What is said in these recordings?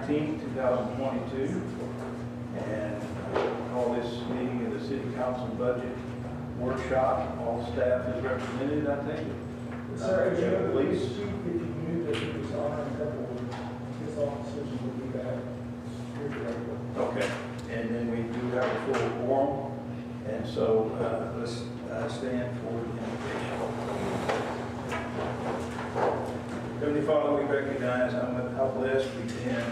19th, 2022, and I call this meeting of the City Council Budget Workshop. All staff is represented, I think. Sir, Please. if you knew that he was honoring a couple of his officers, you would be back here today. Okay, and then we do have a full quorum, and so let's stand for the invocation. Heavenly Father, we recognize how blessed we've been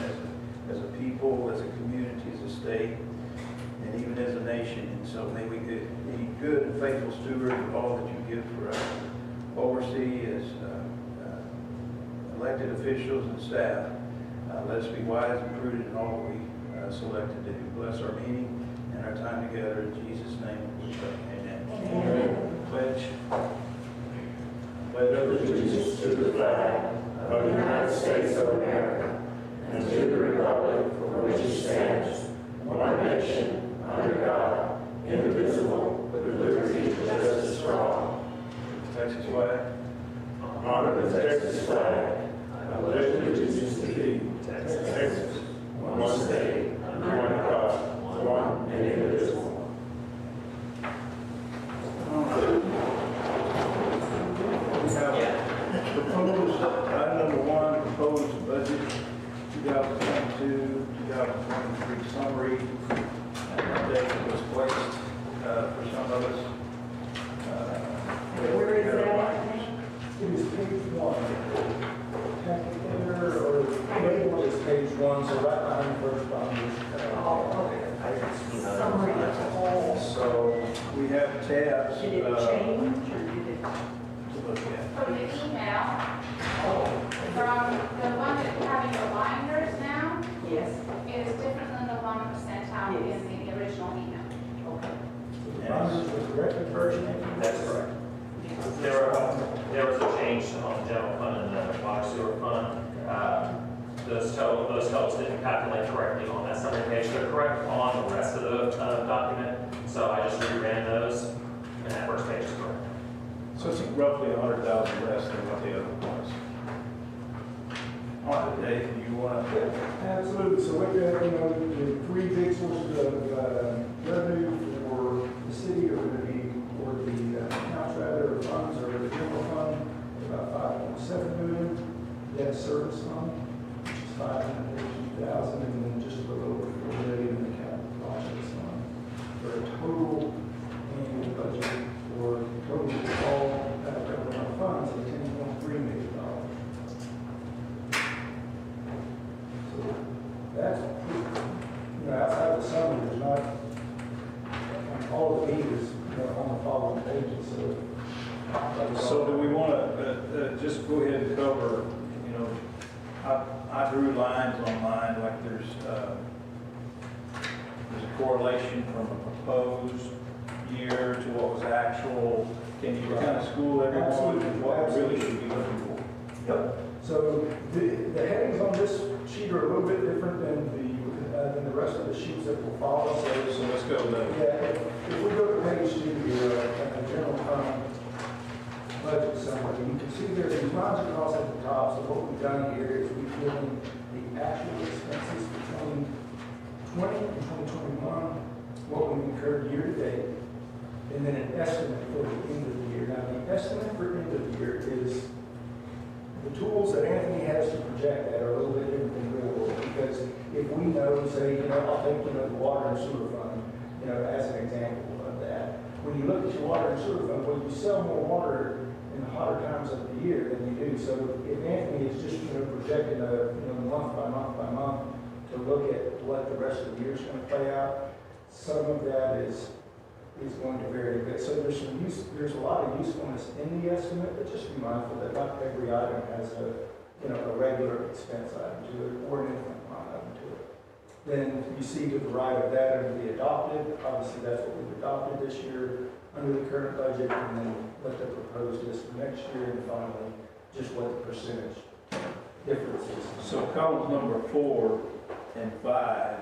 as a people, as a community, as a state, and even as a nation. And so may we be good and faithful stewards of all that you give for us. Oversee as elected officials and staff. Let us be wise and prudent in all we select to do. Bless our meeting and our time together. In Jesus' name we pray. Amen. Amen. Pledge. Pledge Allegiance to the flag of the United States of America and to the republic for which it stands, one nation, under God, indivisible, with liberty and justice for all. Texas flag. Honor the Texas flag. I pledge allegiance to thee, Texas, one state, under one God, one and indivisible. We have proposed, item number one, proposed budget 2022-2023 summary. That was placed for some of us. Where is that? It is page one. Or label is page one, so right behind the first one is. Summary as a whole. So we have tabs. Did it change or did it? To look at. From the email, from the one that you have in your binders now, Yes. it is different than the one that was sent out in the original email. Okay. The binders was the corrected version. That's correct. There was a change on the general fund and the water sewer fund. Those totals didn't calculate correctly on that summary page. They're correct on the rest of the document, so I just reran those, and that first page is correct. So it's roughly 100,000 less than what the other was. All right, Dave, you want to? Absolutely. So what you have, the three big sources of revenue for the city are going to be, or the accounts rather, or funds, or the general fund, about 5.7 million. Debt service fund, which is 582,000, and then just a little over 4 million in the capital projects fund, for a total annual budget for total all governmental funds of $10.3 million. So that's, outside of the summary, there's not, all of the meat is, on the following pages, so. So do we want to just go ahead and cover, I drew lines on mine like there's a correlation from a proposed year to what was actual. Can you kind of school everyone what we really should be looking for? Yep. So the headings on this sheet are a little bit different than the rest of the sheets that will follow. So let's go there. Yeah, if we go to page 2 here, general fund budget summary, you can see there these lines across at the top. So what we've done here is we've given the actual expenses between 20 and 2021, what we incurred year to date, and then an estimate for the end of the year. Now, the estimate for end of the year is the tools that Anthony has to project that are a little bit different than real world, because if we know, say, I'll take, the water and sewer fund, as an example of that. When you look at your water and sewer fund, well, you sell more water in the hotter times of the year than you do. So if Anthony is just, projecting month by month by month to look at what the rest of the year is going to play out, some of that is going to vary a bit. So there's a lot of usefulness in the estimate, but just be mindful that not every item has a regular expense item to it or an income line item to it. Then you see to the right of that under the adopted, obviously that's what we've adopted this year under the current budget, and then what the proposed is for next year, and finally just what the percentage difference is. So columns number 4 and 5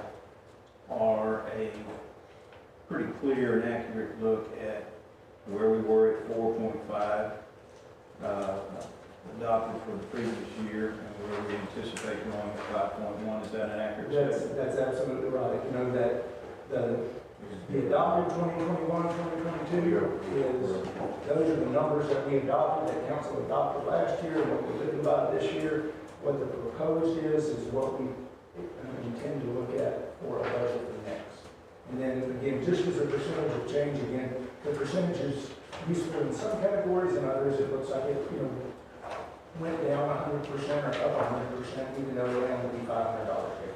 are a pretty clear and accurate look at where we were at 4.5. adopted for the previous year, and where we anticipate going to 5.1. Is that an accurate statement? That's absolutely right. You know, that the adopted 2021, 2022 is, those are the numbers that we adopted, that council adopted last year, and what we're living by this year. What the proposed is what we intend to look at for a budget for next. And then again, just as a percentage of change, again, the percentage is useful in some categories, and others it looks like it, went down 100% or up 100%, even though it only be $500 here.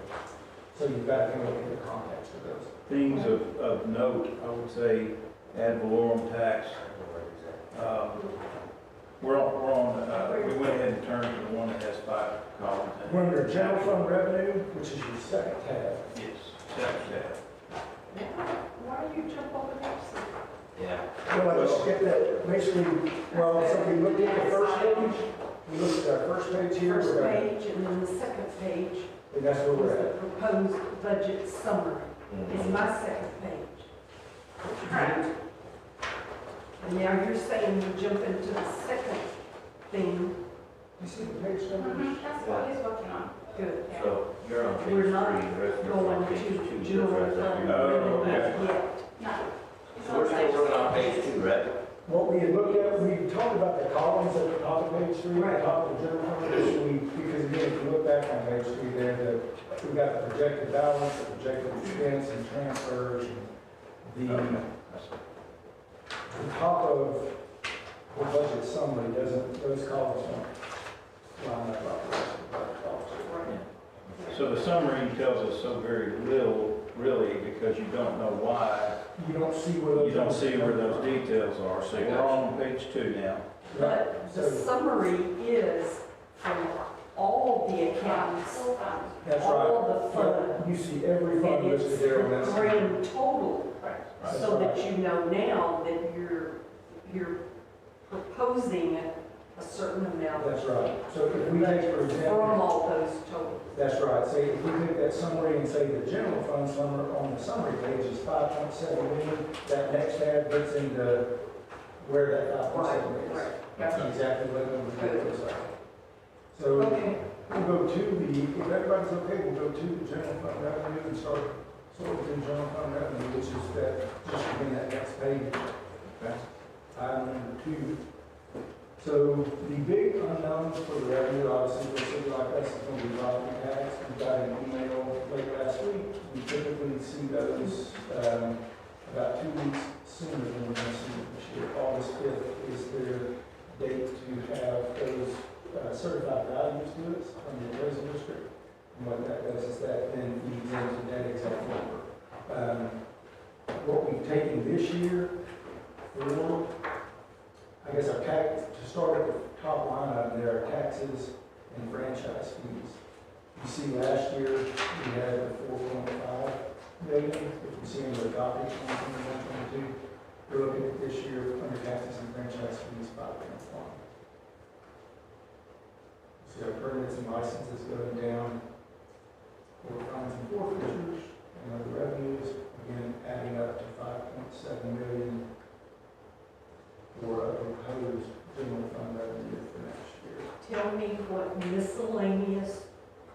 So you've got to kind of look at the context of those. Things of note, I would say, ad valorem tax. We went ahead and turned to the one that has 5 columns in it. We're under general fund revenue, which is your second tab. Yes, second tab. Why do you jump over there? Yeah. Well, let's get that, basically, well, so we looked at the first page, we looked at our first page here, First we're gonna- page and then the second page and that's where is we're the at. proposed budget summary. Is my second page. Correct. And now you're saying you jump into the second thing. You see the page numbers? That's what he's working on. Good. So you're on page 3, We're the not rest of going on page 2. to That's general right, that's fund your- Oh, okay. revenue yet. No. So we're still working on page 2, right? What we had looked at, we talked about the columns at the top of page 3, at the top of the general fund, because again, if you look back on page 3 there, we've got the projected balance, the projected expense and transfers, and the top of the budget summary doesn't, those columns don't line up like the rest of the budget columns. So the summary tells us so very little, really, because you don't know why. You don't see where those. You don't see where those details are. So we're on page 2 now. But the So, summary is from all the accounts, Full funds. that's all right. the funds. You see every fund And it's listed there on that. the summary. grand total, Right. so that you know now that you're proposing a certain amount That's right. So if we take, for from example, all those totals. that's right. Say, if we take that summary and say the general fund summary on the summary page is 5.7 million, that next tab gets into where that 5.7 million is. That's Gotcha. exactly what it looks like. So Okay, we'll go to if everybody's okay, we'll go to the general fund revenue and start sorting the general fund revenue, which is that, just in that next page. Okay. Item number 2. So the big unknowns for the revenue, obviously, for a city like us, is going to be property tax. We got an email late last week. We typically see those about 2 weeks sooner than we're going to see them this year. August 5th is their date to have those certified values to us from the appraisal district. And what that does is that then feeds into that exact number. What we've taken this year for, I guess our tax, to start at the top line of there, our taxes and franchise fees. You see last year, we had the 4.5 million, if you see in the adopted 2021-22. We're looking at this year, under taxes and franchise fees, 5.1. See our permits and licenses going down, for fines and forfeitures, and other revenues, again, adding up to 5.7 million for a proposed general fund revenue for next year. tell me what miscellaneous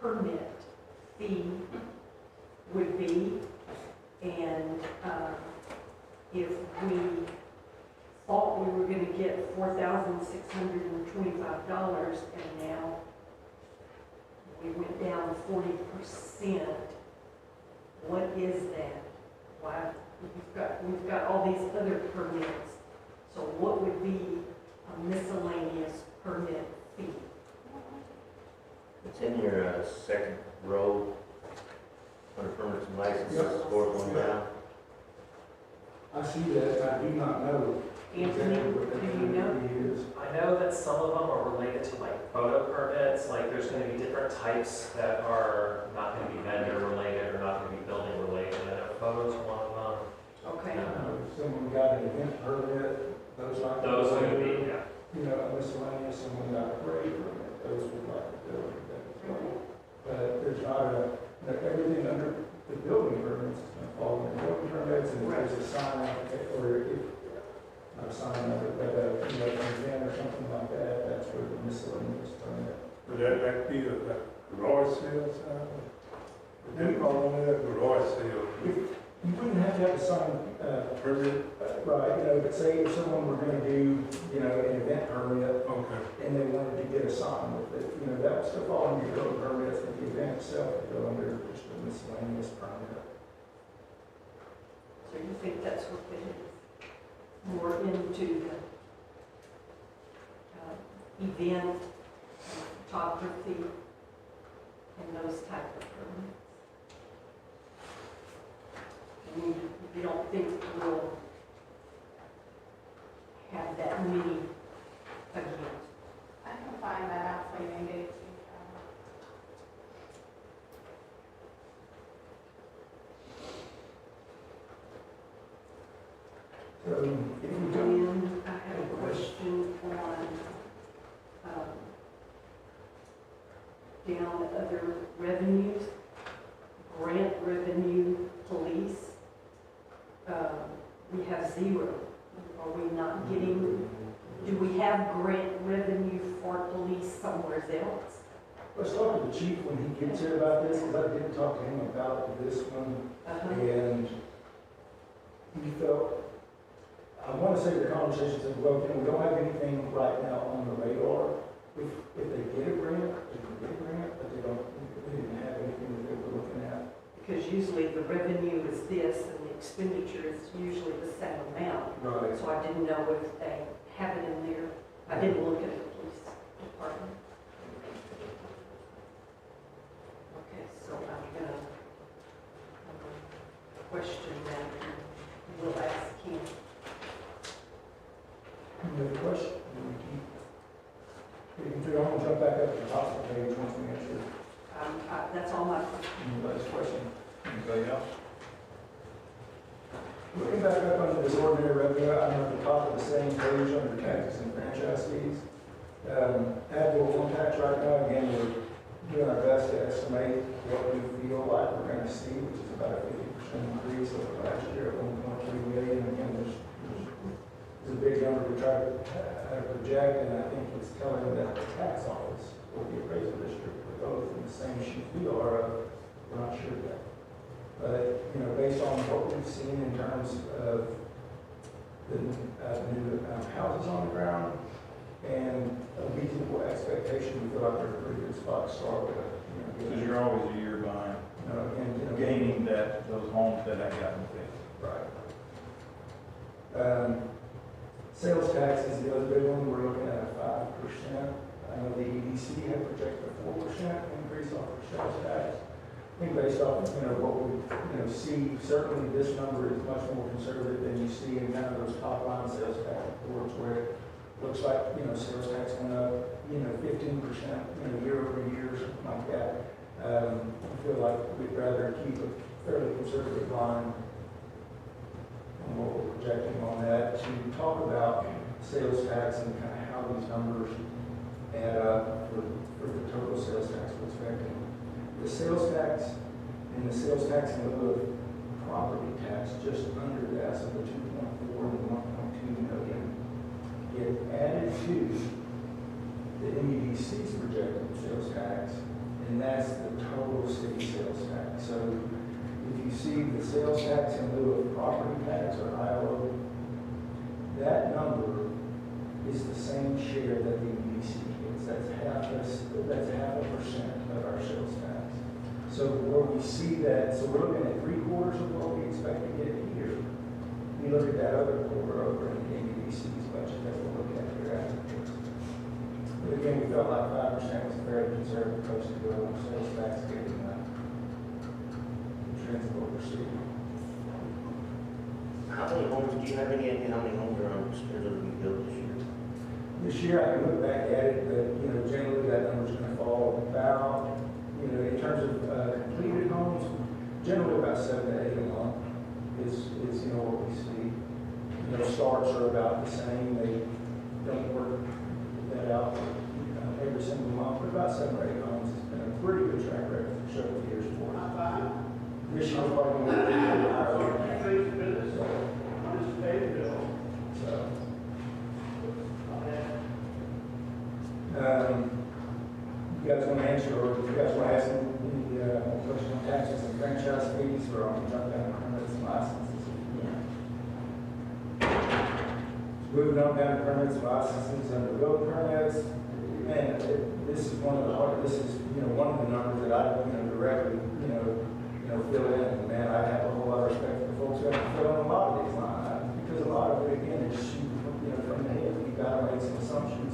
permit fee would be, and if we thought we were gonna get $4,625, and now we went down 40%, what is that? Why, we've got all these other permits, so what would be a miscellaneous permit fee? It's in your second row, under permits and licenses, fourth one down. I see that, I do not know Anthony, exactly what that do you know? permit is. I know that some of them are related to like photo permits, like there's gonna be different types that are not gonna be vendor related or not gonna be building related. I know photos one of them. Okay, If someone got an event permit, those like. Those are gonna be, yeah. You know, a miscellaneous, someone got a parade permit, those would like to do that as well. But there's not everything under the building permits is gonna fall under building permits, and if there's a sign, or if, not a sign, but an event or something like that, that's where the miscellaneous that like be a garage sale sign? Would that fall under that garage sale You wouldn't have to have a sign, permit? right, but say if someone were gonna do, an event permit, Okay. and they wanted to get a sign with it, that would still fall under your road permits, but the event itself would go under just a miscellaneous permit. So you think that's what it is? More into the event, photography, and those type of permits? And you don't think we'll have that many again? I can find that out for you and get it to you. So if we And go, then I have a question on, down the other revenues, grant revenue, police. We have 0. Are we not getting, do we have grant revenue for police somewhere else? let's talk to the chief when he gets here about this, because I did talk to him about this one, and he felt, I want to say the conversation said, well, we don't have anything right now on the radar. If they get a grant, they can get a grant, but they didn't have anything that they were looking at. Because usually the revenue is this and the expenditure is usually the same amount. Right. So I didn't know if they have it in there. I didn't look at the police department. Okay, so I'm gonna question that and we'll ask him. Any other question? We can jump back up to the top of the page once we answer That's all my, anybody's question. Anybody else? Looking back up under this ordinary revenue, I'm at the top of the same page under taxes and franchise fees. Ad valorem tax right now, again, we're doing our best to estimate what we feel like we're going to see, which is about a 50% increase over last year at 1.3 million. Again, there's a big number to try to project, and I think it's telling that the tax office or the appraisal district are both in the same sheet we are. We're not sure yet. But, based on what we've seen in terms of the new houses on the ground and a reasonable expectation, we feel like we're in a pretty good spot to start with. Because you're always a year behind, gaining those homes that I got in place. Right. Sales tax is the other big one. We're looking at a 5%. I know the EDC had projected a 4% increase off of sales tax. I think based off of, what we, see, certainly this number is much more conservative than you see in kind of those top line sales tax reports where it looks like, sales tax went up, 15%, year over year, something like that. I feel like we'd rather keep a fairly conservative line on what we're projecting on that to talk about sales tax and kind of how these numbers add up for the total sales tax we're expecting. The sales tax and the sales tax in lieu of property tax just under that, so the 2.4 and 1.2 million get added to the MEDC's projected sales tax, and that's the total city sales tax. So if you see the sales tax in lieu of property tax or ILO, that number is the same share that the MEDC gets. That's half a percent of our sales tax. So where we see that, so we're looking at 3/4 of what we expect to get here. We look at that other quarter over in the MEDC's budget that we're looking at here afterwards. But again, we felt like 5% was a very conservative approach to go on sales tax given the trends of what we're seeing. How many homes, do you have any idea how many homes are scheduled to be built this year? This year, I can look back at it, but, generally that number's going to fall about, in terms of completed homes, generally about 7 to 8 a month is what we see. Starts are about the same. They don't work that out every single month, but about 7 or 8 homes has been a pretty good track record for several years for us. This year's probably going to be a little higher. You guys want to answer, or if you guys want to ask any more questions on taxes and franchise fees, or on jump down permits and licenses? Moving on down to permits and licenses under building permits, man, this is one of the hard, this is, one of the numbers that I, directly, fill in. And man, I have a whole lot of respect for folks who have to fill in a lot of these line items, because a lot of it, again, is shooting from the hip. You gotta make some assumptions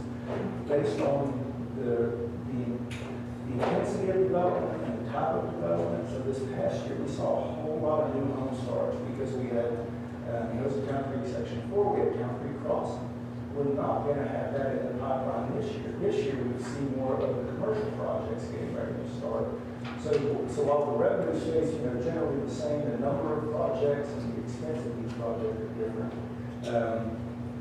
based on the intensity of development and the type of development. So this past year, we saw a whole lot of new home starts because we had, it was a Town Creek Section 4, we had Town Creek Crossing. We're not going to have that in the pipeline this year. This year, we've seen more of the commercial projects getting ready to start. So while the revenue stays, generally the same, the number of projects and the expense of each project are different.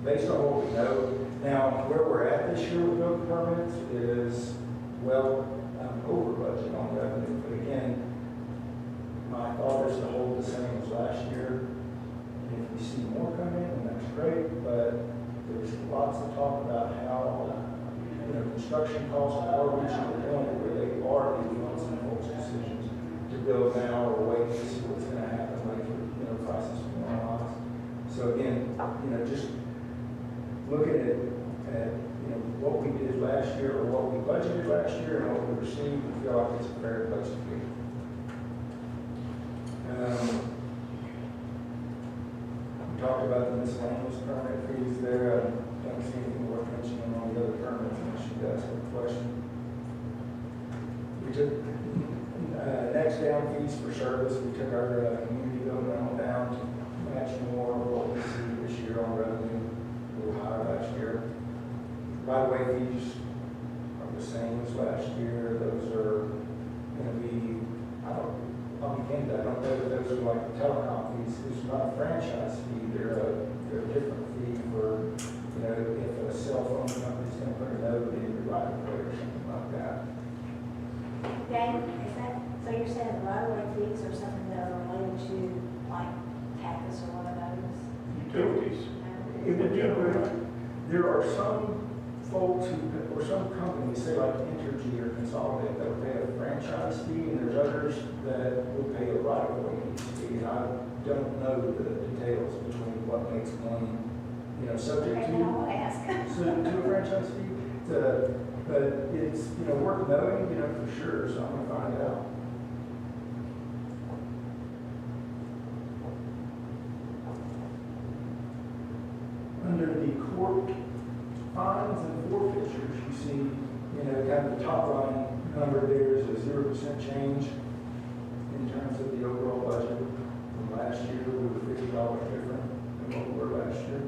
Based on what we know, now where we're at this year with building permits is, well, over budget on revenue. But again, my thought is to hold the same as last year. And if we see more come in, then that's great. But there's lots of talk about how construction costs are reaching the point where they are influencing folks' decisions to build now or wait to see what's going to happen later. Prices to normalize. So again, just looking at what we did last year, or what we budgeted last year, and what we received, we feel like it's a fair place to be. We talked about the miscellaneous permit fees there. I don't see anything worth mentioning on the other permits unless you guys have a question. We took next down fees for service. We took our community building rental down to match more of what we see this year on revenue, a little higher last year. Right-of-way fees are the same as last year. Those are going to be, I'll be candid, I don't know that those are like the telecom fees. It's not a franchise fee. They're a different fee for, if a cell phone company's going to put a node in your right-of-way or something like that. Dave, so you're saying the right-of-way fees are something that are related to, like, Cactus or one of those? Utilities. It would be good. There are some folks who, or some companies, say like Entergy or Consolidate, that would pay a franchise fee, and there's others that would pay a right-of-way fee. And I don't know the details between what makes one, subject Maybe I'll to ask. a franchise fee. But it's, worth knowing, for sure, so I'm gonna find out. Under the court fines and forfeitures, you see, kind of the top line number there is a 0% change in terms of the overall budget. From last year, we were $50 different than what we were last year.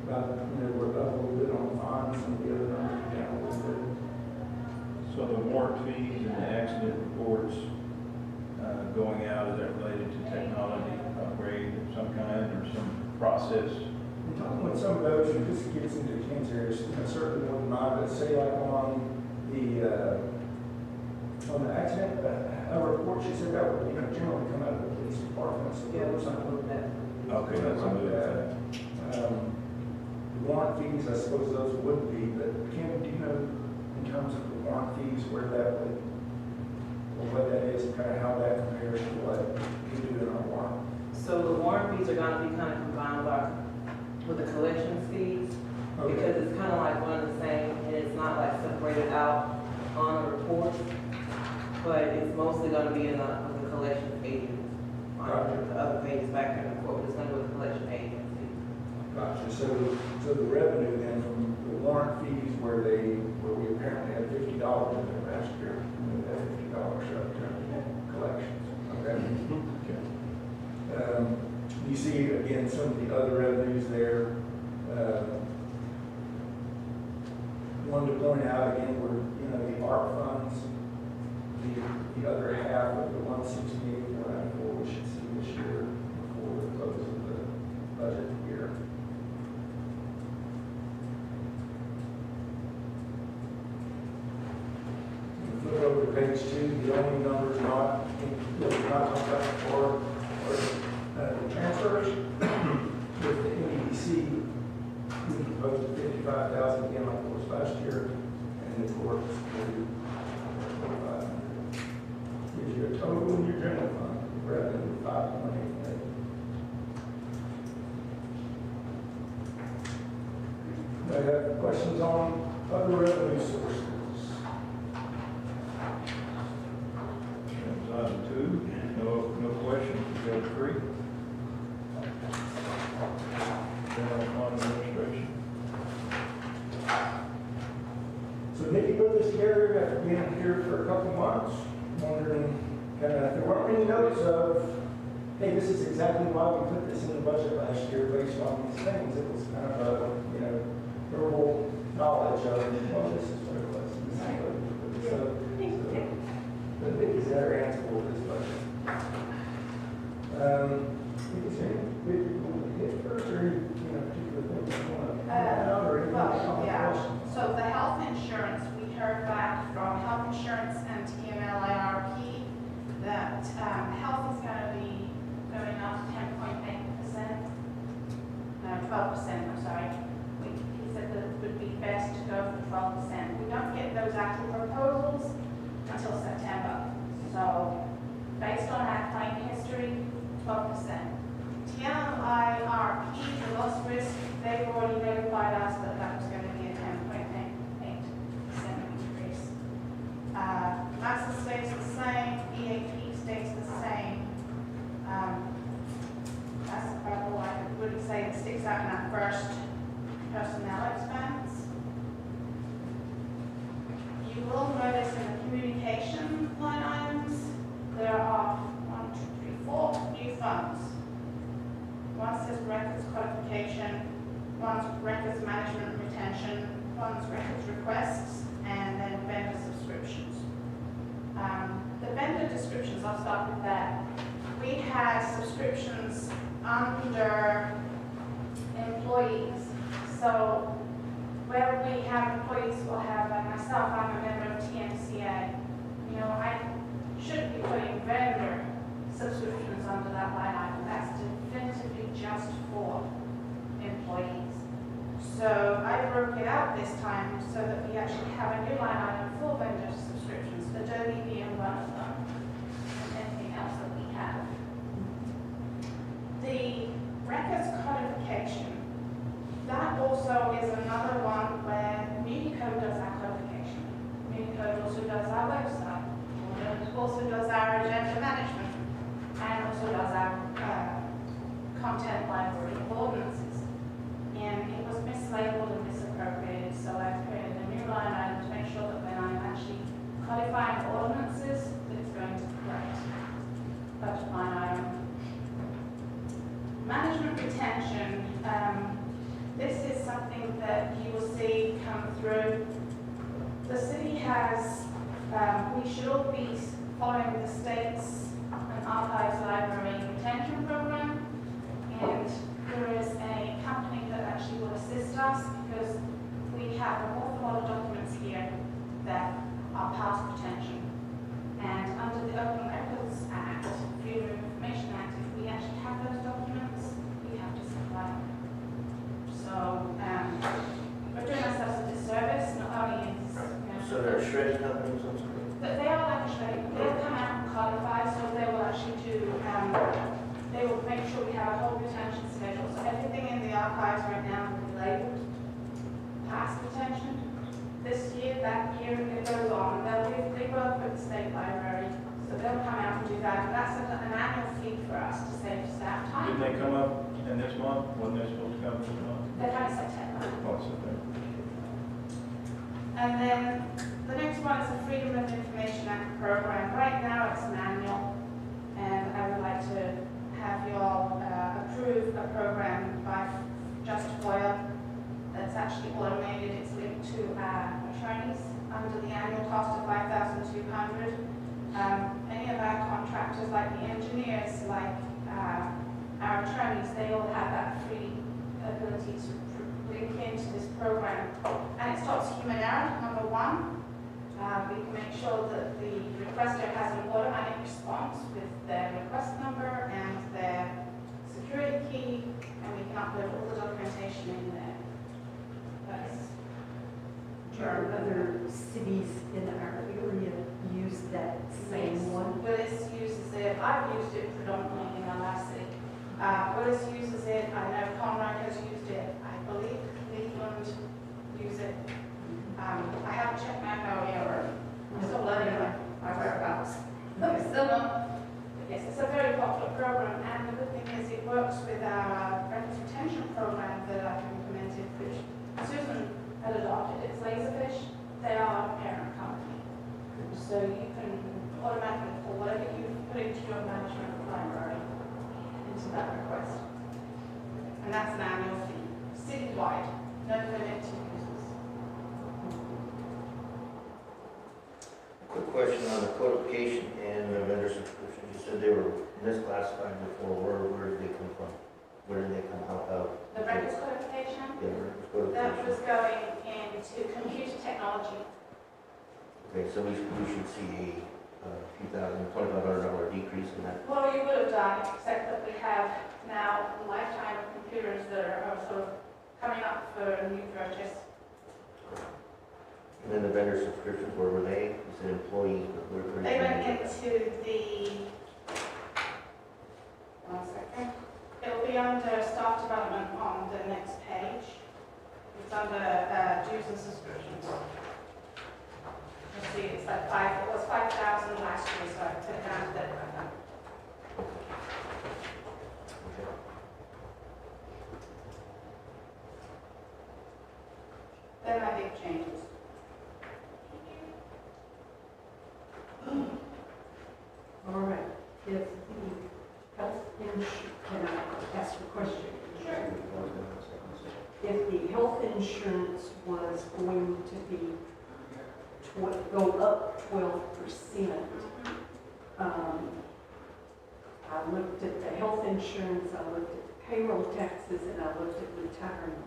But, we're up a little bit on fines and the other numbers are down a little bit. So the warrant fees and the accident reports going out, is that related to technology upgrade of some kind or some process? And talking with some of those, and this gets into Ken's areas, certainly more than mine, but say like on the accident report, she said that would, generally come out of the police department. So there was something like that. Okay, that's a move. Warrant fees, I suppose those would be, but Kim, do you know in terms of the warrant fees where that would, or what that is, and kind of how that compares to what we do in our warrant? So the warrant fees are gonna be kind of combined with the collections fees, Okay. because it's kind of like one and the same, and it's not like separated out on the report, but it's mostly gonna be in the collection agents. On the other pages back in the report, it's gonna be with the collection agency. Gotcha. So the revenue then from the warrant fees where we apparently had $50 in there last year, we had $50 up to collections. Okay. You see again some of the other revenues there. One to point out again were the ARP funds, the other half of the 168,494 we should see this year before the close of the budget year. Flip over to page 2, the only numbers not talked about before are the transfers. With the NEDC, we proposed $55,000 again like it was last year, and the courts So Nikki put this together after being here for a couple months, wondering, kind of, there weren't any notes of, hey, this is exactly why we put this in the budget last year based on these things. It was kind of a, verbal knowledge of, well, this is what it was. This is what it was. So but Nikki's got her hands full with this budget. Is there anything big you want to hit first, or particular things you want to add on, or anything on the Yeah, question? so the health insurance, we heard back from health insurance and TMLIRP that health is going to be going up 10.8%, no, 12%, I'm sorry. He said that it would be best to go for 12%. We don't get those actual proposals until September. So based on our claim history, 12%. TMLIRP, the loss risk, they've already notified us that that was going to be a 10.8% increase. MASA stays the same, EAP stays the same. That's about all I could really say that sticks out in that first personnel expense. You will notice in the communication line items, there are 1, 2, 3, 4 new funds. One says records codification, one's records management retention, one's records requests, and then vendor subscriptions. The vendor descriptions, I'll start with that. We had subscriptions under employees. So where we have employees, we'll have, like myself, I'm a member of TMCA. I shouldn't be putting vendor subscriptions under that line item. That's definitively just for employees. So I broke it out this time so that we actually have a new line item for vendor subscriptions, Adobe being one of them, and anything else that we have. The records codification, that also is another one where Unicode does our codification. Unicode also does our website, also does our agenda management, and also does our content library of ordinances. And it was mislabeled and misappropriated, so I created a new line item to make sure that when I'm actually codifying ordinances, that it's going to the correct budget line item. Management retention, this is something that you will see come through. The city has, we should all be following the state's and archives library retention program, and there is a company that actually will assist us because we have an awful lot of documents here that are past retention. And under the Open Records Act, Freedom of Information Act, if we actually have those documents, we have to supply them. So we're doing ourselves a disservice, not only is, So they're a shredding company or something? but they are like a shredding, they'll come out and codify, so they will actually do, they will make sure we have a whole retention schedule. So everything in the archives right now will be labeled past retention. This year, that year, it goes on. They work with the state library, so they'll come out and do that. And that's an annual fee for us to save staff time. Didn't they come up in this month? Wasn't they supposed to come this month? They're kind of September. Oh, September. And then the next one is the Freedom of Information Act program. Right now it's manual, and I would like to have you all approve a program by Just FOIA that's actually automated. It's linked to attorneys under the annual cost of $5,200. Any of our contractors, like the engineers, like our attorneys, they all have that free ability to link into this program. And it stops human error, number one. We can make sure that the requester has an automatic response with their request number and their security key, and we can upload all the documentation in there. That's Are other cities in our area use that same one? Willis uses it. I've used it predominantly in our last city. Willis uses it. I know Conroe has used it. I believe Cleveland use it. I haven't checked my area. I'm still learning my whereabouts. Yes, it's a very popular program, and the good thing is it works with our records retention program that I've implemented, which Susan had adopted. It's Laserfish. They are Quick question on the codification and the vendor subscription. You said they were misclassified before. Where did they come from? Where did they come out of? The records codification, Yeah, records that codification. was going into computer technology. Okay, so we should see a few thousand, $2,500 decrease in that. Well, you would have done, except that we have now a lifetime of computers that are sort of coming up for a new purchase. And then the vendor subscriptions, where were they? You said employees, but where They went did into the, 1 second, it'll be under staff development on the next page. It's under dues and subscriptions. You'll see it's like it was 5,000 last year, so I put it down to that. Okay. Then my big changes. All right, if the health insurance, can I ask a question? Sure. If the health insurance was going to be, go up 12%, I looked at the health insurance, I looked at the payroll taxes, and I looked at retirement.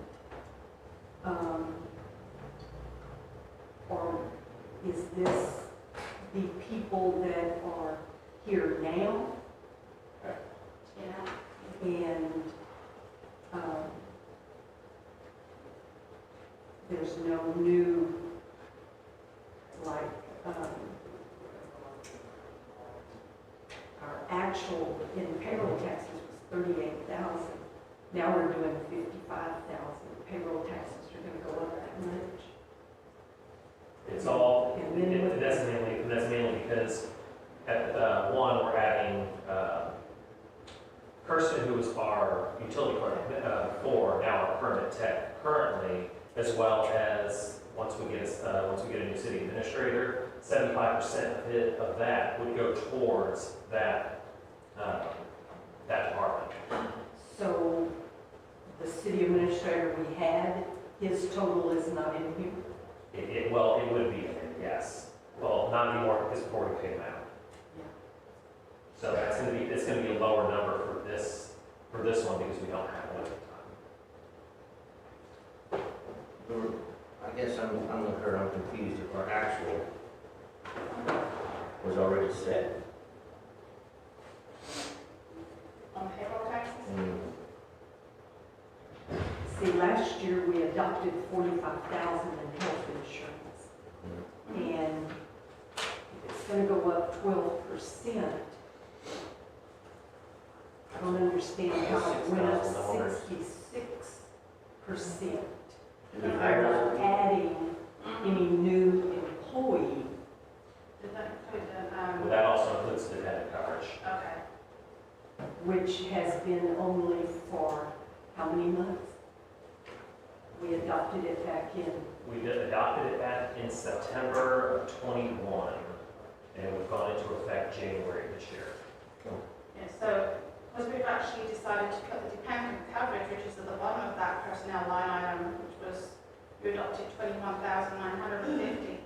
Or is this the people that are here now? Yeah. And there's no new, like, our actual in payroll taxes was 38,000. Now we're doing 55,000. Payroll taxes are going to go up that much. It's all, And then that's mainly because at, one, we're adding, person who was our utility clerk, before, now our permanent tech currently, as well as once we get a new city administrator, 75% of that would go towards that, that department. So the city administrator we had, his total is not in here. Well, it would be, yes. Well, not anymore because before we paid them out. Yeah. So it's gonna be a lower number for this one because we don't have one at the time. I guess I'm with her, I'm confused if our actual was already set. On payroll taxes? See, last year we adopted 45,000 in health insurance. And it's going to go up 12%. I don't understand how it went up 66%. Did we And hire we're those not adding any new employee. Did that include Well, that also includes the debit coverage. okay. Which has been only for how many months? We adopted it back in, We adopted it back in September of '21, and we've gone into effect January this year. Yeah, so, because we've actually decided to put the dependent coverage, which is at the bottom of that personnel line item, which was, you adopted 21,950.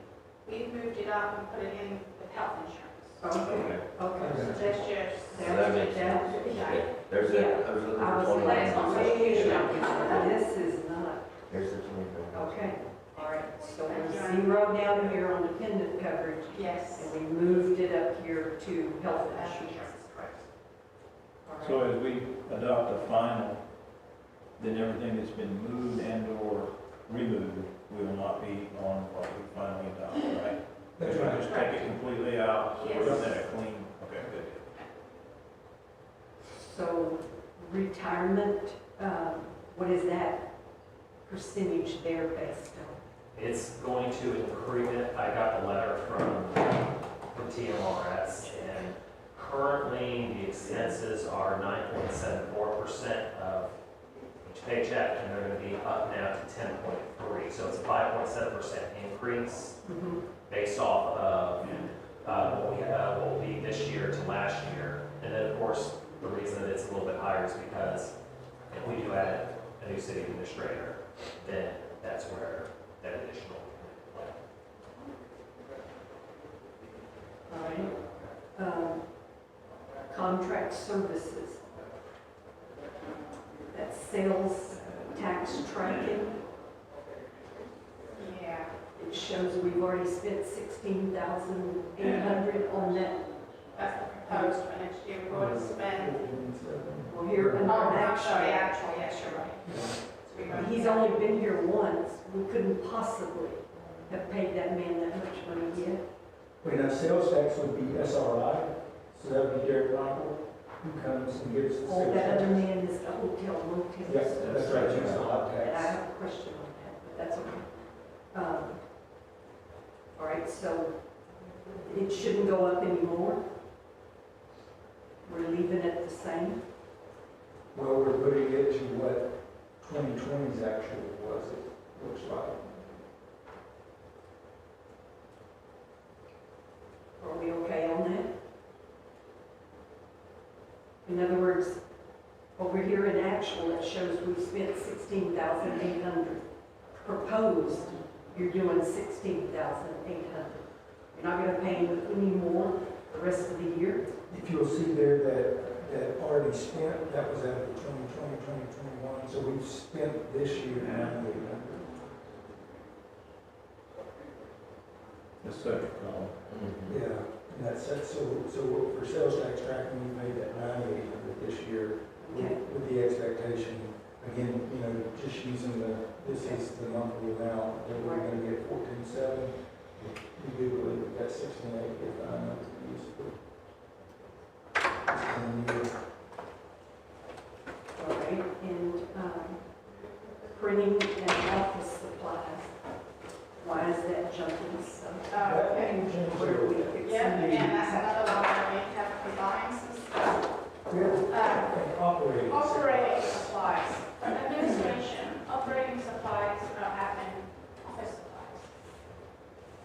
We've moved it up and put it in with health insurance. okay, okay. So this year's. So that makes sense. Yeah. There's Yeah. I was looking I for was 20. like, this is not, There's the 20. okay, all right. So we're zero down here on dependent coverage, Yes. and we moved it up here to health insurance. All right. So as we adopt a final, then everything that's been moved and/or removed will not be on what we finally adopt, right? That's We'll right. just take it completely out, so we're Yes. looking at a clean, okay, good. So retirement, what is that percentage there based on? It's going to increase, I got the letter from TMRS, and currently the expenses are 9.74% of each paycheck, and they're going to be up now to 10.3. So it's a 5.7% increase based off of what will be this year to last year. And then, of course, the reason that it's a little bit higher is because if we do add a new city administrator, then that's where that additional. contract services. That's sales tax tracking. Yeah. It shows we've already spent 16,800 on that. That's the proposed for next year. We're going to spend, Well, here oh, under I'm sorry, action. actual, yes, you're right. So we're going to- He's only been here once. We couldn't possibly have paid that man that much money yet. Wait, now, sales tax would be SRI, so that would be Derek Michael, who comes and gives the All sales that other tax. man is the hotel motels. Yes, that's right, it's a lot And I tax. have a question on that, but that's okay. All right, so it shouldn't go up anymore? We're leaving it the same? Well, we're putting it to what 2020's actual was, it looks like. Are we okay on that? In other words, over here in actual, it shows we've spent 16,800. Proposed, you're doing 16,800. You're not gonna pay any more the rest of the year? If you'll see there that already spent, that was out of 2020, 2021, so we've spent this year $9,800. The second column. Yeah, and that's, so for sales tax tracking, we made that $9,800 this year Okay. with the expectation, again, you know, just using this is the monthly amount, that we're gonna get 14,700. We do believe that that's 16,800 if I'm not used for this coming year. All right, and printing and office supplies, why is that jumping so? Okay. What are we fixing? Yeah, again, that's another one where we have to buying some stuff. Operating. Operating supplies, administration, operating supplies, admin, office supplies.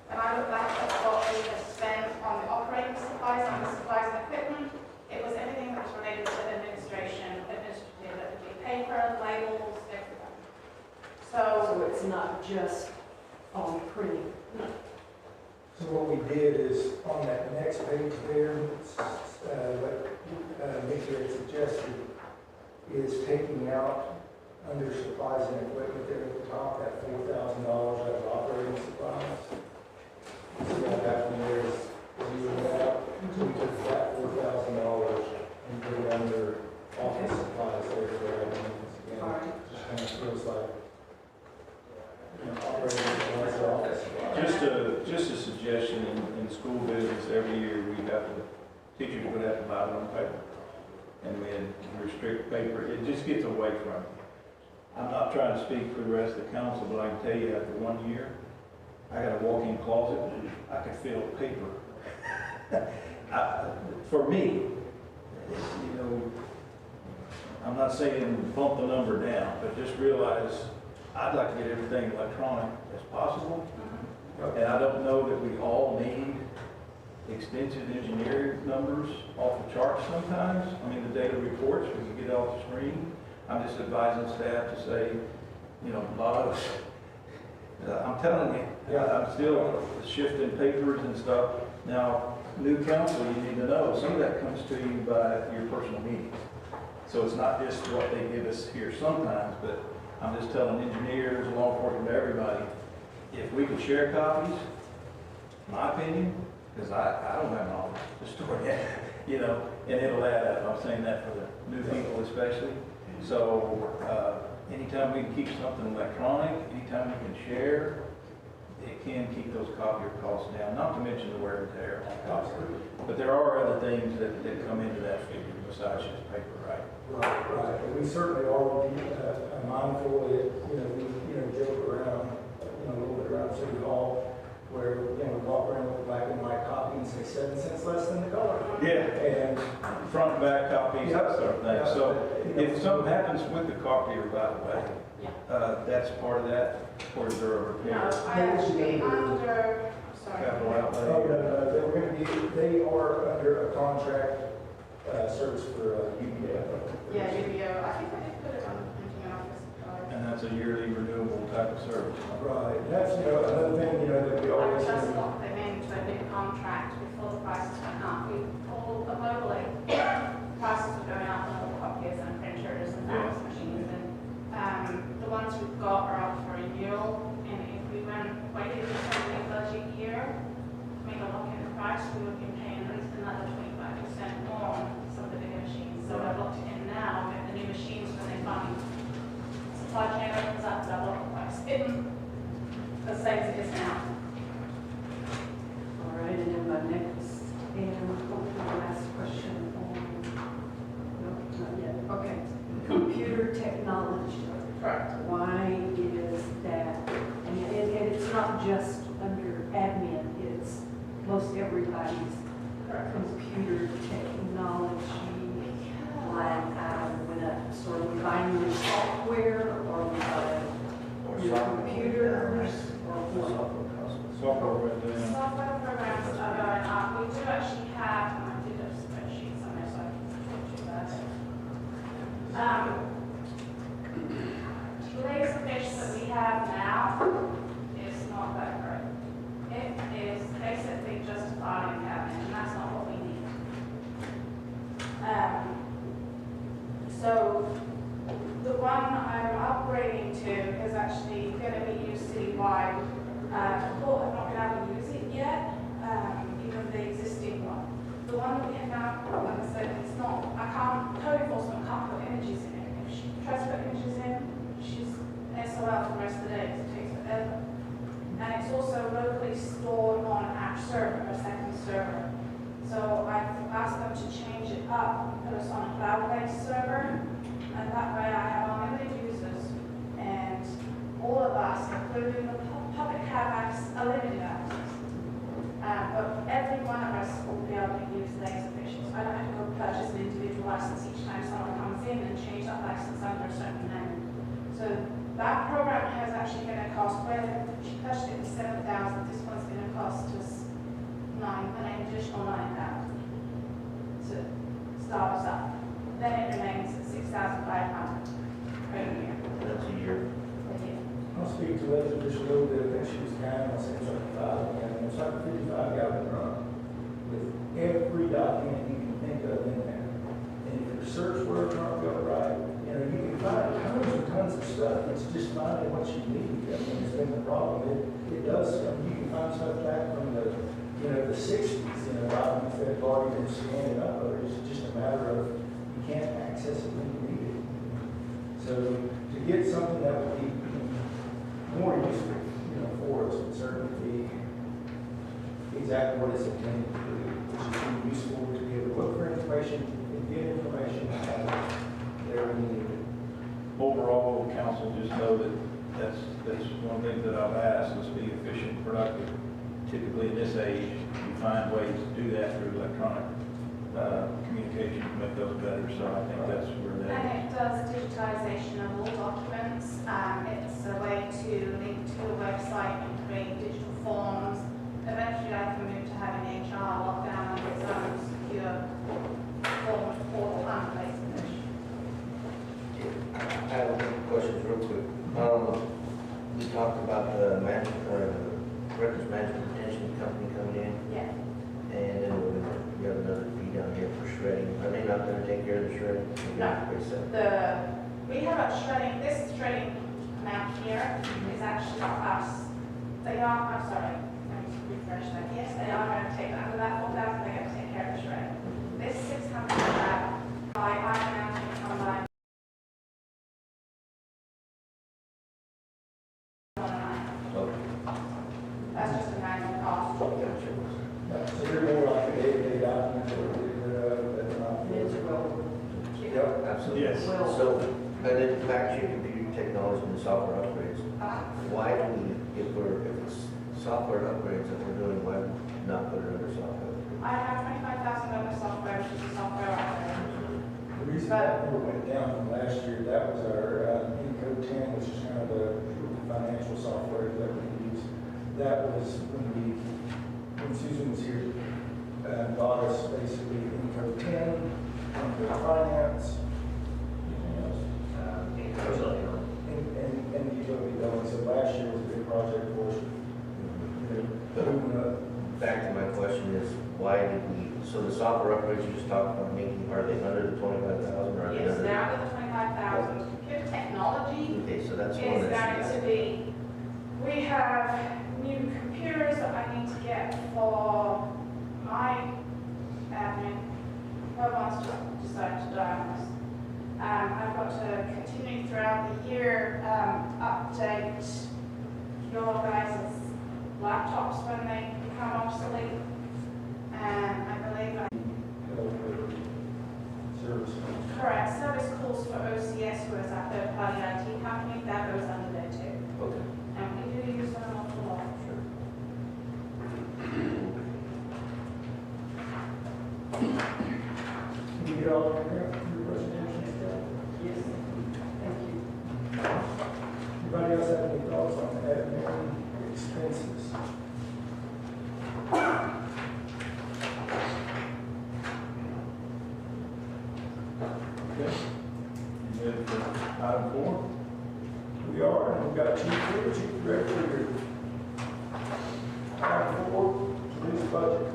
When I look back at what we have spent on the operating supplies, on the supplies and equipment, it was everything that was related to administration, administrative, that would be paper, labels, everything. So, So it's not just on printing? So what we did is, on that next page there, what Nikki had suggested, is taking out under supplies and equipment there at the top, that $4,000 out of operating supplies. So what happened there is, zero that out, so we took that $4,000 and put it under office supplies there for admin. All right. Just kind of feels like, you know, operating supplies are office supplies. Just a suggestion, in school business, every year we have to, teachers would have to buy their own paper. And then restrict paper, it just gets away from it. I'm not trying to speak for the rest of the council, but I can tell you after 1 year, I got a walk-in closet, I could fill paper. For me, you know, I'm not saying bump the number down, but just realize I'd like to get everything electronic as possible. And I don't know that we all need extensive engineering numbers off the charts sometimes. I mean, the data reports, we can get off the screen. I'm just advising staff to say, you know, a lot of, I'm telling you, I'm still shifting papers and stuff. Now, new council, you need to know, some of that comes to you by your personal meetings. So it's not just what they give us here sometimes, but I'm just telling engineers, law enforcement, everybody, if we could share copies, my opinion, because I don't have knowledge to store that, you know, and it'll add up. I'm saying that for the new people especially. So anytime we can keep something electronic, anytime we can share, it can keep those copier costs down, not to mention the wear and tear on copier. But there are other things that come into that figure besides just paper, right? Right. And we certainly are mindful that, you know, we, joke around, a little bit around City Hall, where, we walk around with black and white copy and say 7 cents less than the color. Yeah, And, front and back copies, that sort of thing. Yeah. So if something happens with the copier, by the way, that's part of that, or is there a no, repair? I actually, under, sorry. Capital outlay? they are under a contract, service for, UBF. Yeah, UBO, I think I did put it on the printing and office supplies. And that's a yearly renewable type of service. Right, and that's, another thing, that we I always. just got them into a new contract before the prices went up. We pulled a globally everybody's computer technology line item went up. So are we buying new software, or are we buying Or new software. computers, or what? Software went down. Software programs are going up. We do actually have, and I did a spreadsheet somewhere, so I can talk to you about it. The latest information that we have now is not that great. It is basically just a filing cabinet, and that's not what we need. So the one I'm upgrading to is actually going to be used citywide. The court have not been able to use it yet, even the existing one. The one that we have now, like I said, it's not, code enforcement can't put images in it. If she tries to put images in, she's SOL for the rest of the day, because it takes forever. And it's also locally stored on an app server, a second server. So I've asked them to change it up and put us on a cloud-based server, and that way I have unlimited users, and all of us, including the public, have unlimited access. But every one of us will be able to use laser officials. I don't have to go purchase an individual license each time someone comes in and change that license under a certain name. So that program is actually going to cost, where she purchased it for $7,000, this one's going to cost us an additional $9,000 to start us up. Then it remains at $6,500 per year. That's a year. I'll speak to Leslie just a little bit. I think she was kind of saying it's like 5 gallon. It's like a 55-gallon drum with every document you can think of in there. And if your search words aren't built right, you know, you can find tons and tons of stuff. It's just finding what you need. I mean, it's been the problem. It does. I mean, you can find stuff back from the 60s. You know, documents that have already been scanned up. Or it's just a matter of you can't access it when you need it. So to get something that would be more useful, for us would certainly be exactly what it's intended to do, which is be useful to be able to look for information and get information there when you need it. Overall, council, just know that that's one thing that I've asked, let's be efficient and productive. Typically in this age, you find ways to do that through electronic communication to make those better, so I think that's where And that it does digitization of all documents. It's a way to link to a website and create digital forms. Eventually I can move to having HR lock down on its own secure form portal and place. I have a couple questions real quick. We talked about the records management retention company coming in, Yeah. and then we have another fee down here for shredding. Are they not gonna take care of the shredding? No. They said. We have a shredding, this shredding amount here is actually us. They are, I'm sorry, let me refresh that. Yes, they are going to take, under that 4,000, they're going to take care of the shredding. This 600, I am come by. That's just an annual cost. So they're more like a day-to-day document that they're not. It's well, Yep, absolutely. Yes. So, and then back to your computer technology and the software upgrades. Why do we, if it's software upgrades that we're doing, why not put it under software? I have 25,000 under software, which is a software upgrade. The reason that number went down from last year, that was our Encode 10, which is kind of the financial software that we use. That was when Susan was here, bought us basically Encode 10, Encode Finance, anything else? And the utility billing. So last year was a big project for us. Moving up. Back to my question is, why did we, so the software upgrades you just talked about making, are they under the 25,000 or are they Yes, under? they're under the 25,000. Computer technology Okay, so that's one is going issue. to be, we have new computers that I need to get for my admin. No one's just decided to die on us. I've got to continue throughout the year, update your guys' laptops when they become obsolete. And I believe Service. correct, service calls for OCS, who is our third-party IT company, that goes under there too. Okay, And we do use them an awful lot. sure. You get all of your presentation? Yes. Thank you. Anybody else have any thoughts on admin expenses? Okay. You ready for item 4? We are, and we've got Chief here, Chief Director here. Item 4, police budget.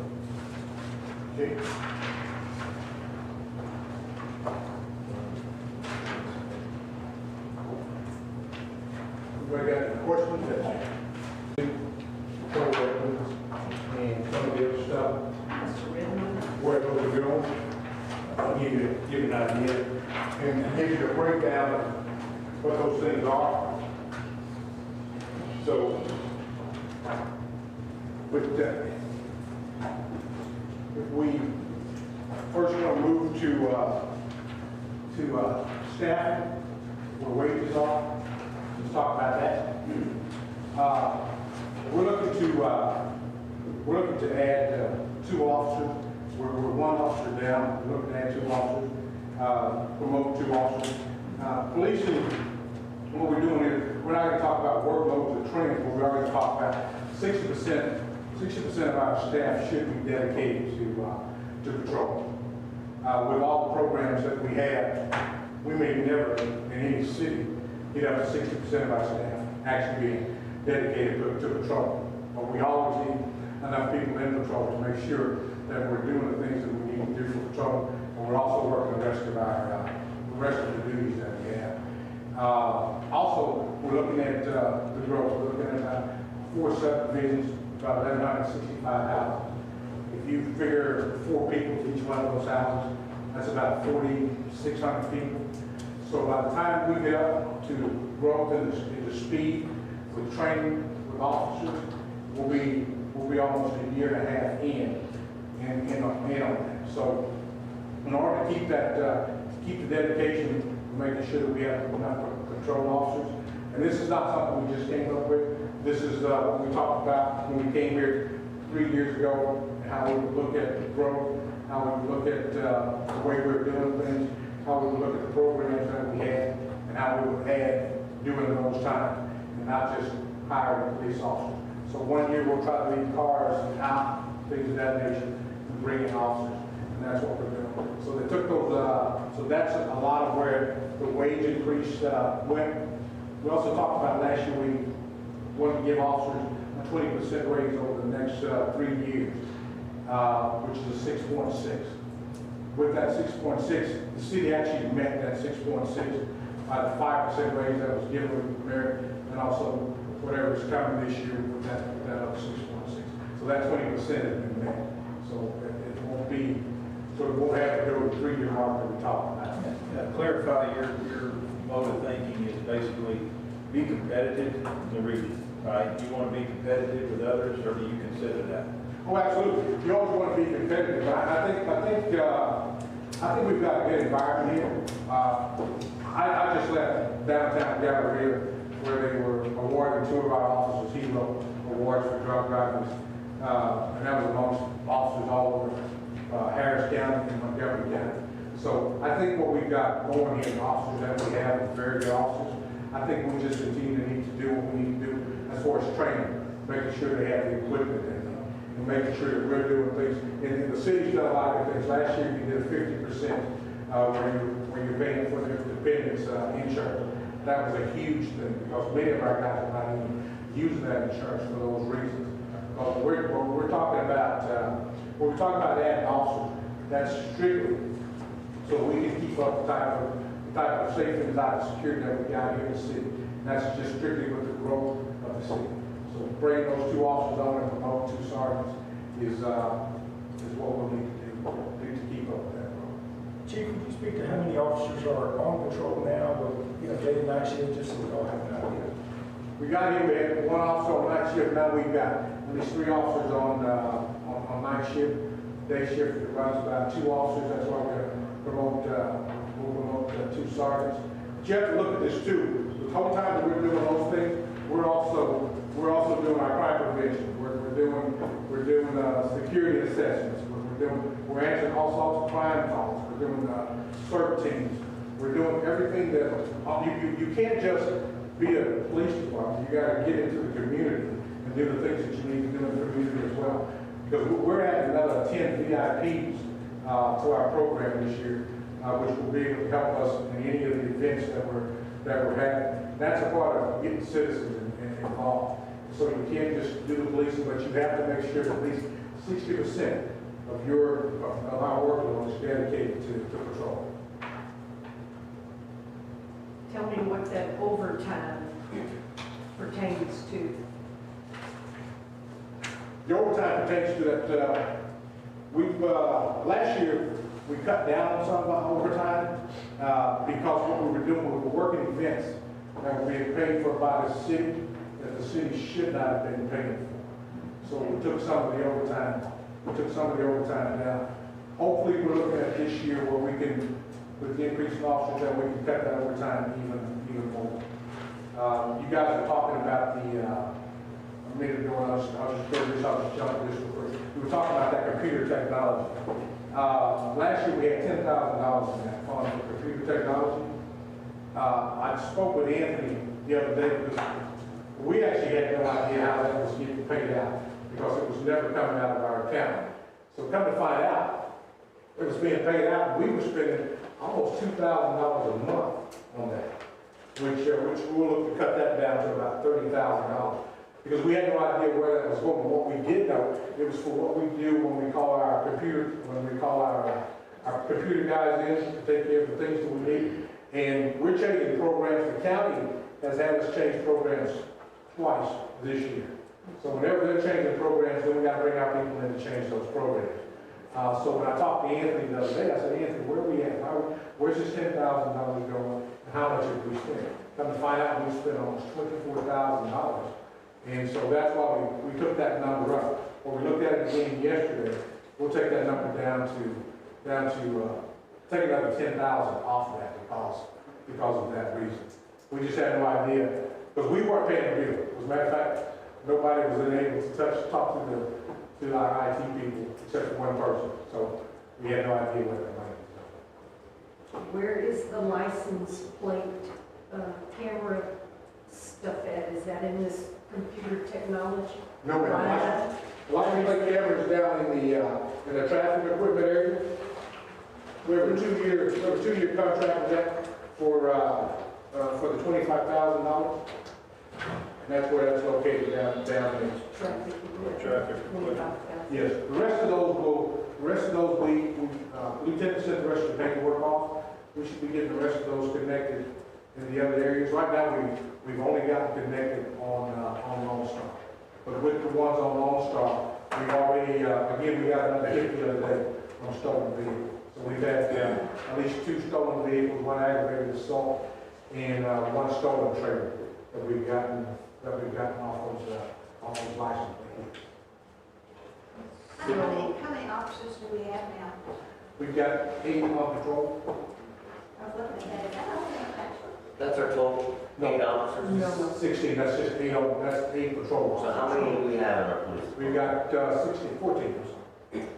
Okay. Anybody got any questions? Control weapons and some of the other stuff, Mr. Redmond? where those are going. I'll give you an idea and give you a breakdown of what those things are. So, with if we first going to move to staffing, where wages are, let's talk about that. We're looking to add 2 officers. We're 1 officer down. We're looking to add 2 officers, promote 2 officers. Policing, what we're doing is, we're not going to talk about workloads or training, but we're going to talk about 60% of our staff should be dedicated to patrol. With all the programs that we have, we may never in any city get up to 60% of our staff actually being dedicated to patrol. But we always need enough people in patrol to make sure that we're doing the things that we need to do for patrol, and we're also working the rest of the duties that we have. Also, we're looking at the growth. We're looking at about 4 subdivisions, about 1,165 houses. If you figure 4 people to each one of those houses, that's about 4,600 people. So by the time we get up to growth and the speed with training with officers, we'll be almost a year and a half in on that. So in order to keep that, keep the dedication, making sure that we have enough patrol officers, and this is not something we just came up with. This is what we talked about when we came here 3 years ago, and how we would look at the growth, how we would look at the way we were doing things, how we would look at the programs that we had, and how we would add during those times, and not just hiring police officers. So 1 year we'll try to leave cars out, things of that nature, and bring in officers, and that's what we're doing. So they took those, so that's a lot of where the wage increase went. We also talked about last year, we wanted to give officers a 20% raise over the next 3 years, which is a 6.6. With that 6.6, the city actually met that 6.6 by the 5% raise that was given with the mayor, and also whatever is coming this year with that other 6.6. So that 20% has been met. So it won't be, so it won't have to go to the 3-year mark that we talked about. Clarify your mode of thinking is basically be competitive in the region, right? You want to be competitive with others, or do you consider that? Oh, absolutely. You always want to be competitive. I think we've got a good environment here. I just left downtown Galleria, where they were awarding 2 of our officers hero awards for drunk drivers, and that was amongst officers all over Harris County and Montgomery County. So I think what we've got going here, the officers that we have, are very good officers. I think we just continue to need to do what we need to do as far as training, making sure they have the equipment and making sure that we're doing things. And the city's done a lot of things. Last year we did a 50% where you're paying for their dependents insurance. That was a huge thing because many of our guys are not even using that insurance for those reasons. But we're talking about when we're talking about adding officers, that's strictly so we can keep up the type of safety and type of security that we got here in the city. And that's just strictly with the growth of the city. So bringing those 2 officers on and promoting 2 sergeants is what we'll need to keep up with that growth. Chief, could you speak to how many officers are on patrol now, but day and night shift, just so we all have an idea? We got here, we had 1 officer on night shift, now we've got at least 3 officers on night shift. Day shift, it runs about 2 officers, that's why we'll promote 2 sergeants. But you have to look at this too. The whole time that we're doing those things, we're also doing our crime prevention. We're doing security assessments. We're we're answering all sorts of crime calls, we're doing, CERT teams, we're doing everything that, you can't just be a police department, you gotta get into the community and do the things that you need to do in the community as well. Because we're adding another 10 VIPs, to our program this year, which will be able to help us in any of the events that we're having. That's a part of getting citizens involved. So you can't just do the policing, but you have to make sure that at least 60% of our workload is dedicated to patrol. Tell me what that overtime pertains to. The overtime pertains to that, last year, we cut down on some of our overtime, because what we were doing, we were working events that were being paid for by the city, that the city should not have been paying for. So we took some of the overtime down. Hopefully, we're looking at this year where we can, with the increase in officers, that we can cut that overtime even more. You guys are talking about a minute ago, I'll just jump to this real quick. We were talking about that computer technology. Last year we had $10,000 in that fund for computer technology. I spoke with Anthony the other day because we actually had no idea how that was getting paid out because it was never coming out of our account. So come to find out, it was being paid out, and we were spending almost $2,000 a month on that, which we'll look to cut that down to about $30,000. Because we had no idea where that was going. What we did know, it was for what we do when we call our computer guys in to take care of the things that we need. And we're changing programs. The county has had us change programs twice this year. So whenever they're changing programs, then we got to bring our people in to change those programs. So when I talked to Anthony the other day, I said, Anthony, where are we at? Where's this $10,000 going? And how much have we spent? Come to find out, we spent almost $24,000. And so that's why we took that number up. When we looked at it again yesterday, we'll take that number down to take another $10,000 off of that because of that reason. We just had no idea, because we weren't paying the bill. As a matter of fact, nobody was able to talk to our IT people except for one person. So we had no idea where that money was. Where is the license plate camera stuff at? Is that in this computer technology? No, ma'am. License plate camera is down in the traffic equipment area. We have a two-year contract with that for the $25,000. And that's where that's located down there. Traffic. Yes, the rest of those we Lieutenant sent the rest of the paperwork off. We should be getting the rest of those connected in the other areas. Right now, we've only gotten connected on Lone Star. But with the ones on Lone Star, we've already, again, we got another hit the other day on stolen vehicles. So we've had at least 2 stolen vehicles, 1 aggravated assault, and 1 stolen trailer that we've gotten off those license plates. How many officers do we have now? We've got 8 on patrol. I was looking at that, is that all we have actually? That's our total, 8 officers? No. 16, that's just 8 patrols. So how many do we have in our police? We've got 14.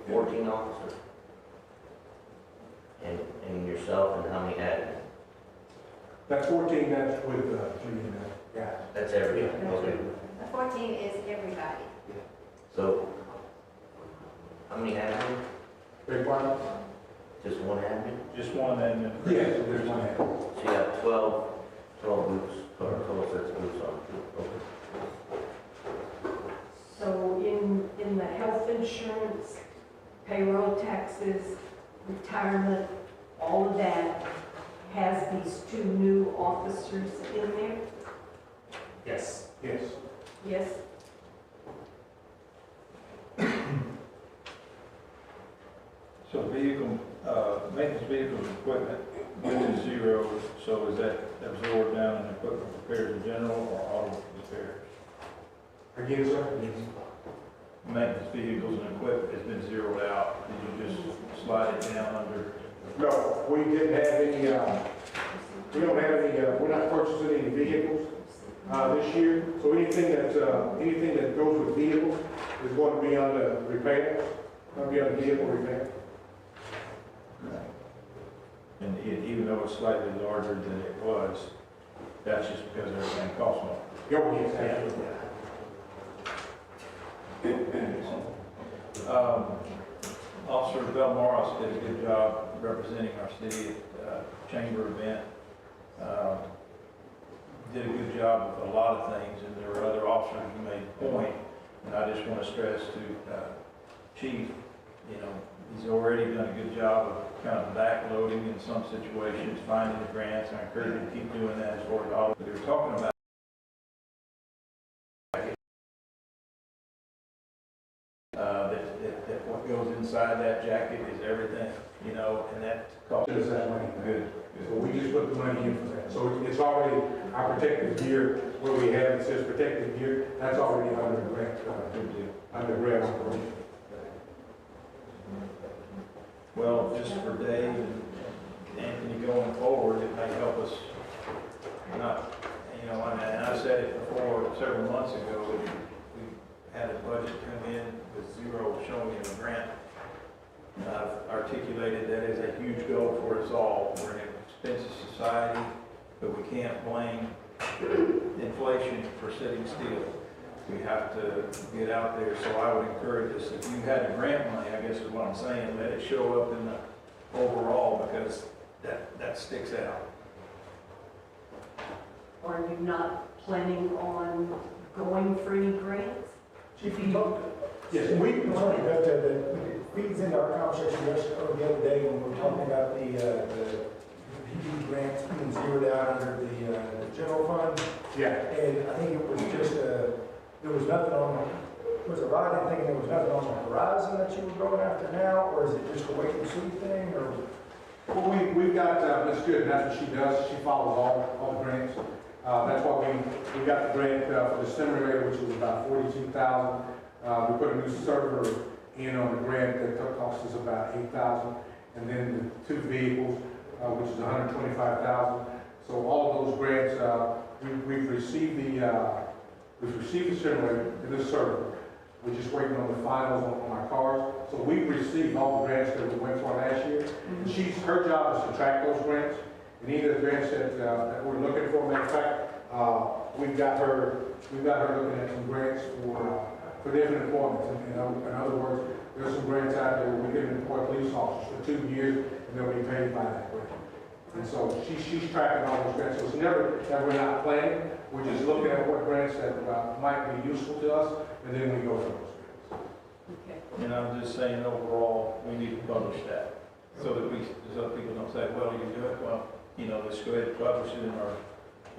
14 officers. And yourself, and how many admin? That's 14, that's with Judy, guys. That's everybody, Yeah. okay. The 14 is everybody. So, how many admin? Big one? Just 1 admin? Just one, and Yes, there's one hand. So you have 12 boots, or 12 sets of boots on. Okay. So in the health insurance, payroll taxes, retirement, all of that has these 2 new officers in there? Yes. Yes. Yes? so maintenance vehicles and equipment, which is 0, so is that absorbed down in equipment repairs in general or auto repairs? Again, sir? Maintenance vehicles and equipment has been zeroed out, did you just slide it down under? No, we didn't have any, we don't have any, we're not purchasing any vehicles this year. So anything that goes with vehicles is going to be under repairs. Gonna be able to get what we pay. And even though it's slightly larger than it was, that's just because everything costs more. Yes, Officer Belmoros did a good job representing our city at chamber event. Did a good job with a lot of things, and there were other officers who made a point. And I just want to stress to Chief, you know, he's already done a good job of kind of backloading in some situations, finding the grants. I encourage him to keep doing that as far as all we were talking about. That what goes inside that jacket is everything, you know, and that costs. Just that money. Good. So we just put the money in for that. So it's already, our protective gear, where we have, it says protective gear, that's already under the grant, under grant operation. Well, just for Dave and Anthony going forward, it may help us not, you know, and I said it before several months ago, we had a budget come in with zero showing in a grant. And I've articulated that as a huge goal for us all. We're in an expensive society, but we can't blame inflation for sitting still. We have to get out there, so I would encourage us, if you had the grant money, I guess is what I'm saying, let it show up in the overall, because that sticks out. Are you not planning on going for any grants? Chief, you talked, Yes, we feeds into our conversation yesterday, or the other day, when we were talking about the PD grants being zeroed out under the general fund. yeah. And I think it was just, there was nothing on, was it right in thinking there was nothing on the horizon that you were going after now, or is it just a wait and see thing, or? Well, we've got, that's good, and that's what she does, she follows all the grants. That's why we got the grant for the simulator, which was about $42,000. We put a new server in on the grant that cost us about $8,000, and then the 2 vehicles, which is $125,000. So all of those grants, we've received the simulator and the server. We're just waiting on the finals on our cars. So we've received all the grants that we went for last year. And her job is to track those grants. And any of the grants that we're looking for, matter of fact, we've got her looking at some grants for different employments. In other words, there's some grants out there where we can employ police officers for 2 years and they'll be paid by that grant. And so she's tracking all those grants. So it's never that we're not planning. We're just looking at what grants that might be useful to us, and then we go for those grants. Okay. And I'm just saying overall, we need to publish that, so that people don't say, well, you do it, well, you know, let's go ahead and publish it in our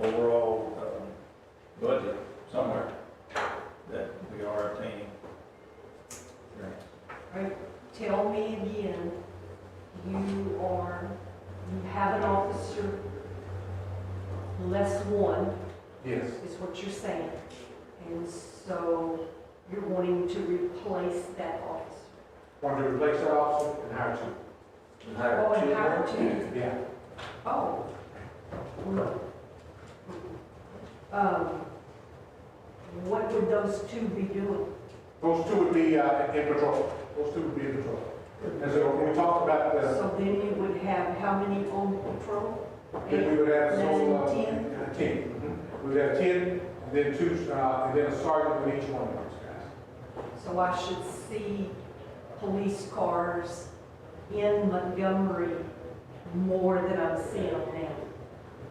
overall budget somewhere that we are obtaining grants. All right, tell me again, you have an officer, less one, Yes. is what you're saying. And so you're wanting to replace that officer. Want to replace that officer and hire 2. Oh, and hire 2. Yeah. Oh. What would those 2 be doing? Those 2 would be in patrol. Those 2 would be in patrol. And so when we talked about So then you would have how many on patrol? then we would have 10? 10. We would have 10, and then 2, and then a sergeant with each one of those guys. So I should see police cars in Montgomery more than I'm seeing them now,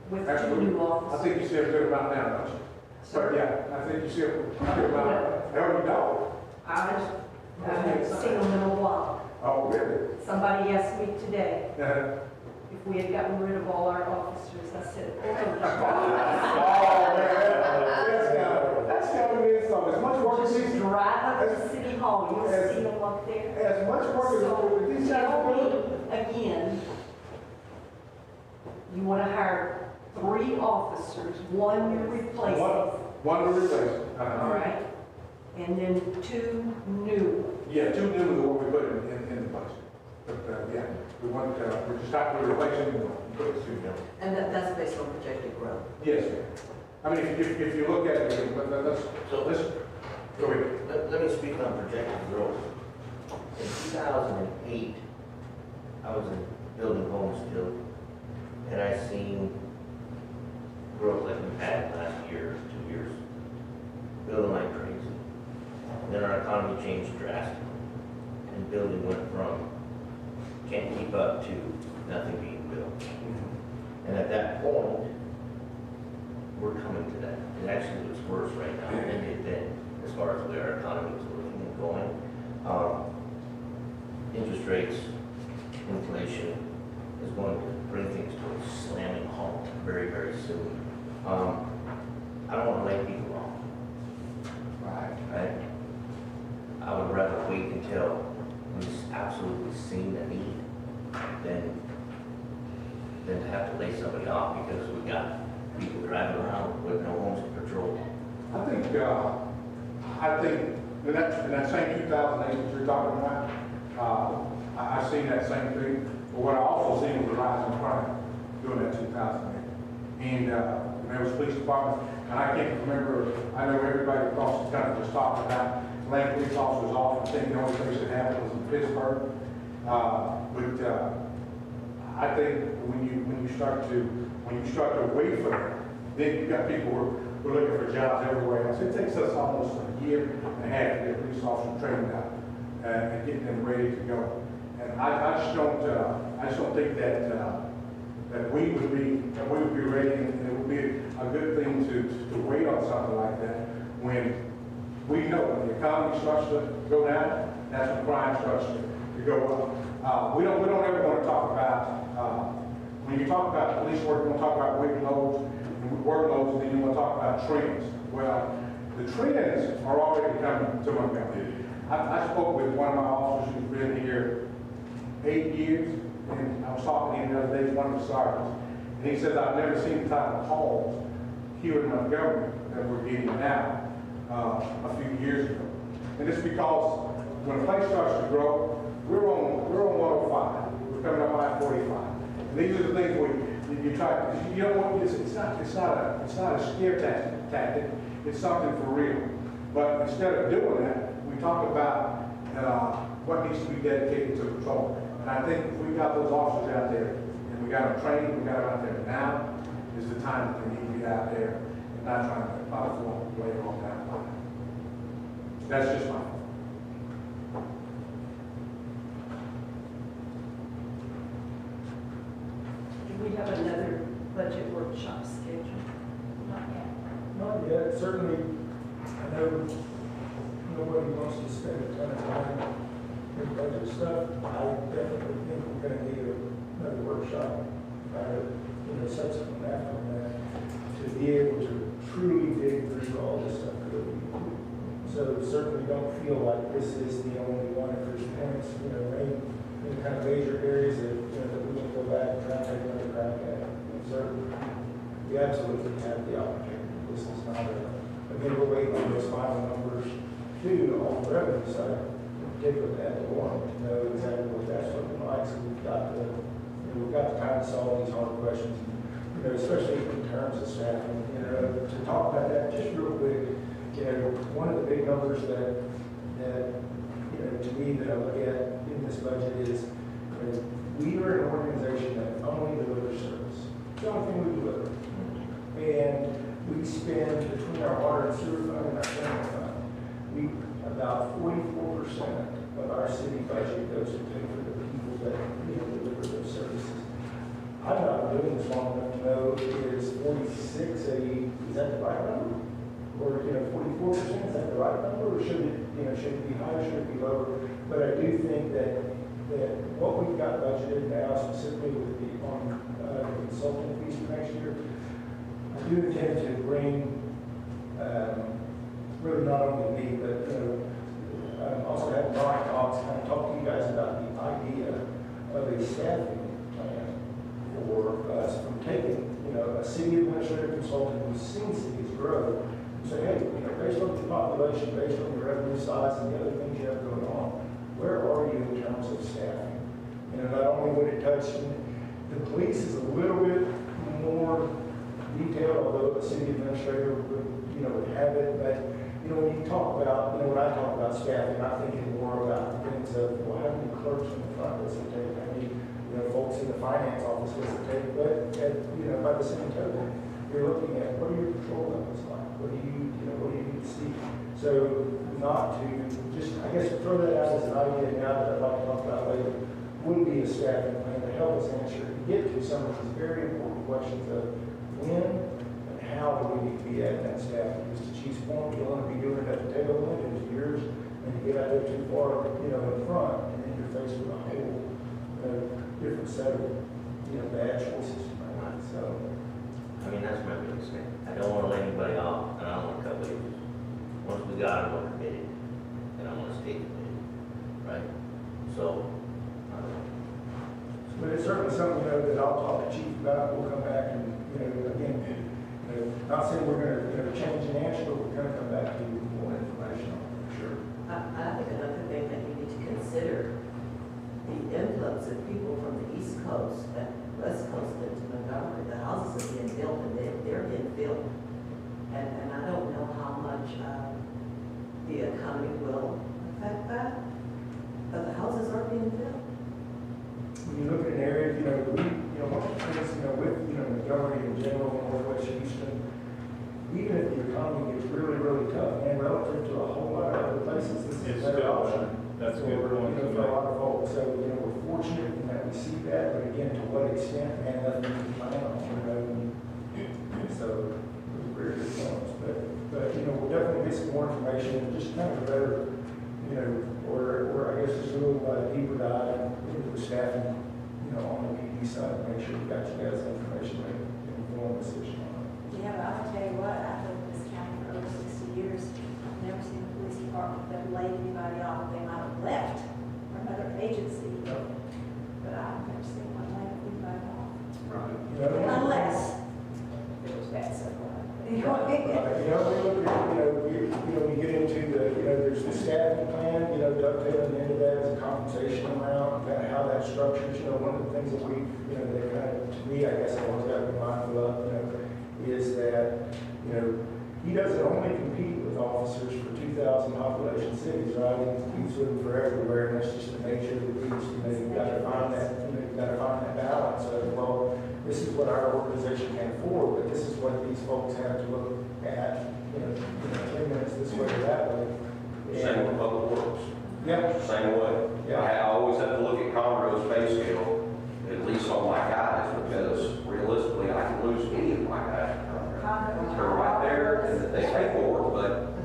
with 2 new I officers. think you see a good amount now, don't you? Sir? Yeah, I think you see a good amount. Hell, you don't. I haven't seen them in a while. Oh, really? Somebody asked me today Uh-huh. if we had gotten rid of all our officers. I said, Oh, man. That's kind of an insult. As much work as just these, drive up to City Hall, you'll see them up there. as much work So as these guys tell do. me again, you want to hire 3 officers, 1 you're replacing, all One to replace. right? And then 2 new. Yeah, 2 new is what we put in the budget. But, yeah, we're just talking about replacing one. Put the 2 new. And that's based on projected growth. Yes, ma'am. I mean, if you look at it, let's So go ahead. let me speak on projected growth. In 2008, I was in building homes still, and I seen growth like we've had last year, 2 years, building like crazy. And then our economy changed drastically, and building went from can't keep up to nothing being built. And at that point, we're coming to that. It actually looks worse right now than it did then, as far as where our economy is looking and going. Interest rates, inflation is going to bring things to a slamming halt very, very soon. I don't want to lay people off. Right? I would rather wait until we've absolutely seen the need than to have to lay somebody off because we got people driving around with no homes to patrol. I think in that same 2008 that you're talking about, I seen that same thing. But what I also seen was a rise in crime during that 2008. And there was police department, and I can't remember, I know everybody across the country just talked about laying police officers off. I think the only place that happened was in Pittsburgh. But I think when you start to wait for them, then you've got people who are looking for jobs everywhere else. It takes us almost a year and a half to get police officers trained out and get them ready to go. And I just don't think that we would be ready, and it would be a good thing to wait on something like that when we know when the economy starts to go down, that's when crime starts to go up. We don't ever want to talk about when you talk about police work, you want to talk about workloads, and then you want to talk about trends. Well, the trends are already coming to Montgomery. I spoke with one of my officers who's been here 8 years, and I was talking to him the other day, one of the sergeants, and he says, I've never seen the type of calls here in Montgomery that we're getting now a few years ago. And it's because when a place starts to grow, we're on 105, we're coming up I-45. And these are the things you try, you don't want, it's not a scare tactic, it's something for real. But instead of doing that, we talk about what needs to be dedicated to patrol. And I think if we got those officers out there, and we got them trained, we got them out there now, is the time that they need to be out there and not trying to platform later on down the line. That's just my. Do we have another budget workshop scheduled? Not yet. Not yet, certainly, I know nobody wants to spend a ton of time in budget stuff. I definitely think we're gonna need another workshop, subsequent after that, to be able to truly dig through all this stuff. So certainly don't feel like this is the only one. If there's points, in kind of major areas that, that we can go back and try and take another crack at. Certainly, we absolutely have the opportunity. This is not again, we're waiting on those final numbers too on the revenue side, particularly at the one, to know exactly what that's looking like. So we've got to kind of solve these hard questions, especially in terms of staffing. To talk about that just real quick, one of the big numbers that to me that I look at in this budget is we are an organization that only delivers service. It's the only thing we deliver. And we spend between our water and sewer fund and our general fund, about 44% of our city budget goes to pay for the people that deliver those services. I've not been doing this long enough to know is 46 is that the right number? Or 44%, is that the right number? Or should it be higher, should it be lower? But I do think that what we've got budgeted now, specifically with the consulting fees for next year, I do intend to bring, really not only me, but also have Brian Cox kind of talk to you guys about the idea of a staffing plan for us from taking, a city administrative consultant who's seen cities grow, and say, hey, based on the population, based on the revenue size and the other things you have going on, where are you in terms of staffing? Not only would it touch, the police is a little bit more detailed, although a city administrator would have it, but when you talk about, when I talk about staffing, I'm thinking more about things of, well, how do we finance office was to take, but by the same token, you're looking at what are your control levels like? What do you need to see? So not to just, I guess, throw that out as an idea now that I'd like to talk about later, would be a staffing plan to help us answer, get to some of these very important questions of when and how do we need to be adding that staff. Because to Chief's point, you don't want to be doing it at the tail end of years and you get out there too far, in front, and then you're faced with a whole different set of, bad choices to make. So, I mean, that's my biggest thing. I don't want to let anybody off, and I don't want to cut wages. Once we got them, we're committed, and I want to stay committed, right? So, I don't know. but it's certainly something, that I'll talk to Chief about. We'll come back and, again, not saying we're gonna change an answer, but we're gonna come back to you with more information on it, for sure. I think another thing that you need to consider, the influx of people from the East Coast and West Coast into Montgomery. The houses are being built and they're being built. And I don't know how much the economy will affect that, but the houses are being built. When you look at an area, one of the things, with, Montgomery in general, and Northwest Houston, even if the economy gets really, really tough, and relative to a whole lot of other places, this is a It's better still, option. that's a good point. For a lot of folks. So, we're fortunate in that we see that, but again, to what extent, and nothing we can plan on, So, those are very good points. But, we'll definitely get some more information, and just kind of a better, or I guess just a little deeper dive into the staffing, on the PD side, make sure we got you guys information, make an informed decision on it. Yeah, but I'll tell you what, I've lived in this county for over 60 years. I've never seen a police department that laid anybody off. They might have left from another agency, but I've never seen one lay anybody off. Right. Unless it was bad stuff. We look at, we get into there's the staffing plan, dovetailing into that is a compensation amount, kind of how that structures, one of the things that we, that kind of, to me, I guess I always got to be mindful of, is that, he doesn't only compete with officers for 2,000 population cities, right? He competes with them for everywhere, and that's just the nature of the beast. You've got to find that, you've got to find that balance of, well, this is what our organization can afford, but this is what these folks have to look at, 10 minutes this way or that way. Same with public works. Yeah. Same way. Yeah. I always have to look at Conroe's pay scale, at least on my guys, because realistically, I can lose any of my guys. They're right there, and they pay more, but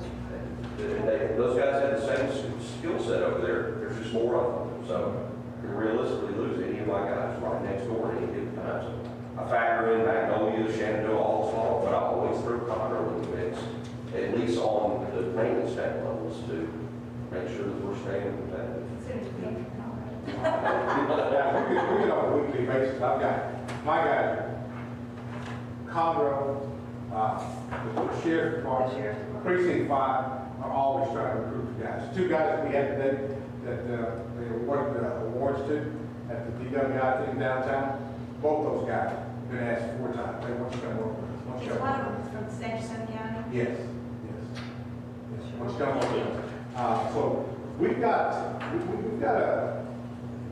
those guys have the same skill set over there. There's just more of them. So I can realistically lose any of my guys right next door at any given time. So I factor in Magnolia, Shenandoah, all small, but I always throw Conroe in the mix, at least on the maintenance staff levels to make sure that we're staying competitive. Yeah, we get on a weekly basis. I've got my guys, Conroe, the sheriff's department, precinct 5 are always trying to recruit guys. 2 guys that we had today that they awarded awards to at the DWI thing downtown. Both those guys have been asked 4 times. They want to come work with us. Is one of them from Sanderson County? Yes. Want to come work with us. So we've got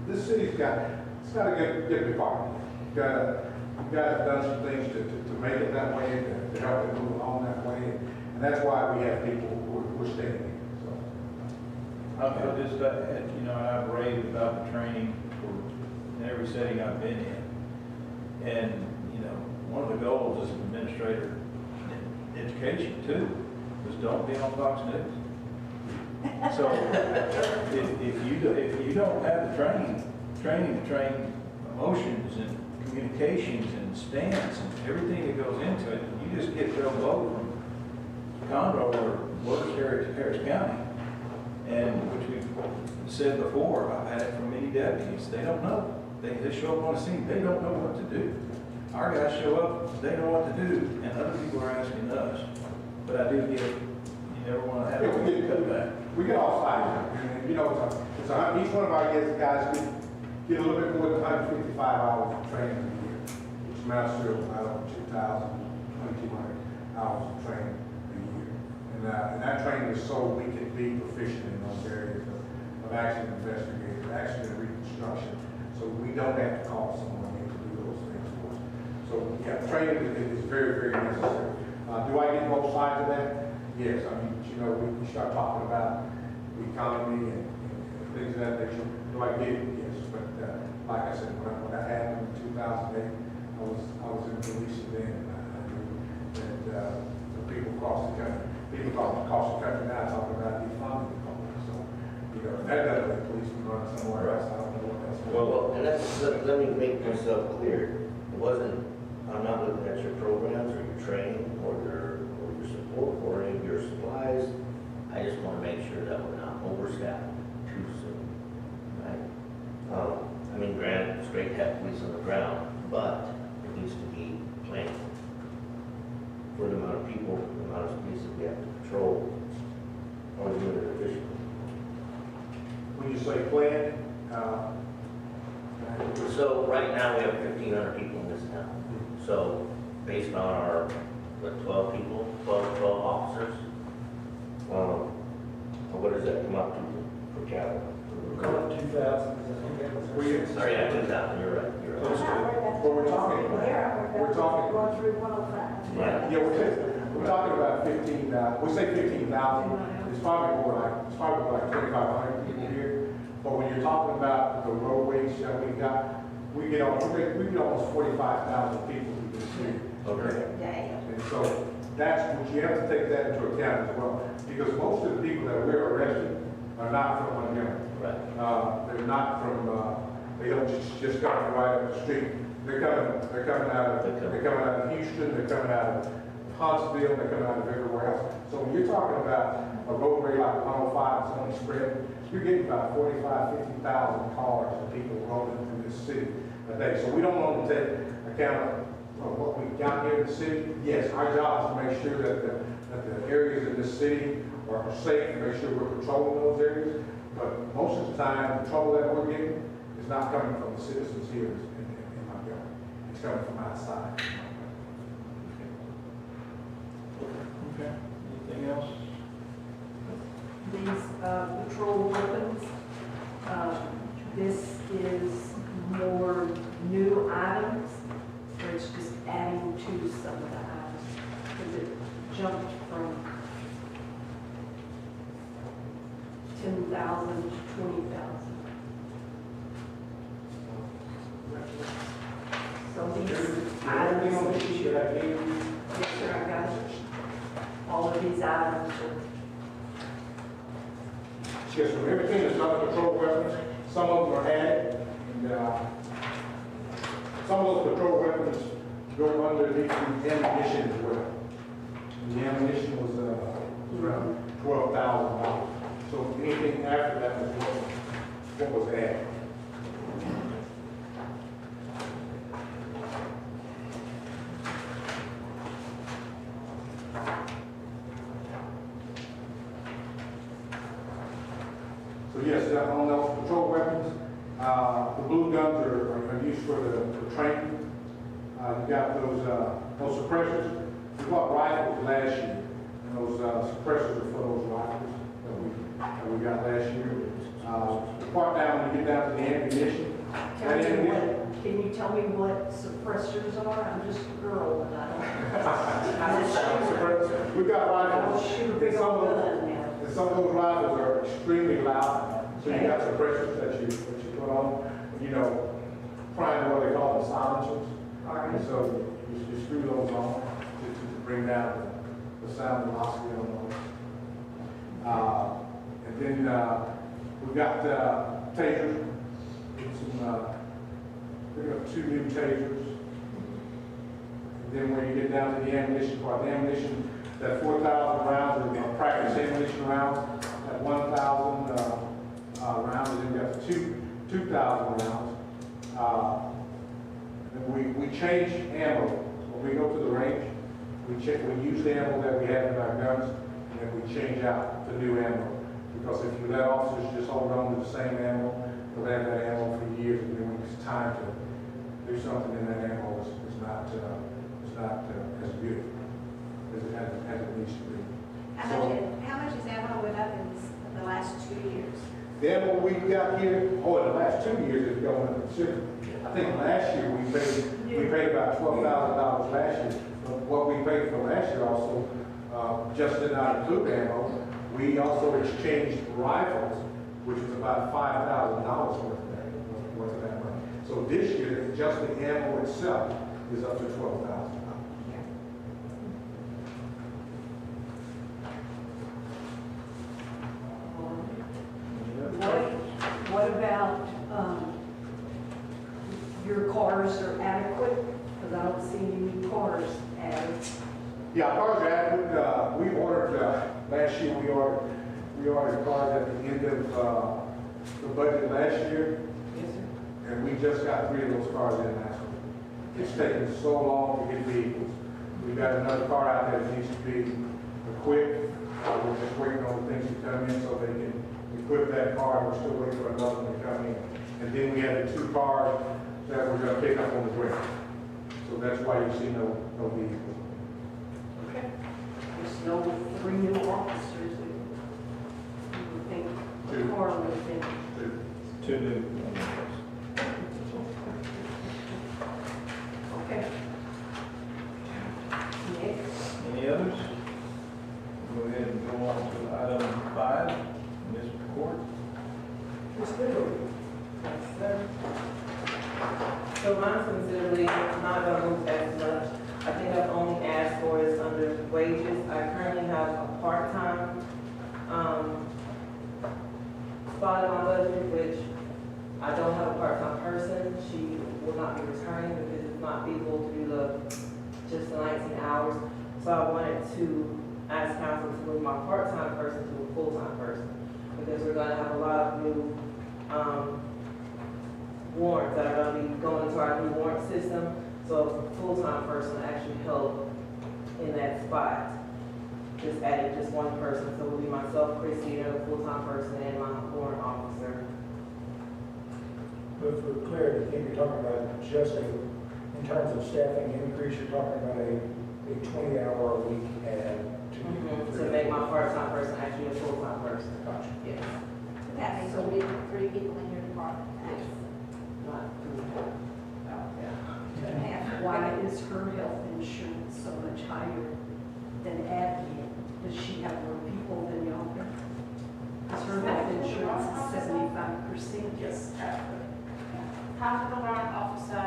this city's got a good department. You guys have done some things to make it that way, to help it move along that way, and that's why we have people who are staying here. So I'll just add, I've raved about the training in every setting I've been in. And, one of the goals as an administrator in education too, was don't be on Fox News. So if you don't have the training to train emotions and communications and stance and everything that goes into it, you just get real low from Conroe or worse Harris County. And which we've said before, I've had it from many deputies, they don't know. They show up on the scene, they don't know what to do. Our guys show up, they know what to do, and other people are asking us. But I do get, you never want to have a cut back. we get all sides, and each one of our guys get a little bit more than 155 hours of training a year, which amounts to about 2,200 hours of training a year. And that training is so we can be proficient in those areas of accident investigation, accident reconstruction. So so we don't have to call someone in to do those things for us. So, yeah, training is very, very necessary. Do I get both sides of that? Yes, I mean, you know, we start talking about the economy and things of that nature. Do I get it? Yes, but like I said, when that happened in 2008, I was in policing then, and I knew that the people across the country now talking about defunding the police. So, you know, that doesn't let policemen run somewhere else. I don't know what that's for. Well, and let me make myself clear. It wasn't, I'm not looking at your programs or your training or your support or any of your supplies. I just want to make sure that we're not overstaffed too soon, right? I mean, granted, it's great to have police on the ground, but it needs to be planned for the amount of people, the amount of police that we have to patrol, or doing it efficiently. When you say plan, So right now, we have 1,500 people in this town. So based on our, 12 people, 12 officers, what does that come up to per capita? We're calling 2,000, because I think that was. Sorry, yeah, 2,000, you're right, you're I'm right. not worried about What we're talking about. Here, I'm worried We're talking- about going through 105. Right. Yeah, we're talking about 15, we say 15,000, it's probably more like 2,500 people here. But when you're talking about the roadways that we get almost 45,000 people in this city. Okay. Damn. And so that's what you have to take that into account as well, because most of the people that we're arresting are not from Montgomery. Right. They're not from, they don't just come right up the street. They're coming out of Houston, they're coming out of Huntsville, they're coming out of everywhere else. So when you're talking about a roadway like 105, it's only spread, you're getting about 50,000 cars of people rolling through this city a day. So we don't want to take account of what we've got here in the city. Yes, our job is to make sure that the areas in this city are safe, and make sure we're controlling those areas. But most of the time, the trouble that we're getting is not coming from the citizens here in Montgomery. It's coming from outside. Okay. Anything else? These patrol weapons, this is more new items, or it's just adding to some of the items? Because it jumped from 10,000 to 20,000. So these Everything on the items, sheet that I gave you, yes, sir, I got it. All of these items are. yes, so everything that's not patrol weapons, some of them are added, and some of those patrol weapons go underneath the ammunition as well. And the ammunition was around $12,000. So anything after that was what was added. So yes, on those patrol weapons, the blue guns are used for the training. You got those suppressors. We bought rifles last year, and those suppressors are for those rifles that we got last year. The part down, when you get down to the ammunition, Can you tell me what suppressors are? I'm just a girl, and I don't. we've got I don't rifles. shoot a And big some old of those- gun now. And some of those rifles are extremely loud, so you got suppressors that you put on, you know, trying to what they call them silencers. All right. And so you screw those on to bring down the sound velocity on those. And then we've got tasers, we got 2 new tasers. And then when you get down to the ammunition part, the ammunition, that 4,000 rounds are practice ammunition rounds, that 1,000 rounds, and then we got the 2,000 rounds. And we change ammo. When we go to the range, we use the ammo that we have in our guns, and then we change out the new ammo. Because if you let officers just hold on to the same ammo, they'll have that ammo for years, and then when it's time to do something in that ammo, it's not as good as it needs to be. How much is ammo went up in the last 2 years? Then what we've got here, in the last 2 years is going up considerably. I think last year we paid about $12,000 last year. But what we paid for last year also, just did not include ammo. We also exchanged rifles, which was about $5,000 worth of that money. So this year, just the ammo itself is up to $12,000. What about, your cars are adequate? Because I don't see any new cars added. Yeah, cars are adequate. We ordered, last year, we ordered cars at the end of the budget last year. Yes, sir. And we just got 3 of those cars in last week. It's taken so long to get vehicles. We got another car out there that needs to be equipped. We're just waiting on the things to come in so they can equip that car. We're still waiting for another one to come in. And then we have the 2 cars that we're gonna pick up on the ground. So that's why you see no vehicles. Okay. There's no 3 new officers. You would think the Two. car would have been. 2 new. Okay. Next. Any others? Go ahead and go on to item 5, Mr. Court. It's good. Yes, sir. So mine's considerably not gonna move as much. I think I've only asked for is under wages. I currently have a part-time, spot in my budget, which I don't have a part-time person. She will not be returning because it's not feasible to do just the 19 hours. So I wanted to ask council to move my part-time person to a full-time person because we're gonna have a lot of new, warrants that are gonna be going into our new warrant system. So a full-time person will actually help in that spot. Just adding just one person, so it will be myself, Christie, and a full-time person, and my warrant officer. But for clarity, I think you're talking about just in terms of staffing increase, you're talking about a 20-hour a week and To make my part-time person actually a full-time person. Gotcha. Yes. That means there'll be 3 people in your department. Not Why is her health insurance so much higher than admin? Does she have more people than y'all? Because her health insurance is 75%. Yes. Half of the warrant officer,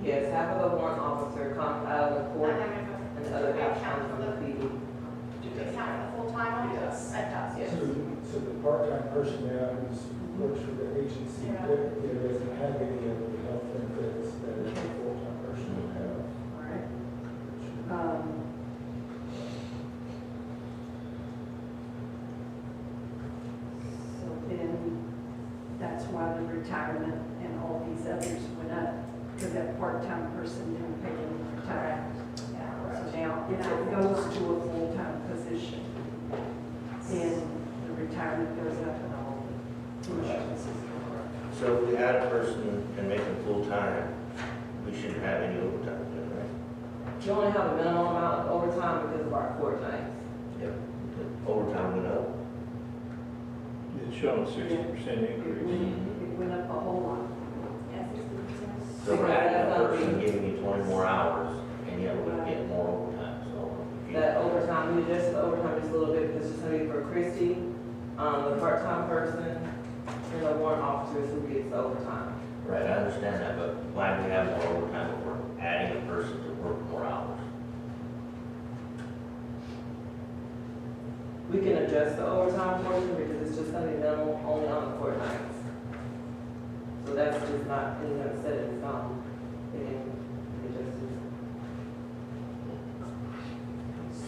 Yes, half of the warrant officer comes out of the and court, then and the other half comes from the PD. do we count the full-time one? Yes. It does. Yes. So the part-time person now who works for the agency, Yeah. typically doesn't have any of the health benefits that a full-time person would have. All right. So then, that's why the retirement and all these others went up, because that part-time person didn't pay any retirement. So now, if it goes to a full-time position, then the retirement goes up and all the insurances go up. So if we add a person and make them full-time, we shouldn't have any overtime, right? You only have a minimum amount of overtime because of our court nights. Yep. The overtime went up. It's showing 60% increase. It went up a whole lot. Yes, 60%. So we're adding a person, giving you 20 more hours, and yet we're gonna get more overtime, so. if you- That overtime, we adjusted the overtime just a little bit because it's just gonna be for Christie, the part-time person, and the warrant officers who gets the overtime. Right, I understand that, but why do we have more overtime if we're adding a person to work more hours? We can adjust the overtime portion because it's just gonna be minimal only on the court nights. So that's just not, it's gonna set in stone. It can be adjusted.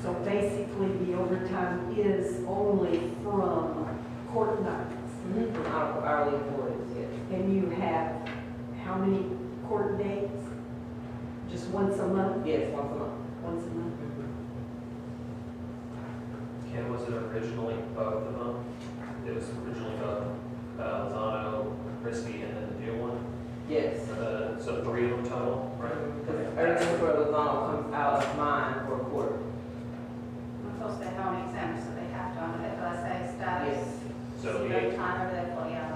So basically, the overtime is only from court nights. From our hourly employees, yes. And you have how many court dates? Just once a month? Yes, once a month. Once a month? Ken, was it originally both of them? It was originally both Lozano, Christie, and then the new one? Yes. So 3 of them total, right? Because everything for Lozano comes out of mine for court. Of course, they're home exempt, so they have to, under FLSA status. Yes. So See the no time over there for, yeah.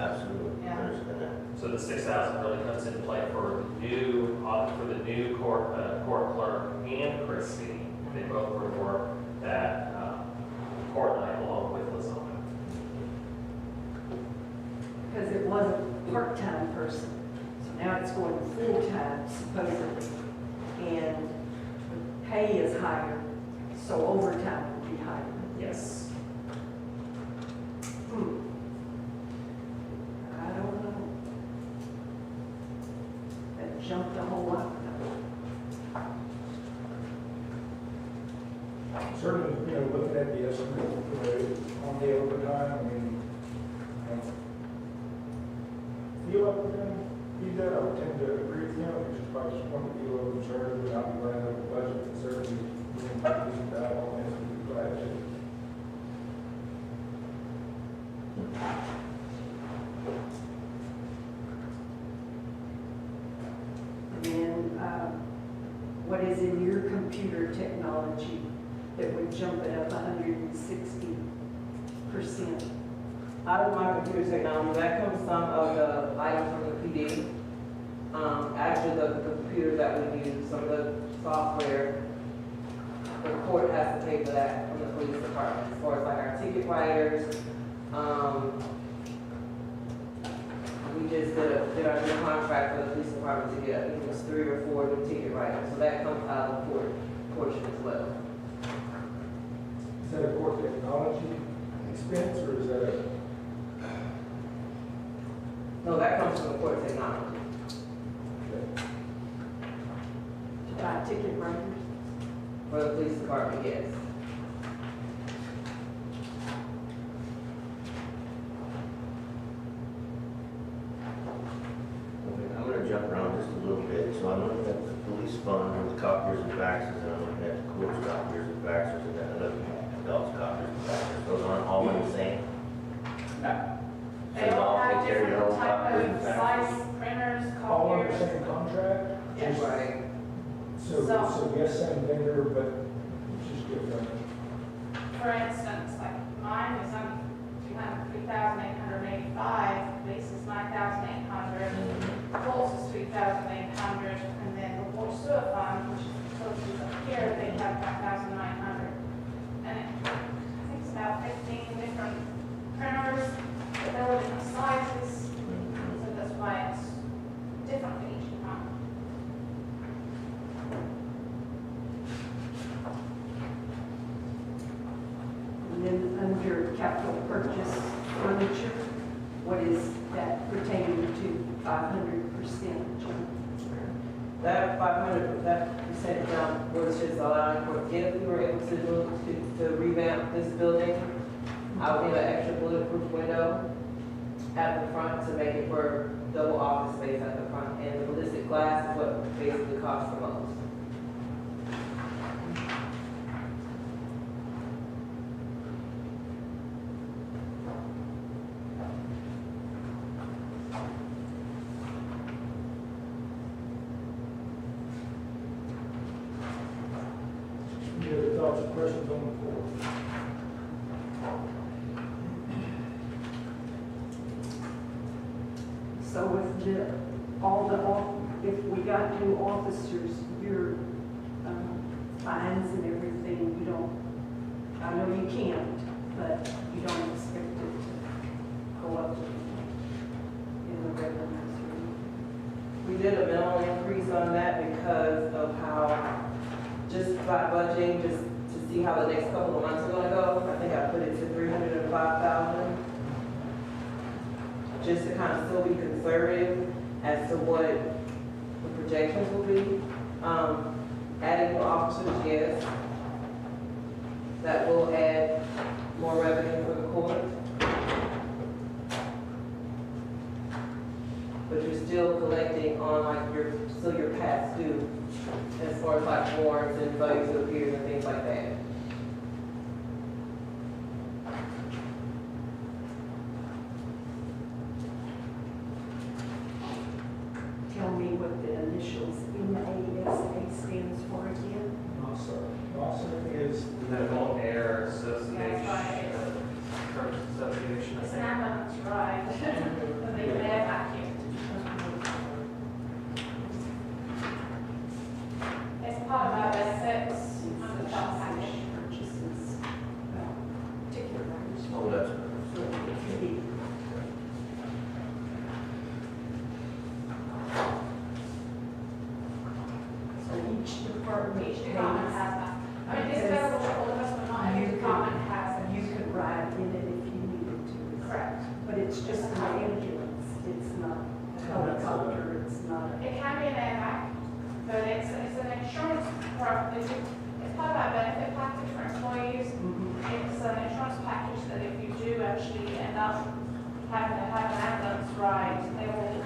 the 6,000 really comes into play for the new court clerk and Christie. They both were to work that court night along with Lizona. Because it was a part-time person, so now it's going full-time supposedly. And the pay is higher, so overtime will be higher. Yes. I don't know. That jumped a whole lot. Certainly, looking at the estimate on the overtime, I feel like we're going to do that. I would tend to agree with him, which is probably just want to be a little conservative, and not be running over the budget, and certainly we can do some bad on this, we'd be glad to. And then, what is in your computer technology that would jump it up 160%? Out of my computer technology, that comes some of the items from the PD. Actually, the computers that we use, some of the software, the court has to pay for that from the police department, as far as like our ticket writers. We just did our new contract for the police department to get, I think it was 3 or 4 new ticket writers, so that comes out of the court portion as well. Is that a court technology expense, or is that a? No, that comes from the court technology. To buy ticket writers? For the police department, yes. Okay, I'm gonna jump around just a little bit. So I'm looking at the police fund with copiers and faxes, and I'm looking at the court's copiers and faxes, and then I'm looking at adults copiers and faxes. Those aren't all the same? They all have different type of size printers, All under the copiers. same contract? Yes. Right. So yes, same vendor, but it's just different. For instance, like mine is on 3,885, police is 9,800, Pulse is 3,800, and then the water sewer fund, which is utilities up here, they have 5,900. And I think it's about 15 different printers, but they're all different sizes, so that's why it's different for each one. And then under capital purchase furniture, what is that pertaining to 500% jump? That 500, that percent jump was just allowing for, if we were able to move to revamp this building, I would need an extra bulletproof window at the front to make it for double office space at the front. And the ballistic glass is what basically costs the most. Any other thoughts or questions on the floor? So if we got new officers, your fines and everything, you don't, I know you can't, but you don't expect it to go up in the revenues. We did a minimal increase on that because of how, just by budgeting, just to see how the next couple of months are gonna go. I think I put it to 305,000. Just to kind of still be conservative as to what the projections will be. Adding more officers, yes. That will add more revenue for the court. But you're still collecting on like your past due, as far as like warrants and failures of peers and things like that. Tell me what the initials MASA stands for again. NASA is Medical Air Association. That's right. Association. It's an ambulance ride, but they can add back here.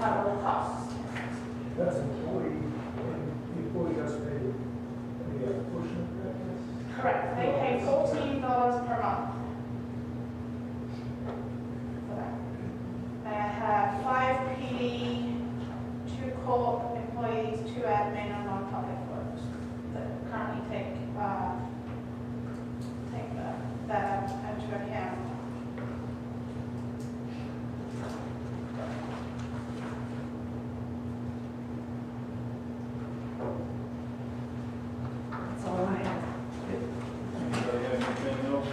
cover the costs. That's employee, and the employee does pay the portion of that, yes? Correct, they pay $14 per month for that. And I have 5 PD, 2 court employees, 2 admin, and 1 public works that currently take that into account. That's all I have. Anybody have anything else?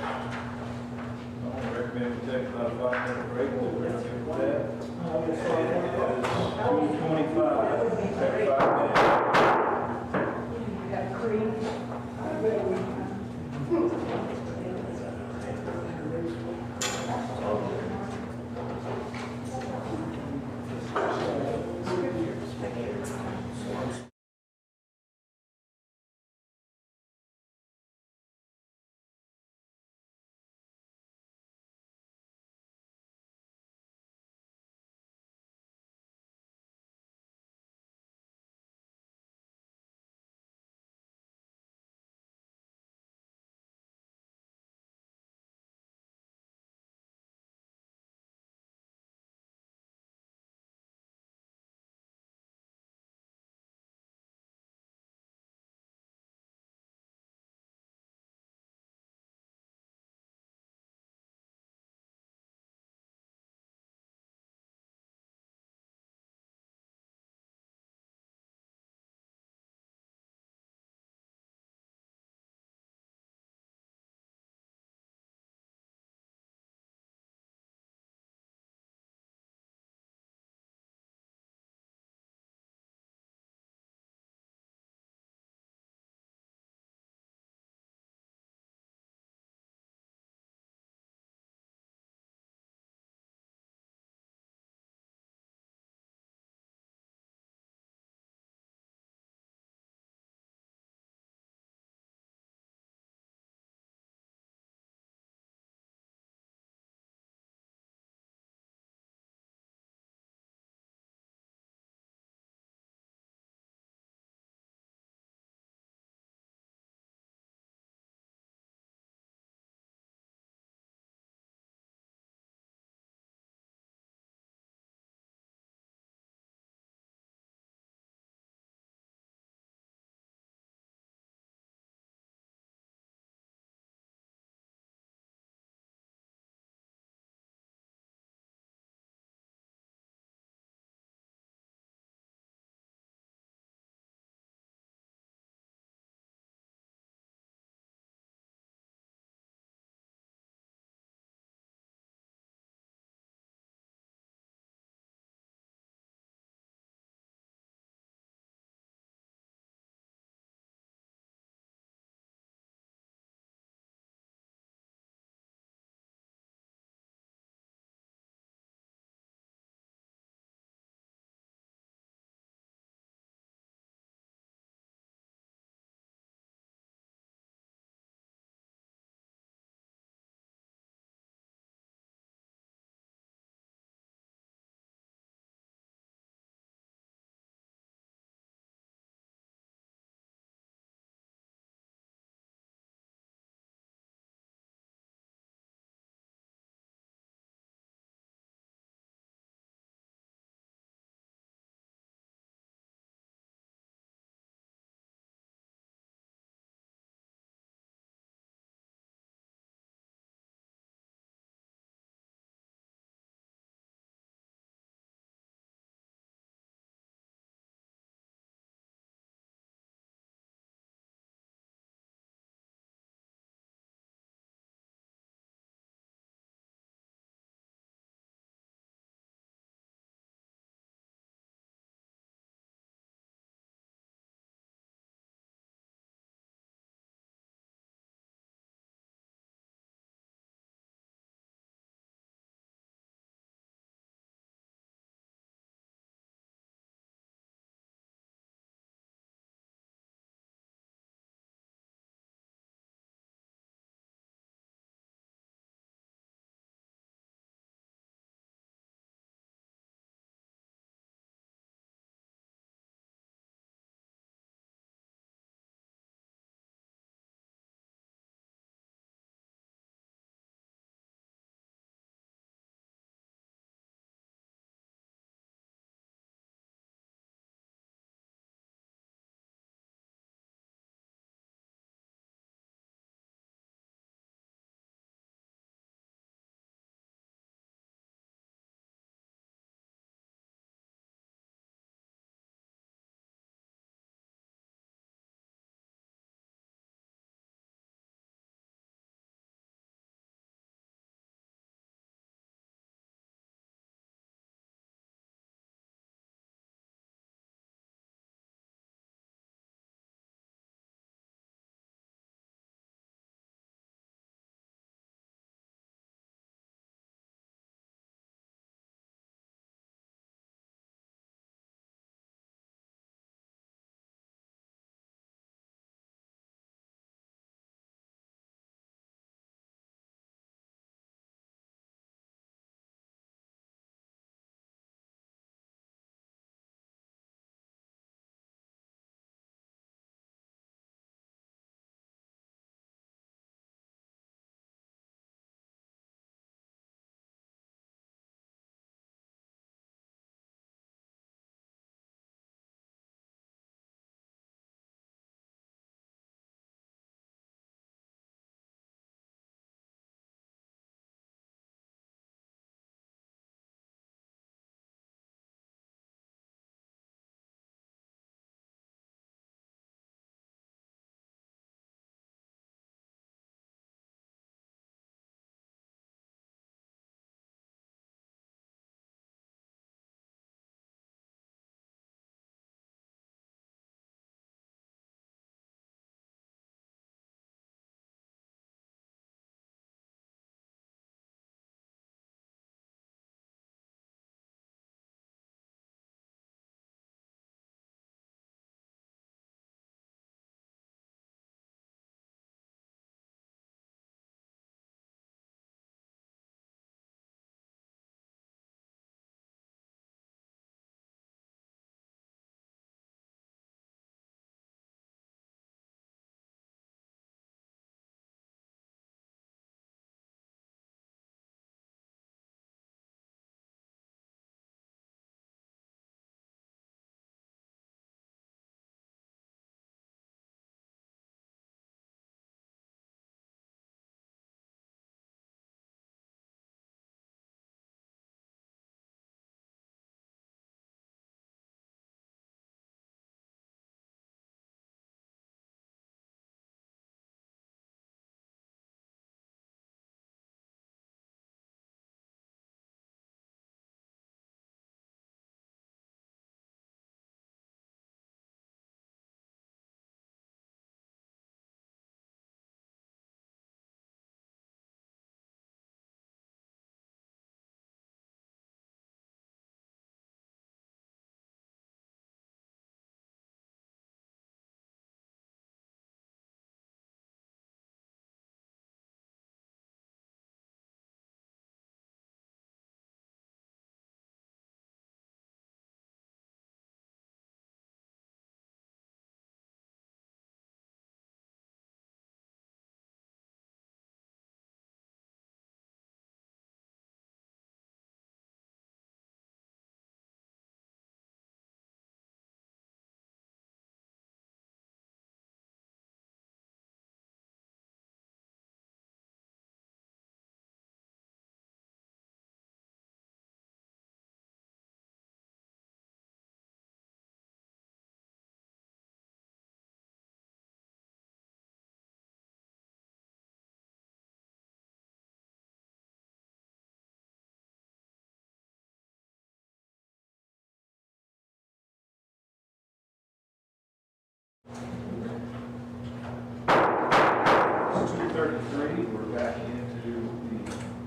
33, we're back into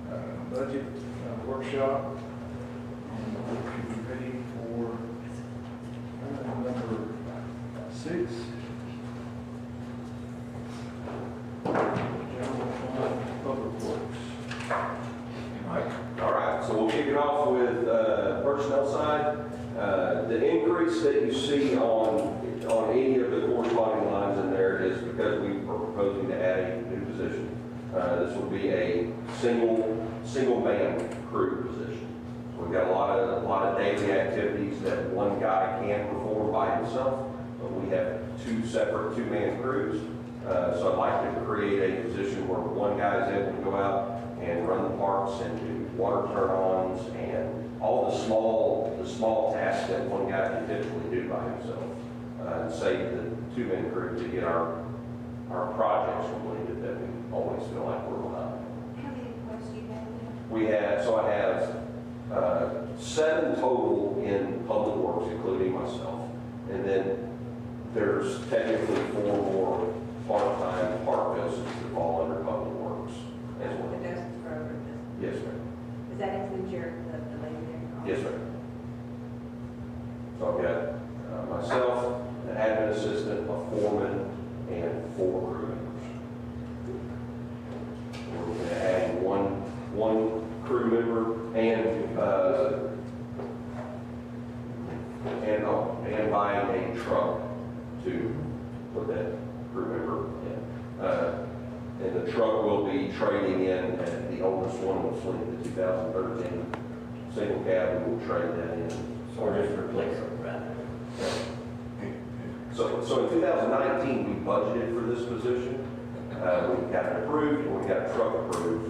the budget workshop. And we should be ready for number 6. General Fund Public Works. All right, so we'll kick it off with personnel side. The increase that you see on any of the corresponding lines in there is because we are proposing to add a new position. This will be a single man crew position. So we've got a lot of daily activities that one guy can't perform by himself, but we have 2 separate 2-man crews. So I'd like to create a position where one guy is able to go out and run the parks and do water turn-ons and all the small tasks that one guy can typically do by himself. And save the 2-man crew to get our projects completed that we always feel like we're behind. How many employees do you have now? We have, so I have 7 total in public works, including myself. And then there's technically 4 more part-time park buildings that fall under public works as well. The dozens for over this. Yes, ma'am. Does that include the lady there? Yes, ma'am. So I've got myself, an admin assistant, a foreman, and 4 crew members. We're going to add one crew member and buying a truck to put that crew member in. And the truck will be trading in, and the oldest one was the 2013 single cab, we'll trade that in. Or just replace it, rather. So in 2019, we budgeted for this position. We got it approved, and we got a truck approved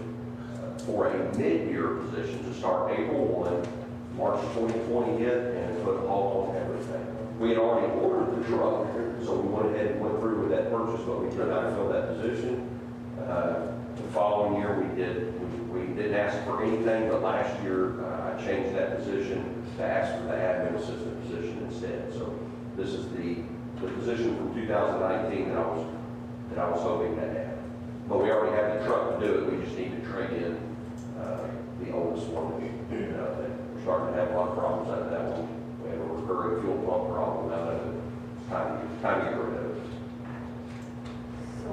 for a mid-year position to start April 1, March 2020 hit, and put a halt on everything. We had already ordered the truck, so we went ahead and went through with that purchase, but we could not fill that position. The following year, we didn't ask for anything, but last year, I changed that position to ask for the admin assistant position instead. So this is the position from 2019 that I was hoping to have. But we already have the truck to do it, we just need to trade in the oldest one. We're starting to have a lot of problems out of that one. We have a recurring fuel pump problem out of it. It's time to get rid of it. So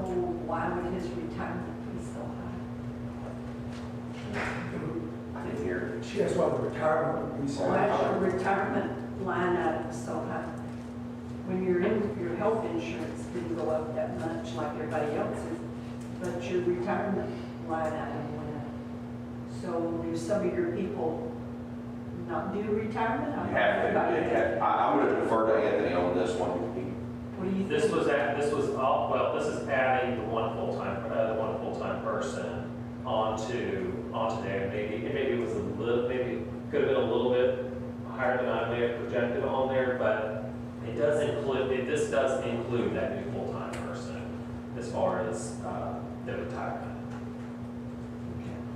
why would his retirement be so high? I didn't hear. She asked why the retirement would be so Why is high. your retirement line item so high? When your health insurance didn't go up that much like everybody else's, but your retirement line item went up. So do some of your people not do retirement? You have to. I'm going to defer to Anthony on this one. What do you think? This was this is adding the one full-time person onto there. Maybe it was could have been a little bit higher than I may have projected on there, but this does include that new full-time person as far as the retirement.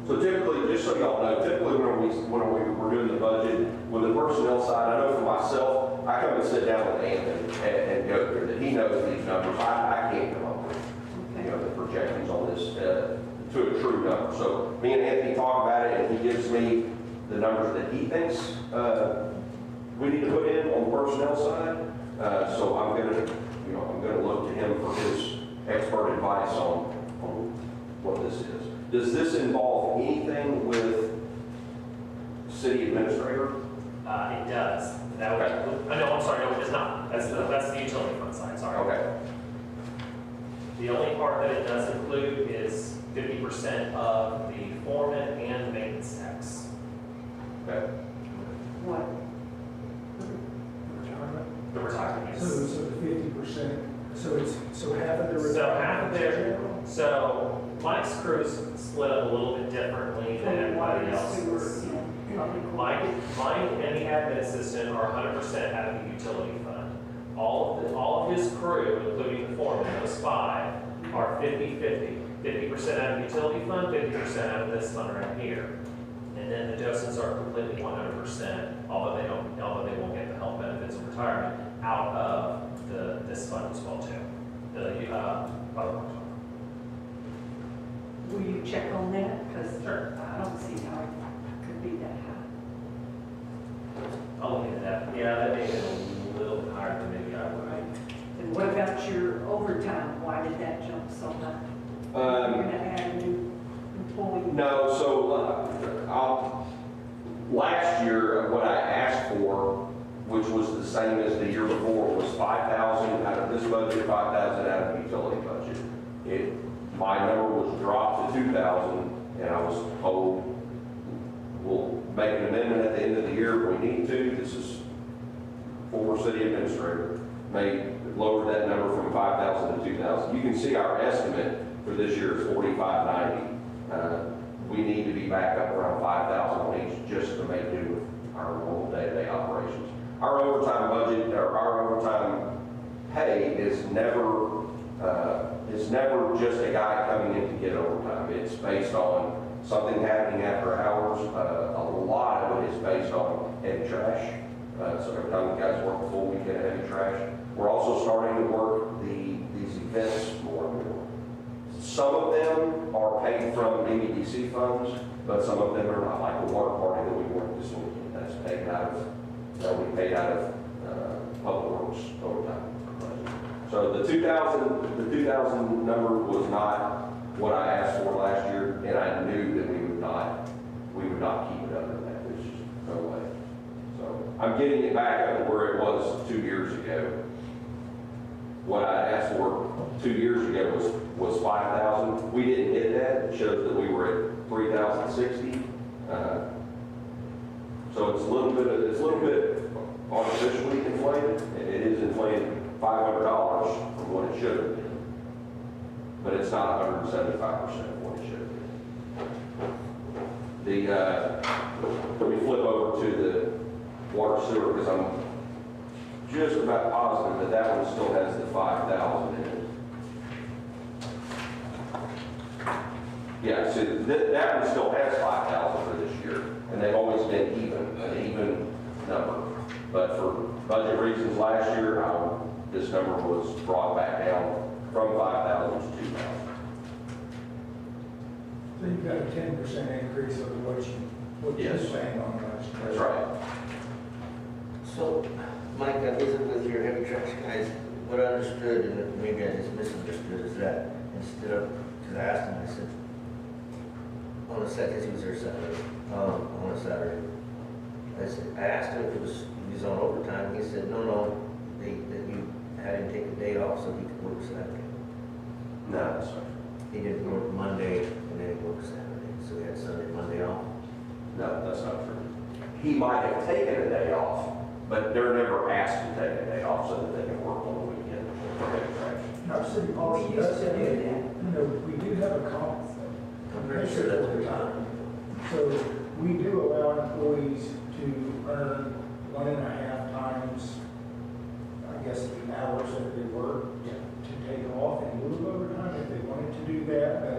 So typically, just so y'all know, typically when we're doing the budget, with the personnel side, I know for myself, I come and sit down with Anthony and go through that. He knows these numbers. I can't come up with, the projections on this to a true number. So me and Anthony talk about it, and he gives me the numbers that he thinks we need to put in on the personnel side. So I'm gonna look to him for his expert advice on what this is. Does this involve anything with city administrator? It does. That would, no, I'm sorry, no, it does not. That's the utility fund side, sorry. Okay. The only part that it does include is 50% of the foreman and the maintenance tax. Okay. What? Retirement. The retirement. So the 50%, so half of the retirement. So half of their, general? so Mike's crew's split up a little bit differently than everybody else's. Mike and the admin assistant are 100% out of the utility fund. All of his crew, including the foreman, those 5, are 50-50. 50% out of the utility fund, 50% out of this fund right here. And then the docents are completely 100%, although they won't get the health benefits of retirement, out of this fund as well too. The public works fund. will you check on that? Because I don't see how it could be that high. I'll look into that. Yeah, that may have been a little bit higher than maybe I would. And what about your overtime? Why did that jump so high? You're gonna add a new employee? No, so, last year, what I asked for, which was the same as the year before, was 5,000 out of this budget, 5,000 out of the utility budget. My number was dropped to 2,000, and I was told, we'll make an amendment at the end of the year if we need to. This is former city administrator, may lower that number from 5,000 to 2,000. You can see our estimate for this year is 4,590. We need to be back up around 5,000 on each just to make do with our normal day-to-day operations. Our overtime budget, or our overtime pay is never just a guy coming in to get overtime. It's based on something happening after hours. A lot of it is based on heavy trash. So every time the guys work a full weekend of heavy trash. We're also starting to work these events more and more. Some of them are paid from MEDC funds, but some of them are not, like the water party that we worked this weekend. That's paid out of, that we paid out of Public Works overtime. So the 2,000 number was not what I asked for last year, and I knew that we would not keep it under that. There's just no way. So I'm getting it back up to where it was 2 years ago. What I asked for 2 years ago was 5,000. We didn't hit that. It shows that we were at 3,060. So it's a little bit artificially inflated. It is inflated $500 from what it should have been, but it's not 175% of what it should have been. Let me flip over to the water sewer because I'm just about positive that one still has the 5,000 in it. Yeah, see, that one still has 5,000 for this year, and they've always been an even number. But for budget reasons last year, this number was brought back down from 5,000 to 2,000. So you've got a 10% increase over what you're Yes. saying on last year. That's right. So, Mike, I visited with your heavy trash guys. What I understood, and maybe I just misunderstood, is that instead of, because I asked him, I said, on a Saturday, he was there Saturday, on a Saturday. I asked him if he was on overtime. He said, no, that you had him take a day off so he could work Saturday. No, that's right. He didn't work Monday and then he worked Saturday, so he had Sunday, Monday off. No, that's not true. He might have taken a day off, but they're never asked to take a day off so that they can work on the weekend for heavy trash. Our city policy We used does to say, do that. you know, we do have a comp. I'm pretty sure that's what time. So we do allow employees to earn 1.5 times, I guess, the hours that they work to take off in lieu of overtime if they wanted to do that, but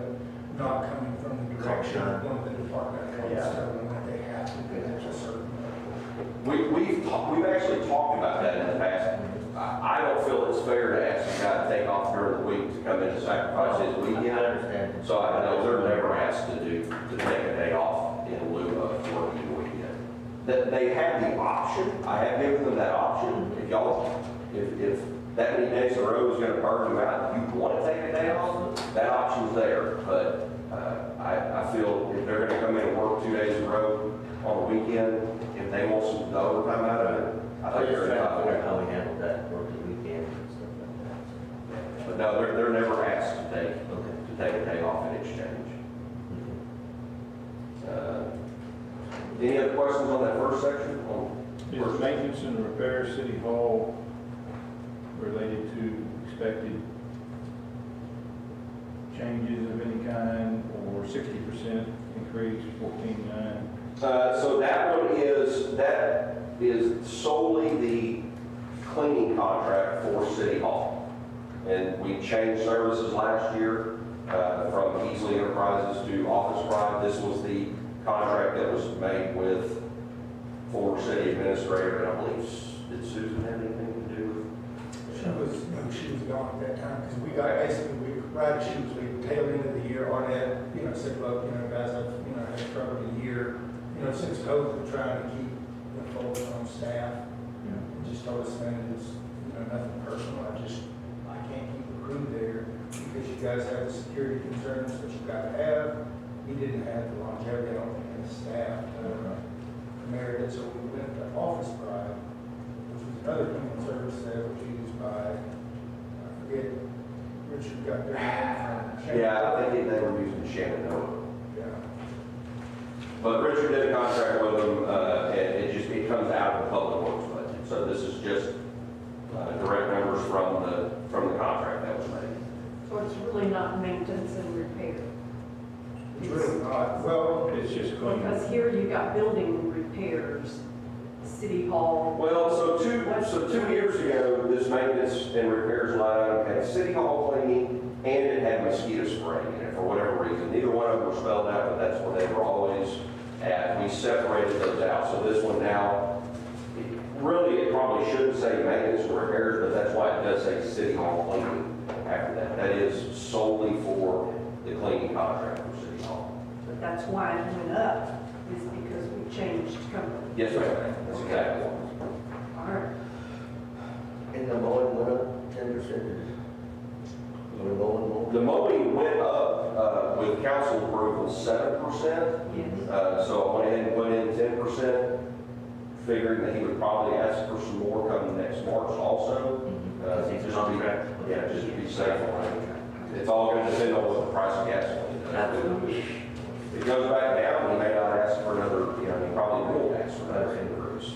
not coming from the direction of one of the department heads telling them that they have to do it a certain way. We've actually talked about that in the past. I don't feel it's fair to ask a guy to take off during the week to come in and sacrifice his I weekend. understand. So I know they're never asked to take a day off in lieu of working the weekend. That they have the option. I have given them that option. If that many days in a row is going to burn you out, if you want to take a day off, that option's there. But I feel if they're going to come in and work 2 days in a row on the weekend, if they want some the overtime out of it, I I think was they're trying to entitled. figure out how we handle that, work the weekend and stuff like But no, they're never asked to take that. Okay. a day off in exchange. Any other questions on that first section? Is maintenance and repair City Hall related to expected changes of any kind, or 60% increase, 14.9? So that is solely the cleaning contract for City Hall. And we changed services last year from Easley Enterprises to Office Pride. This was the contract that was made with former city administrator, and I believe, did Susan have anything to do with? She was gone at that time, because we got, basically, right as soon as we tail end of the year, Arnett, said, look, guys, I've, had trouble a year, since COVID, trying to keep the folks on staff. And just told us, man, it's, nothing personal, I can't keep the crew there because you guys have the security concerns that you gotta have. We didn't have the longevity, I don't think, in the staff, merited, so we went to Office Pride, which was another human service that was used by, I forget, Richard got their name from. Yeah, I think they were using Shenandoah. Yeah. But Richard did a contract with them, and it comes out of the public works budget. So this is just direct numbers from the contract that was made. So it's really not maintenance and repair. It's really not, well, It's just clean. Because here you got building repairs, city hall. Well, so 2 years ago, this maintenance and repairs line item had city hall cleaning and it had mosquito spraying in it for whatever reason. Neither one of them were spelled out, but that's where they were always at. We separated those out. So this one now, really, it probably shouldn't say maintenance and repairs, but that's why it does say city hall cleaning after that. That is solely for the cleaning contract for city hall. But that's why it went up, is because we changed company. Yes, ma'am. That's exactly what. All right. And the mowing went up 10%. The mowing went up with council approval 7%. Yes. So I went ahead and put in 10%, figuring that he would probably ask for some more coming next March also. Just to be safe. It's all going to depend on what the price of gasoline does. If it goes back down, he may not ask for another, he probably will ask for another increase.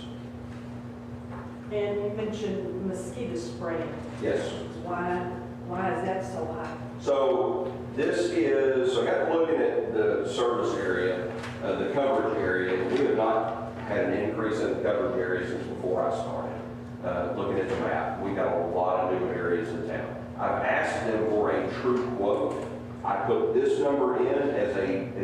And you mentioned mosquito spraying. Yes. Why is that so high? So so I got looking at the service area, the coverage area. We have not had an increase in the coverage area since before I started. Looking at the map, we got a lot of new areas in town. I've asked them for a true quote. I put this number in as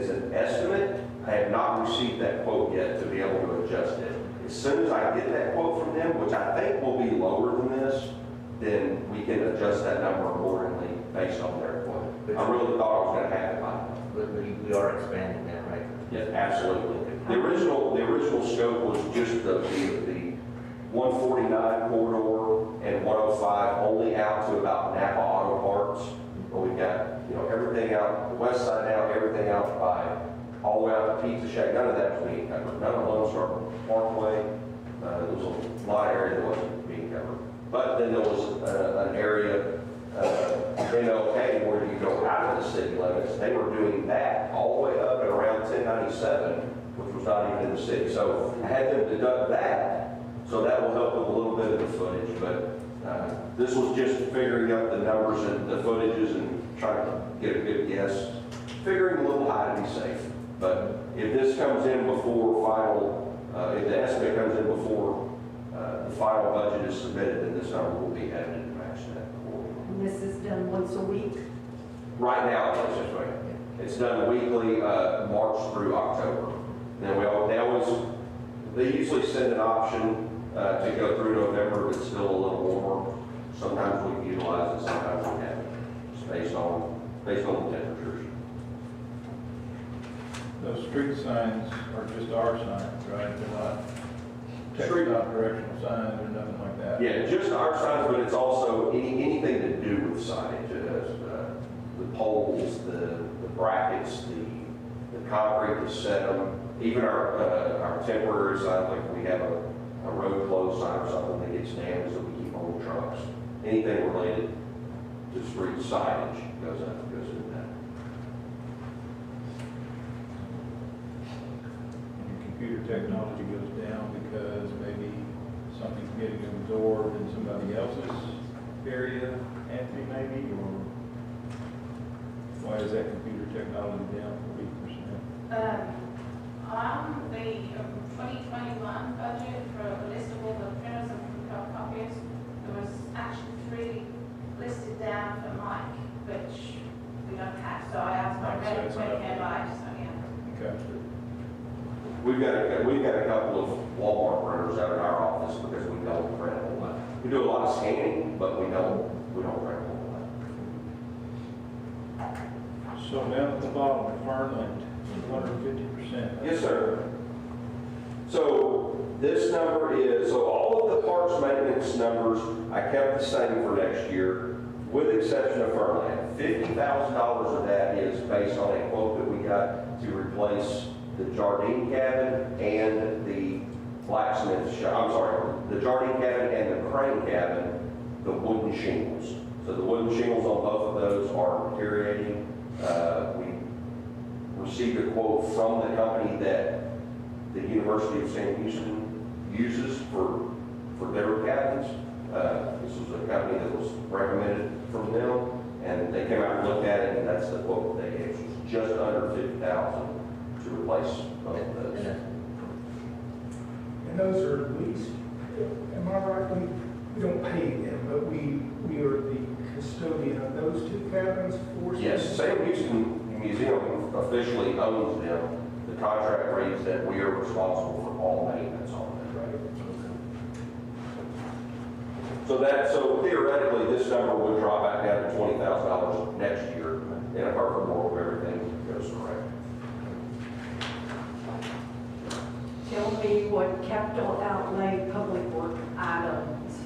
an estimate. I have not received that quote yet to be able to adjust it. As soon as I get that quote from them, which I think will be lower than this, then we can adjust that number accordingly based on their quote. I really thought I was going to have it by now. But we are expanding that, right? Yes, absolutely. The original scope was just the 149 corridor and 105 only out to about Napa Auto Parts. But we've got, everything out the west side now, everything out by all the way out to Pizza Shack. None of that was being covered. None of Lone Star Parkway. There was a lot of area that wasn't being covered. But then there was an area MLK where you go out of the city limits. They were doing that all the way up and around 1097, which was not even in the city. So I had them deduct that, so that will help with a little bit of the footage. But this was just figuring out the numbers and the footages and trying to get a good guess. Figuring a little high to be safe. But if this comes in before final, if the estimate comes in before the final budget is submitted, then this number will be edited to match that. And this is done once a week? Right now, it's this way. It's done weekly, March through October. Then they usually send an option to go through November if it's still a little warmer. Sometimes we can utilize it, sometimes we haven't, just based on the temperatures. Those street signs are just our signs, right? They're not Street- text directional signs or nothing like that? Yeah, just our signs, but it's also anything to do with signage. The poles, the brackets, the concrete to set them, even our temporary signs, like we have a road closed sign or something that gets damaged that we keep on the trucks. Anything related to street signage goes in that. And your computer technology goes down because maybe something's getting absorbed in somebody else's area, Anthony, maybe, or why is that computer technology down 40%? On the 2021 budget for listable the printers and copiers, there was actually 3 listed down for Mike, which we don't have, so I asked my So rep it's when not- it came by, so yeah. Okay. We've got a couple of Walmart printers out in our office because we don't print a whole lot. We do a lot of scanning, but we don't print a whole lot. So down at the bottom, Fernland, 150%. Yes, sir. So this number is, so all of the parks maintenance numbers, I kept the same for next year, with the exception of Fernland. $50,000 of that is based on a quote that we got to replace the Jardine cabin and the blacksmith shop, I'm sorry, the Jardine cabin and the crane cabin, the wooden shingles. So the wooden shingles on both of those are deteriorating. We received a quote from the company that the University of St. Houston uses for their cabins. This was a company that was recommended from them, and they came out and looked at it, and that's the quote they gave. It was just under $50,000 to replace both of those. And those are leased, am I right? We don't pay them, but we are the custodian of those two cabins for. Yes, St. Houston Museum officially owns them. The contract reads that we are responsible for all maintenance on them. So theoretically, this number would drop back down to $20,000 next year in a perfect world where everything goes correct. Tell me what capital outlay public work items.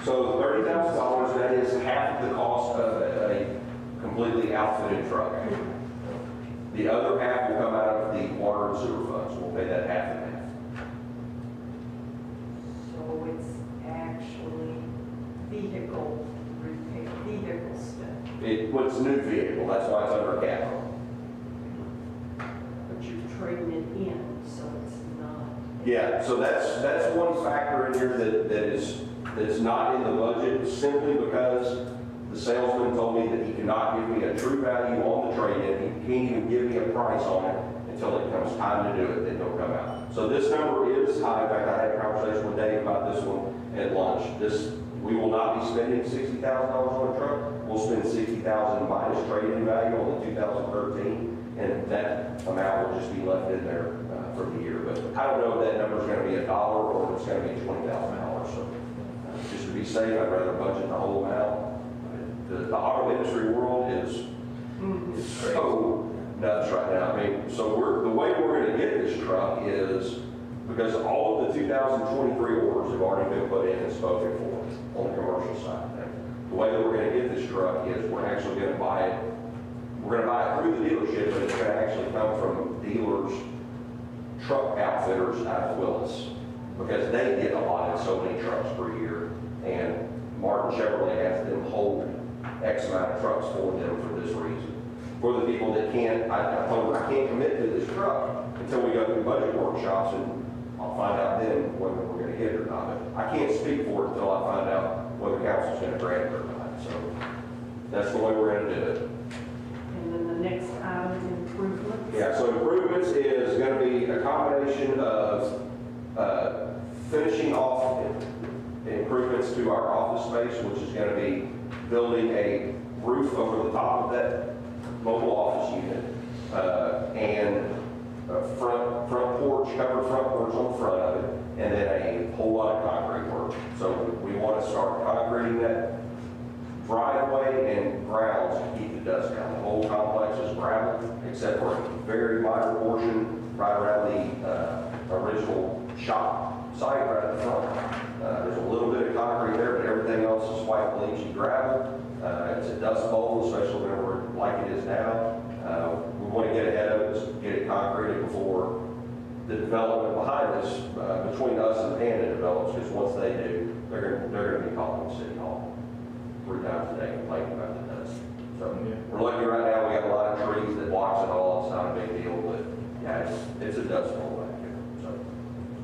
So $30,000, that is half the cost of a completely outfitted truck. The other half will come out of the water and sewer funds. We'll pay that half and half. So it's actually vehicle repair, vehicle stuff. What's new vehicle, that's why it's under capital. But you're trading it in, so it's not. Yeah, so that's one factor in here that's not in the budget, simply because the salesman told me that he cannot give me a true value on the trade-in. He can't even give me a price on it until it comes time to do it, then it'll come out. So this number is high. In fact, I had a conversation with Dave about this one at lunch. We will not be spending $60,000 on a truck. We'll spend $60,000 minus trade-in value on the 2013, and that amount will just be left in there for the year. But I don't know if that number is going to be $1 or if it's going to be $20,000. So just to be safe, I'd rather budget the whole amount. The auto industry world is so nuts right now. I mean, so the way we're going to get this truck is because all of the 2023 orders have already been put in and spoken for on the commercial side. The way that we're going to get this truck is we're actually going to buy it. We're going to buy it through the dealership, but it's going to actually come from dealers, truck outfitters out of Willis, because they get allotted so many trucks per year, and Martin Chevrolet has them hold X amount of trucks for them for this reason. For the people that can't, I told them I can't commit to this truck until we go through budget workshops, and I'll find out then whether we're going to get it or not. But I can't speak for it until I find out whether council's going to grant it or not. So that's the way we're going to do it. And then the next item, improvements. Yeah, so improvements is going to be a combination of finishing off improvements to our office space, which is going to be building a roof over the top of that mobile office unit, and a front porch, covered front porch on the front of it, and then a whole lot of concrete work. So we want to start concreting that driveway and grounds to keep the dust down. The whole complex is gravel, except for a very minor portion right around the original shop site right at the front. There's a little bit of concrete there, but everything else is white bleachy gravel. It's a dust bowl, especially whenever like it is now. We want to get ahead of it, get it concreted before the development behind us, between us and Panda develops, because once they do, they're going to be calling City Hall 3 times a day complaining about the dust. So we're lucky right now, we got a lot of trees that blocks it all. It's not a big deal, but yeah, it's a dust bowl back here. So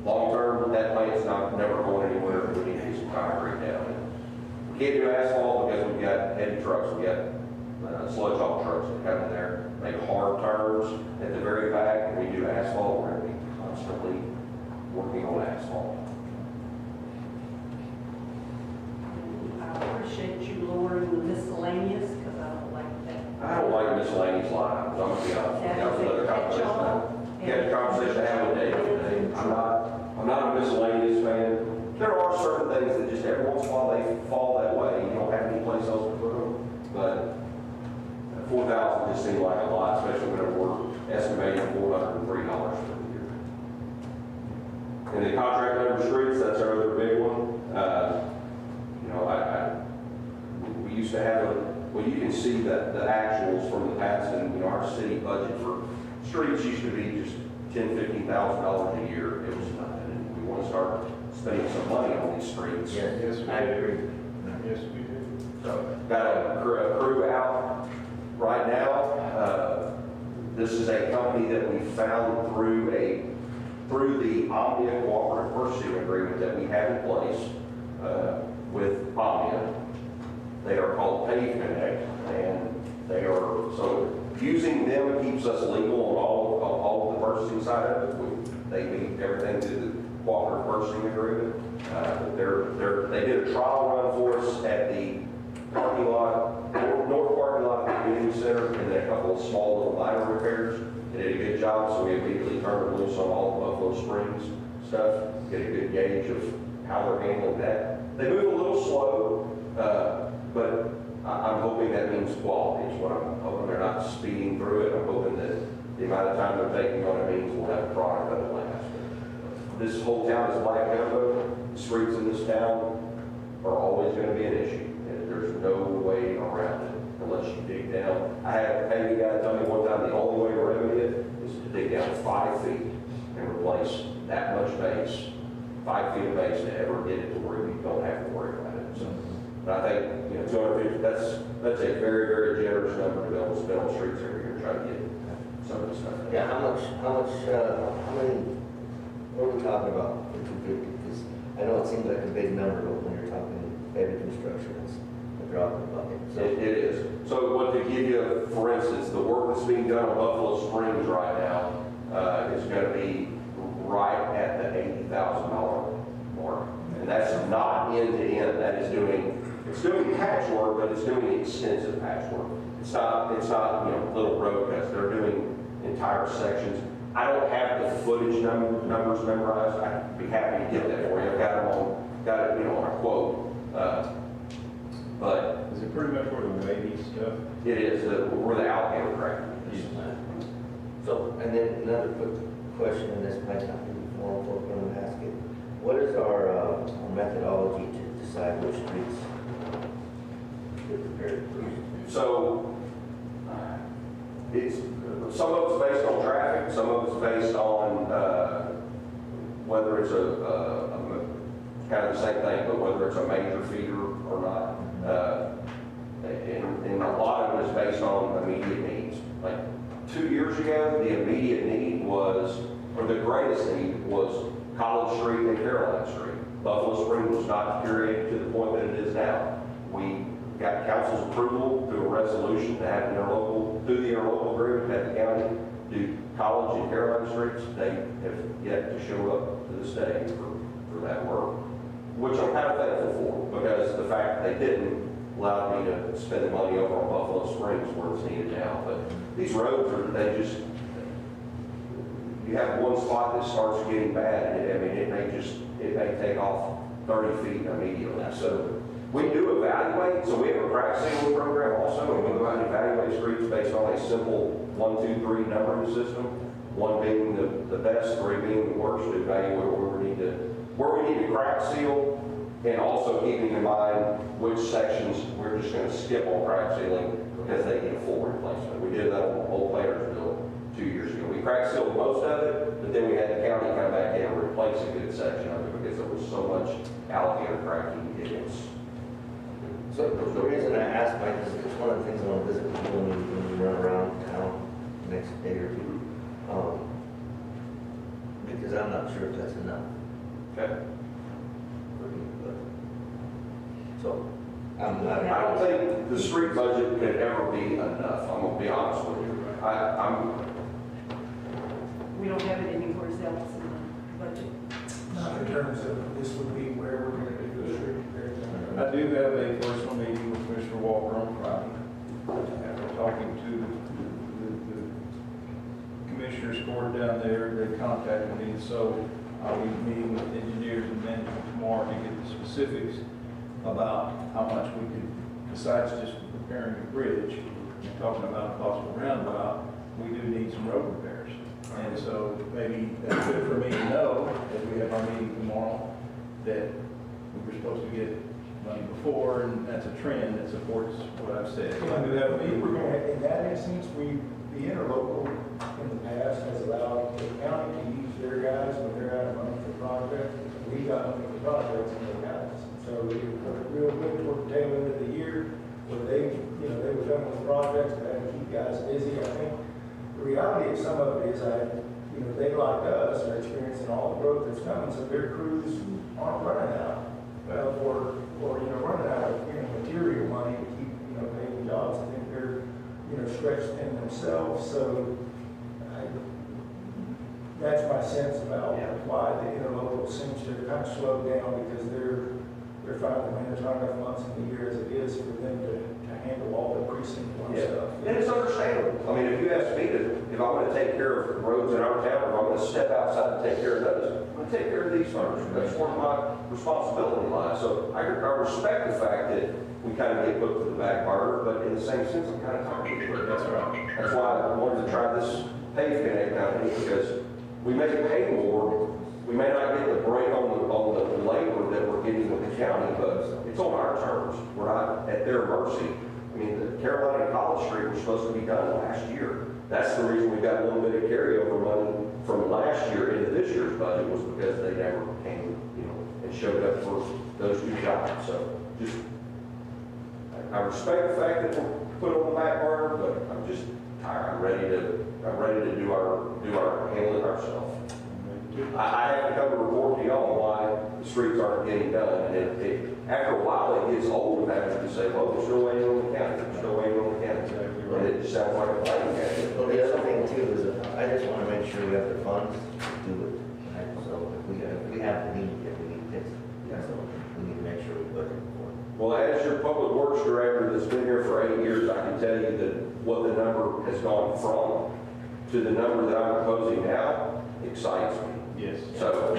long term, that plant's never going anywhere. We need to get some concrete down. We can't do asphalt because we've got heavy trucks. We got sludge haul trucks that come in there, make hard turns at the very back, and we do asphalt. We're going to be constantly working on asphalt. I appreciate you lowering the miscellaneous, because I don't like that. I don't like miscellaneous lines. I'm going to be honest with you. That was another conversation. Had a conversation I had with Dave today. I'm not a miscellaneous fan. There are certain things that just every once in a while they fall that way. You don't have any place else to put them. But 4,000 just seemed like a lot used to have well, you can see that the actuals from the past, and, you know, our city budget for streets used to be just $10,000-$15,000 a year. It was nothing, and we want to start spending some money on these streets. Yes, we I agree. Yes, we do. So, got a crew out right now. This is a company that we found through the Omnia Cooperative Purchasing Agreement that we have in place with Omnia. They are called Pave Connect, and they are, so using them keeps us legal on all of the purchasing side of it. They meet everything through the Cooperative Purchasing Agreement. They did a trial run for us at the parking lot, north parking lot at the community center, and then a couple of small little minor repairs. They did a good job, so we immediately turned them loose on all the Buffalo Springs stuff, get a good gauge of how they're handling that. They move a little slow, but I'm hoping that means quality is what I'm hoping. They're not speeding through it. I'm hoping that the amount of time they're taking on it means we'll have a product that will last. This whole town is black gumbo. The streets in this town are always going to be an issue. There's no way around it unless you dig down. I had a paving guy tell me one time the only way to remedy it is to dig down 5 feet and replace that much base, 5 feet of base, to ever get it to where you don't have to worry about it. So, but I think, you know, 250, that's a very, very generous number to be able to spend on streets every year to try to get some of this stuff. Yeah, how many, what are we talking about for 250? Because I know it seems like a big number, but when you're talking heavy construction, it's a drop in the bucket. So It is. So what to give you, for instance, the work that's being done on Buffalo Springs right now is going to be right at the $80,000 mark. And that's not end to end. That is doing patchwork, but it's doing extensive patchwork. It's not, you know, little road cuts. They're doing entire sections. I don't have the footage numbers memorized. I'd be happy to get that for you. I've got it, you know, on a quote. But Is it pretty much where the wavy stuff? it is where the alligator crack is. So, and then another quick question, and this might not be more important to ask it. What is our methodology to decide which streets get prepared for? So it's some of it's based on traffic, some of it's based on whether it's a kind of the same thing, but whether it's a major feeder or not. And a lot of it is based on immediate needs. Like 2 years ago, the immediate need was, or the greatest need was College Street and Caroline Street. Buffalo Springs was not deteriorated to the point that it is now. We got council's approval through a resolution to have through the interlocal agreement at the county, do College and Caroline Streets. They have yet to show up to this day for that work, which I'm kind of thankful for, because the fact that they didn't allow me to spend the money over on Buffalo Springs where it's needed now. But these roads you have one spot that starts getting bad, and it may take off 30 feet immediately. So we do evaluate, so we have a crack sealing program also, and we go out and evaluate streets based on a simple 1, 2, 3 numbering system. 1 being the best, 3 being the worst, to evaluate where we need to crack seal, and also keeping in mind which sections we're just going to skip on crack sealing because they need a full replacement. We did that on Old Plantersville 2 years ago. We crack sealed most of it, but then we had the county come back in and replace a good section of it because there was so much alligator cracking. So the reason I asked, Mike, is it's one of the things I want to visit with you when you run around town the next day or two. Because I'm not sure if that's enough. Okay. For me, but, so, I'm not. I don't think the street budget could ever be enough. I'm gonna be honest with you. We don't have it anywhere else in the budget. Not in terms of this would be where we're going to do the street repairs. I do have a personal meeting with Commissioner Walker on Friday. After talking to the commissioner's court down there, they contacted me, so I'll be meeting with engineers and management tomorrow to get the specifics about how much we could, besides just repairing the bridge and talking about a possible roundabout, we do need some road repairs. And so maybe that's good for me to know, as we have our meeting tomorrow, that we were supposed to get money before, and that's a trend that supports what I've said. So I do have a meeting. In that instance, the interlocal in the past has allowed the county to use their guys when they're out of money for projects. We got money for projects and they guys. So it worked real good toward the tail end of the year where they were done with the projects and had to keep guys busy. I think the reality of some of it is they like us are experiencing all the growth that's coming, so their crews aren't running out. Or running out of, material money to keep, paying jobs. I think they're, stretched thin themselves. So that's my sense about why the interlocal seems to kind of slow down, because they're finding, there's not enough months in the year as it is for them to handle all the precinct one stuff. And it's understandable. I mean, if you ask me if I want to take care of roads in our town, or if I'm going to step outside and take care of those, I'm going to take care of these first. That's where my responsibility lies. So I respect the fact that we kind of get put to the back burner, but in the same sense, I'm kind of tired of it. That's right. That's why I wanted to try this pave connect company, because we may pay more. We may not get the break on the labor that we're getting with the county, but it's on our terms. We're not at their mercy. I mean, the Carolina and College Street was supposed to be done last year. That's the reason we got a little bit of carryover money from last year into this year's budget, was because they never came, and showed up for those two jobs. So just, I respect the fact that we're put on the back burner, but I'm just tired. I'm ready to do our handling ourselves. I have to come to report to y'all why the streets aren't getting done. And after a while, it gets old of having to say, well, we're still waiting on the county, we're still waiting on the county. And it just sounds like a fighting game. Well, the other thing too is, I just want to make sure we have the funds to do it. Right? So if we have the need, if we need this, so we need to make sure we budget for it. Well, as your public works director that's been here for 8 years, I can tell you that what the number has gone from to the number that I'm proposing now excites me. Yes. So,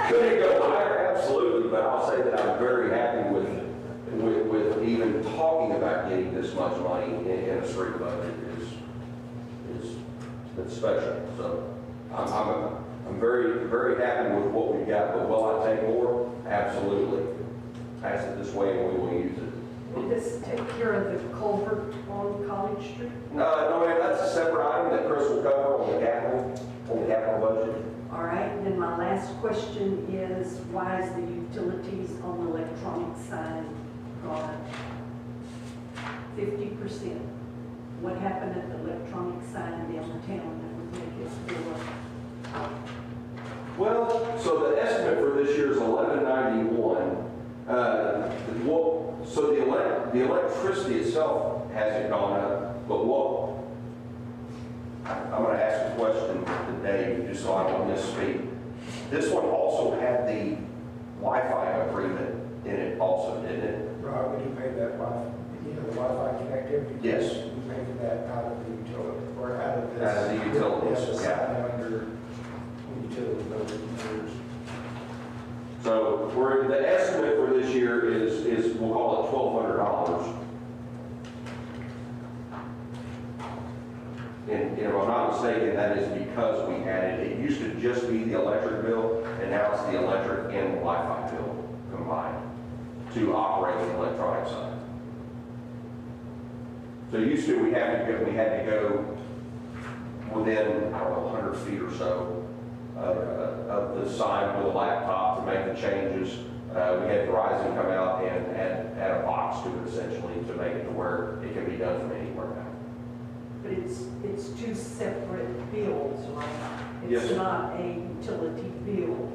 could it go higher? Absolutely, but I'll say that I'm very happy with even talking about getting this much money in a street budget is special. So, I'm very, very happy with what we've got, but will I take more? Absolutely. Pass it this way and we will use it. Will this take care of the culvert on College Street? No, that's a separate item that Chris will cover on the capital budget. All right, and then my last question is, why is the utilities on the electronic sign gone 50%? What happened at the electronic sign downtown that would make it go up? Well, so the estimate for this year is 1191. So the electricity itself hasn't gone up, but I'm going to ask a question to Dave, just so I don't misspeak. This one also had the Wi-Fi agreement in it also, didn't it? Right, we do pay that the Wi-Fi connectivity. Yes. We pay for that out of the utility, or out of this. Out of the utilities, Yeah, yeah. under the utility bills. So the estimate for this year is we'll call it $1,200. And if I'm not mistaken, that is because we added, it used to just be the electric bill, and now it's the electric and the Wi-Fi bill combined to operate the electronic side. So used to, we had to go within, 100 feet or so of the sign with a laptop to make the changes. We had Verizon come out and add a box to it essentially to make it to where it can be done from anywhere now. But it's two separate bills, right? Yes. It's not a utility bill.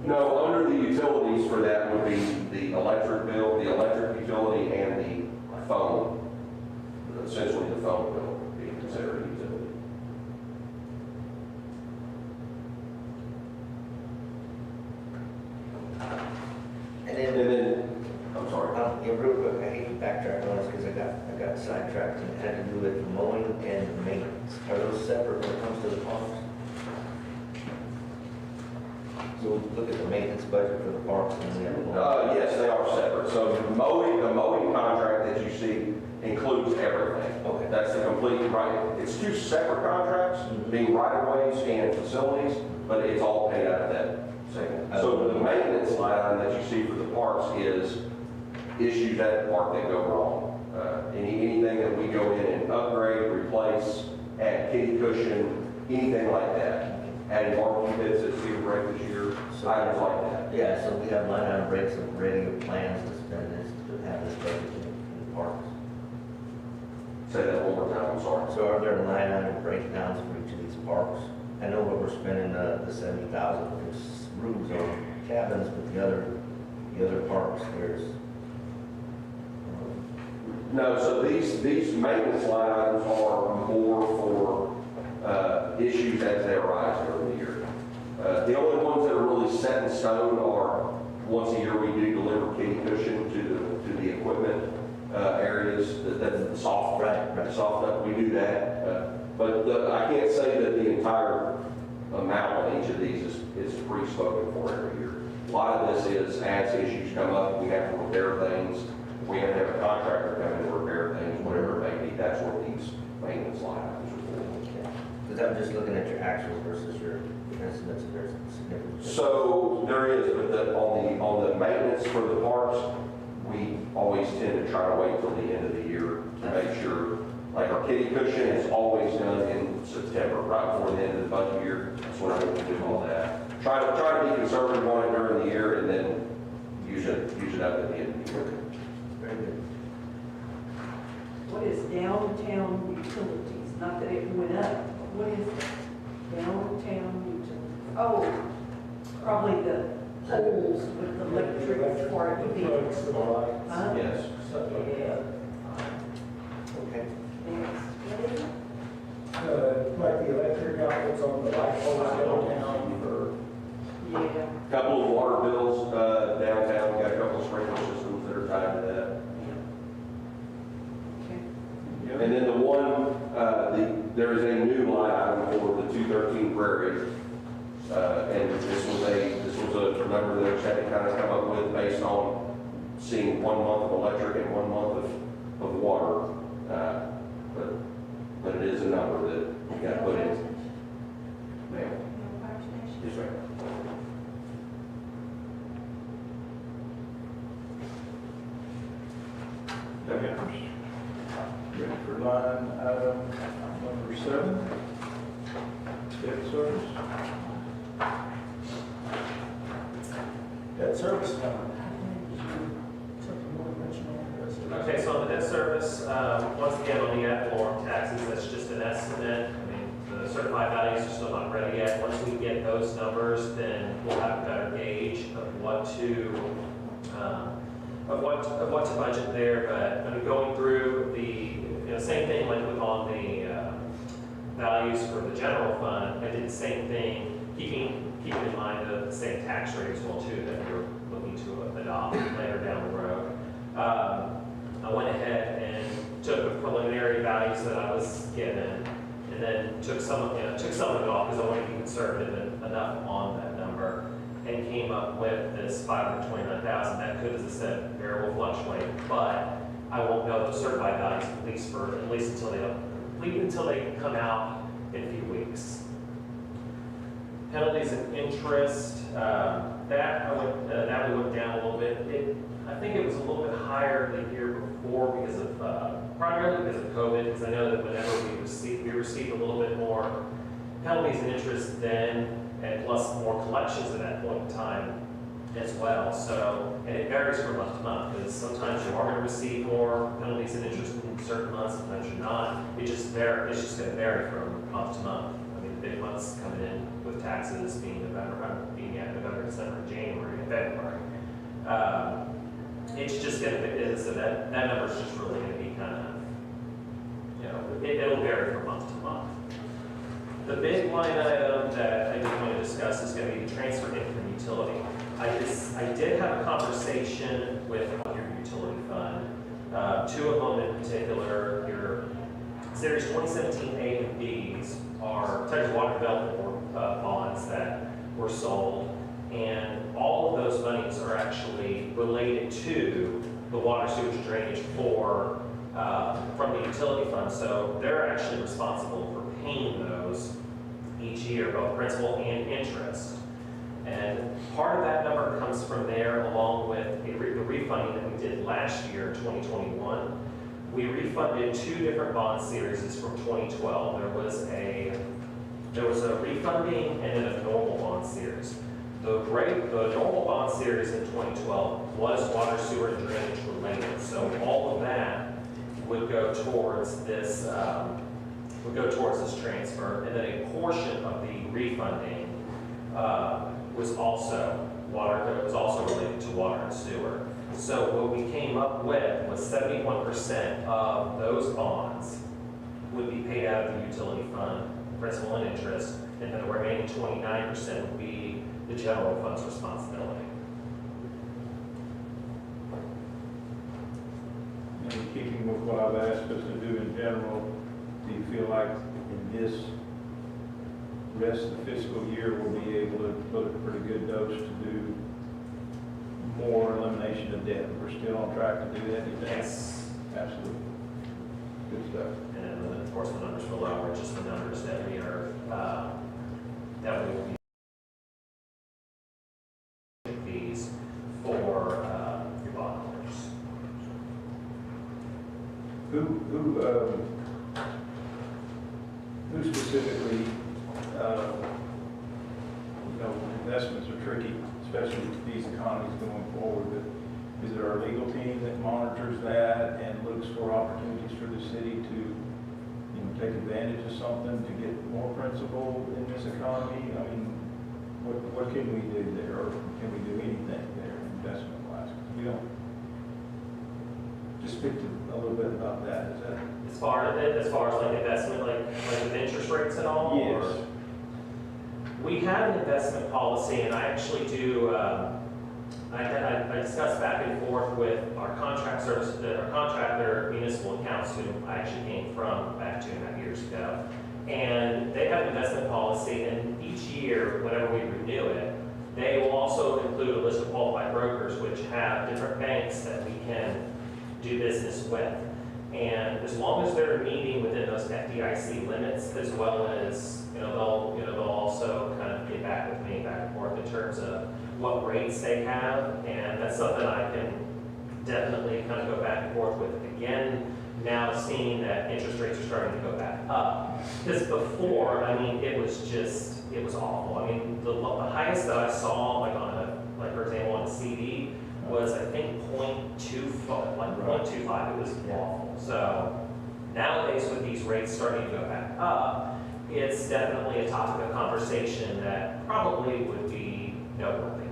No, under the utilities for that would be the electric bill, the electric utility, and the phone. Essentially, the phone bill would be considered a utility. And And then, I'm sorry. yeah, real quick, I hate to backtrack on this because I got sidetracked and it had to do with mowing and maintenance. Are those separate when it comes to the parks? So we look at the maintenance budget for the parks and the other. Yes, they are separate. So the mowing contract that you see includes everything. Okay. That's the complete, right, it's two separate contracts, being right-of-ways and facilities, but it's all paid out of that Second. So the maintenance line item that you see for the parks is issues at the park that go wrong. Anything that we go in and upgrade, replace, add kitty cushion, anything like that. Adding barbecue pits at Cedar Break this year, items like that. Yeah, so we have line item breaks of ready plans to spend this, to have this budget in the parks. Say that one more time, I'm sorry. So are there line item breakdowns for each of these parks? I know what we're spending, the 70,000 for these rooms or cabins, but the other parks, there's. No, so these maintenance line items are more for issues as they arise during the year. The only ones that are really set in stone are once a year we do deliver kitty cushion to the equipment areas. That's the soft, right? Soft up. We do that. But I can't say that the entire amount on each of these is pre-spoken for every year. A lot of this is as issues come up, we have to repair things. We have to have a contractor come in and repair things, whatever it may be. That's what these maintenance line items are for. Because I'm just looking at your actuals versus your estimates, and there's significant. So there is, but on the maintenance for the parks, we always tend to try to wait till the end of the year to make sure, like our kitty cushion is always done in September, right before the end of the budget year. That's when I'm going to do all that. Try to be conservative on it during the year and then use it up at the end of the year. Very good. What is downtown utilities? Not that it went up, but what is downtown utilities? Oh, probably the poles with the electric for it to be. Plugs for the lights. Huh? Yes. Stuff like that. Okay. Next, what is it? Like the electric outlets on the light poles downtown for. Yeah. Couple of water bills downtown. We got a couple of sprinkler systems that are tied to that. Okay. And then the one, there is a new line item for the 213 Prairie. And this was a number that I had to kind of come up with based on seeing 1 month of electric and 1 month of water. But it is a number that you got to put in. Ma'am. Yes, ma'am. Ready for line item number 7, debt service. That service fund. Something you want to mention on this? Okay, so on the debt service, once again, on the ad valorem taxes, that's just an estimate. I mean, the certified values are still not ready yet. Once we get those numbers, then we'll have a better gauge of what to budget there. But I mean, going through the same thing like with on the values for the general fund, I did the same thing, keeping in mind the same tax rate as well too that we're looking to adopt later down the road. I went ahead and took the preliminary values that I was given, and then took some of it off because I wanted to be conservative enough on that number, and came up with this 529,000. That could, as I said, variable fluctuate, but I won't know the certified values at least until they come out in a few weeks. Penalties and interest, that we went down a little bit. I think it was a little bit higher the year before because of, primarily because of COVID, because I know that whenever we received a little bit more penalties and interest then, and plus more collections at that point in time as well. So, and it varies from month to month, because sometimes you are going to receive more penalties and interest in certain months, sometimes you're not. It's just going to vary from month to month. I mean, the big months coming in with taxes being November, December, January, and February. It's just going to, so that number is just really going to be kind of, it'll vary from month to month. The big line item that I did want to discuss is going to be the transfer income utility. I did have a conversation with your utility fund. Two of them in particular, your Series 2017 A and Bs are Texas Water Development bonds that were sold, and all of those monies are actually related to the water sewage drainage from the utility fund. So they're actually responsible for paying those each year, both principal and interest. And part of that number comes from there, along with the refunding that we did last year, 2021. We refunded 2 different bond series from 2012. There was a refunding and then a normal bond series. The normal bond series in 2012 was water, sewer, and drainage related. So all of that would go towards this transfer, and then a portion of the refunding was also related to water and sewer. So what we came up with was 71% of those bonds would be paid out of the utility fund, principal and interest, and then the remaining 29% would be the general fund's responsibility. And in keeping with what I've asked us to do in general, do you feel like in this rest of the fiscal year, we'll be able to put a pretty good dose to do more elimination of debt? We're still on track to do that, you think? Yes. Absolutely. Good stuff. And then, of course, the numbers below are just the numbers that we are, that we will be fees for your bondholders. Who specifically, investments are tricky, especially with these economies going forward, but is it our legal team that monitors that and looks for opportunities for the city to, take advantage of something to get more principal in this economy? I mean, what can we do there, or can we do anything there investment-wise? We don't. Just speak to a little bit about that. Is that As far as like investment, like with interest rates and all? yes? Or? We have an investment policy, and I actually do, I discussed back and forth with our contractor, Municipal Accounts, who I actually came from back 2.5 years ago. And they have an investment policy, and each year, whenever we renew it, they will also include a list of qualified brokers, which have different banks that we can do business with. And as long as they're meeting within those FDIC limits, as well as, they'll also kind of get back with me back and forth in terms of what rates they have. And that's something I can definitely kind of go back and forth with. Again, now seeing that interest rates are starting to go back up. Because before, it was awful. I mean, the highest that I saw, for example, on a CD, was I think 0.25, 0.25. It was awful. So nowadays, with these rates starting to go back up, it's definitely a topic of conversation that probably would be noteworthy.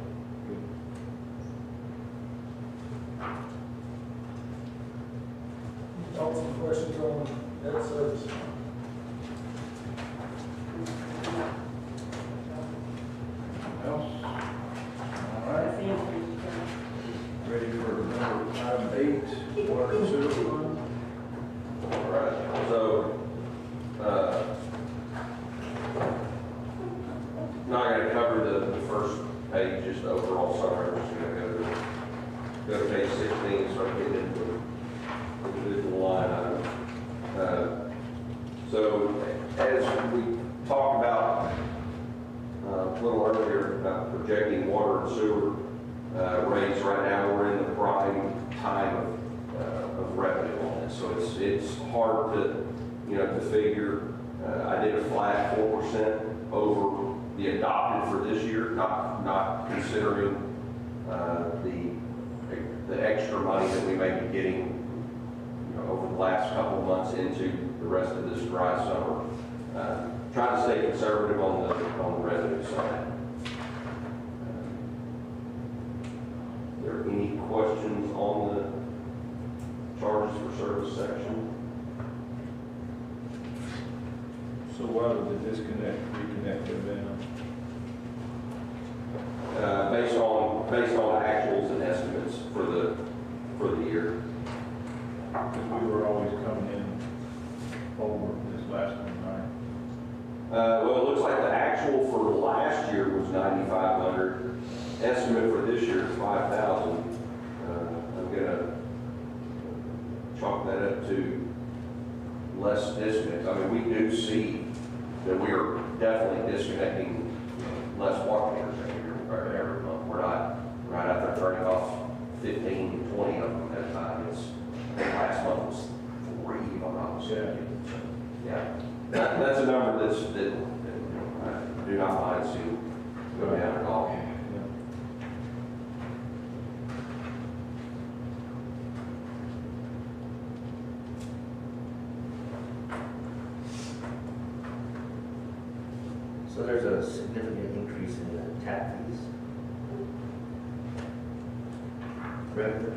Some questions on debt service. Else? All right. That's the answer. Ready for item 8, water and sewer fund? All right, so, not going to cover the first page, just the overall summary. I'm just going to go to page 16 and start getting into individual line items. So, as we talked about a little earlier about projecting water and sewer rates, right now we're in the prime time of revenue on this. So it's hard to figure. I did a flat 4% over the adopted for this year, not considering the extra money that we may be getting over the last couple of months into the rest of this dry summer. Trying to stay conservative on the revenue side. Are there any questions on the charges for service section? So why would the reconnect go down? Based on actuals and estimates for the year. Because we were always coming in over this last one, right? Well, it looks like the actual for last year was 9,500. Estimate for this year is 5,000. I'm gonna chalk that up to less estimates. I mean, we do see that we are definitely disconnecting less water meters every year. every month. We're not out there turning off 15, 20 of them at a time. I think last month was 3, if I'm not mistaken. Yeah, that's a number that I do not mind to go down at all. So there's a significant increase in the tap fees. Revenue.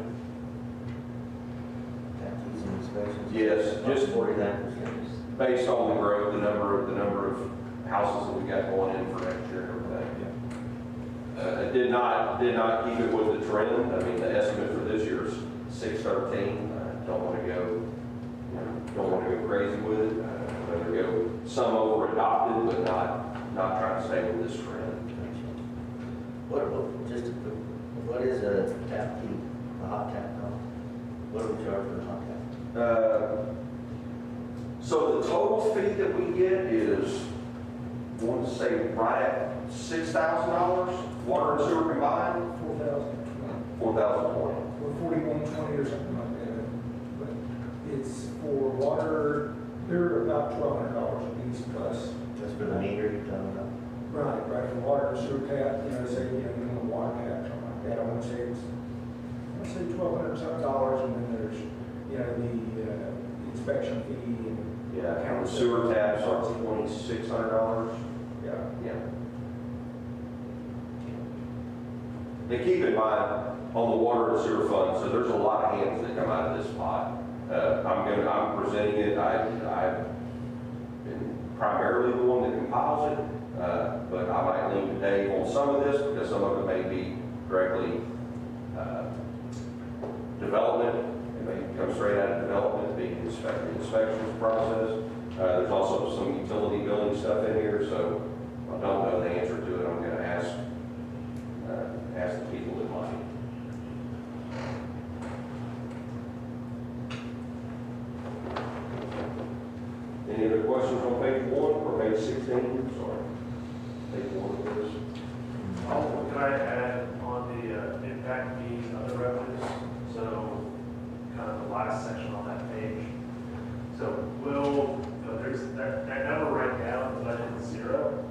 Tap fees and inspections. Yes, just 49%. based on the growth, the number of houses that we got going in for next year and everything. It did not keep it with the trend. I mean, the estimate for this year is 613. Don't want to go crazy with it. Rather go some over adopted, but not trying to stay with this trend. What is a tap fee, a hot tap cost? What do we charge for a hot tap? So the total fee that we get is, I want to say right at $6,000, water and sewer combined, 4,020, 4,020. or 4120 or something like that. But it's for water, they're about $1,200 a piece plus. That's for the meter you're talking about? Right, for water, sewer tap, say, a water tap, something like that. I want to say $1,200 something, and then there's, the inspection fee and. Yeah, and the sewer taps are $2,600. Yeah. Yeah. And keep in mind, on the water and sewer fund, so there's a lot of hands that come out of this pot. I'm presenting it, I've been primarily the one that compiles it, but I might lean to Dave on some of this, because some of it may be directly development. It may come straight out of development, being inspections process. There's also some utility billing stuff in here, so I don't know the answer to it. I'm going to ask the people that might. Any other questions on page 1 or page 16? Sorry. Page 1 of this. Can I add on the impact fees and other revenues? So kind of the last section on that page. So there's that number right now, the budget is 0.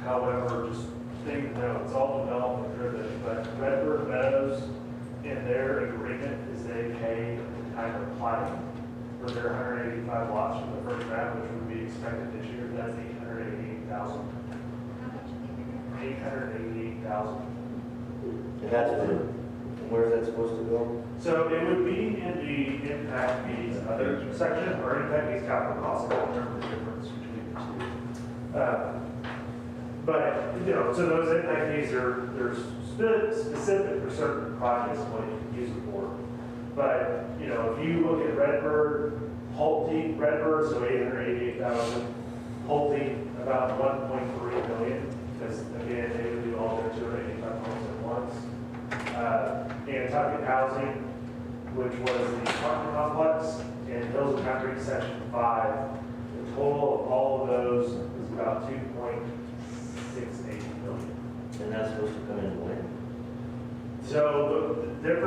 However, just think, it's all development driven, but Redbird Meadows, in their agreement, is they pay at the time of planning for their 185 lots from the first round, which would be expected this year. That's $888,000. $888,000. And that's where's that supposed to go? So it would be in the impact fees other section, or impact fees capital costs. I don't remember the difference between the two. But, so those impact fees they're specific for certain projects and what you can use it for. But, if you look at Redbird, Redbird, so $888,000, Pulte, about $1.3 million, because again, they would do all their 285 homes at once. Nantucket Housing, which was the apartment complex, and Hills of Concrete Section 5. The total of all of those is about $2.68 million. And that's supposed to come in when? So they have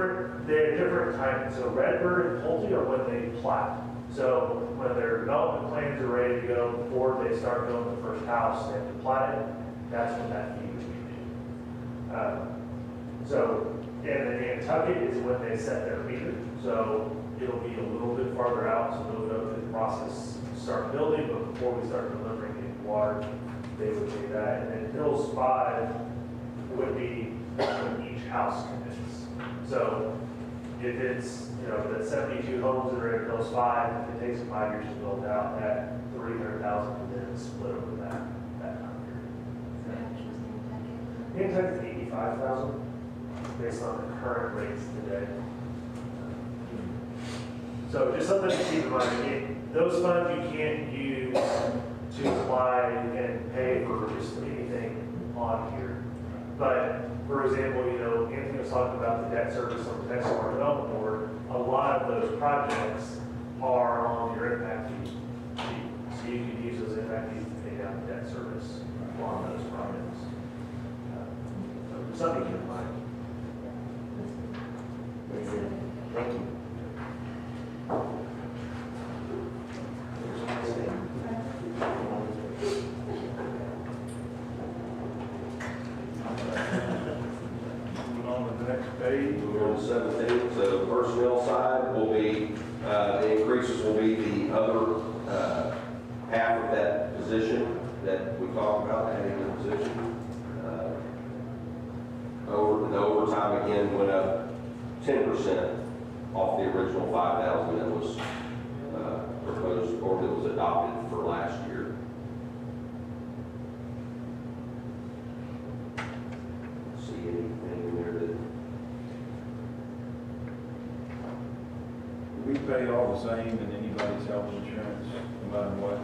different timing. So Redbird and Pulte are when they plat. So when their development plans are ready to go, before they start building the first house, they have to plat it. That's when that fee would be due. And then Nantucket is when they set their meter. So it'll be a little bit farther out, so they'll go through the process, start building, but before we start delivering the water, they would do that. And then Hills 5 would be when each house commits. So if it's, the 72 homes that are in Hills 5, if it takes 5 years to build out, that 300,000 would then split over that time period. Nantucket's 85,000, based on the current rates today. So just something to keep in mind. Those funds you can't use to apply and pay for just anything on here. But for example, Anthony was talking about the debt service on the Texas Water Development Board. A lot of those projects are on your impact fee sheet. So you can use those impact fees to pay down the debt service on those projects. something you can find. Thank you. Moving on to the next page. Moving on to 17, so the personnel side will be, the increases will be the other half of that position that we talked about, adding the position. The overtime again went up 10% off the original 5,000 that was proposed, or that was adopted for last year. See anything in there that We pay all the same in anybody's health insurance, no matter what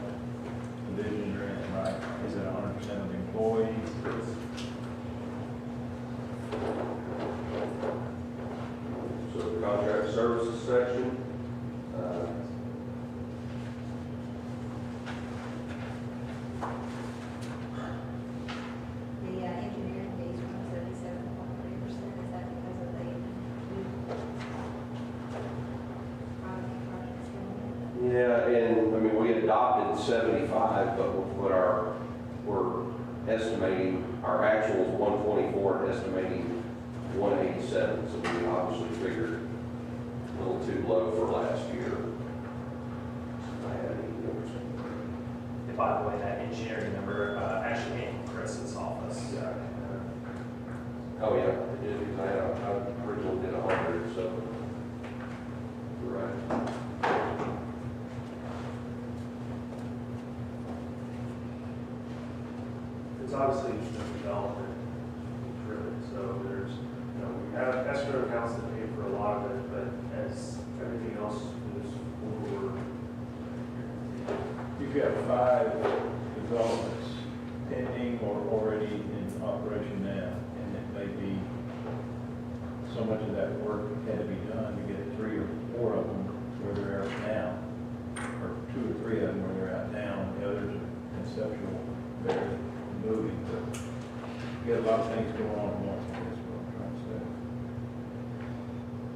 division you're in, right? Is it 100% of the employees? So the contract services section, The engineering fees were 37.3%, is that because of the projects going in? yeah, and I mean, we adopted 75, but we're estimating, our actual is 124, estimating 187, so we obviously figured a little too low for last year. I had any numbers. And by the way, that engineering number actually came from Chris's office. Oh, yeah, it did, because I originally did 100, so. You're right. It's obviously a development driven, so there's, we have escrow accounts that pay for a lot of it, but as everything else moves forward, You've got 5 developments pending or already in operation now, and it may be so much of that work had to be done to get 3 or 4 of them where they're at now, or 2 or 3 of them where they're at now, and the others are conceptual, they're moving, but you got a lot of things going on at once, I guess what I'm trying to say.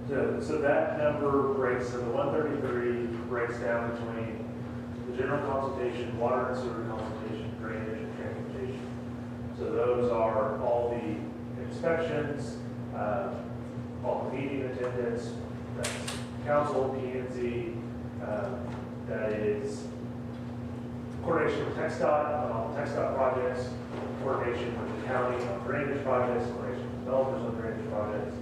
so that number breaks, so the 133 breaks down between the general consultation, water and sewer consultation, drainage and transportation. So those are all the inspections, all the meeting attendance, that's council, P&Z, that is coordination with TxDOT on all the TxDOT projects, coordination with the county on drainage projects, coordination with developers on drainage projects,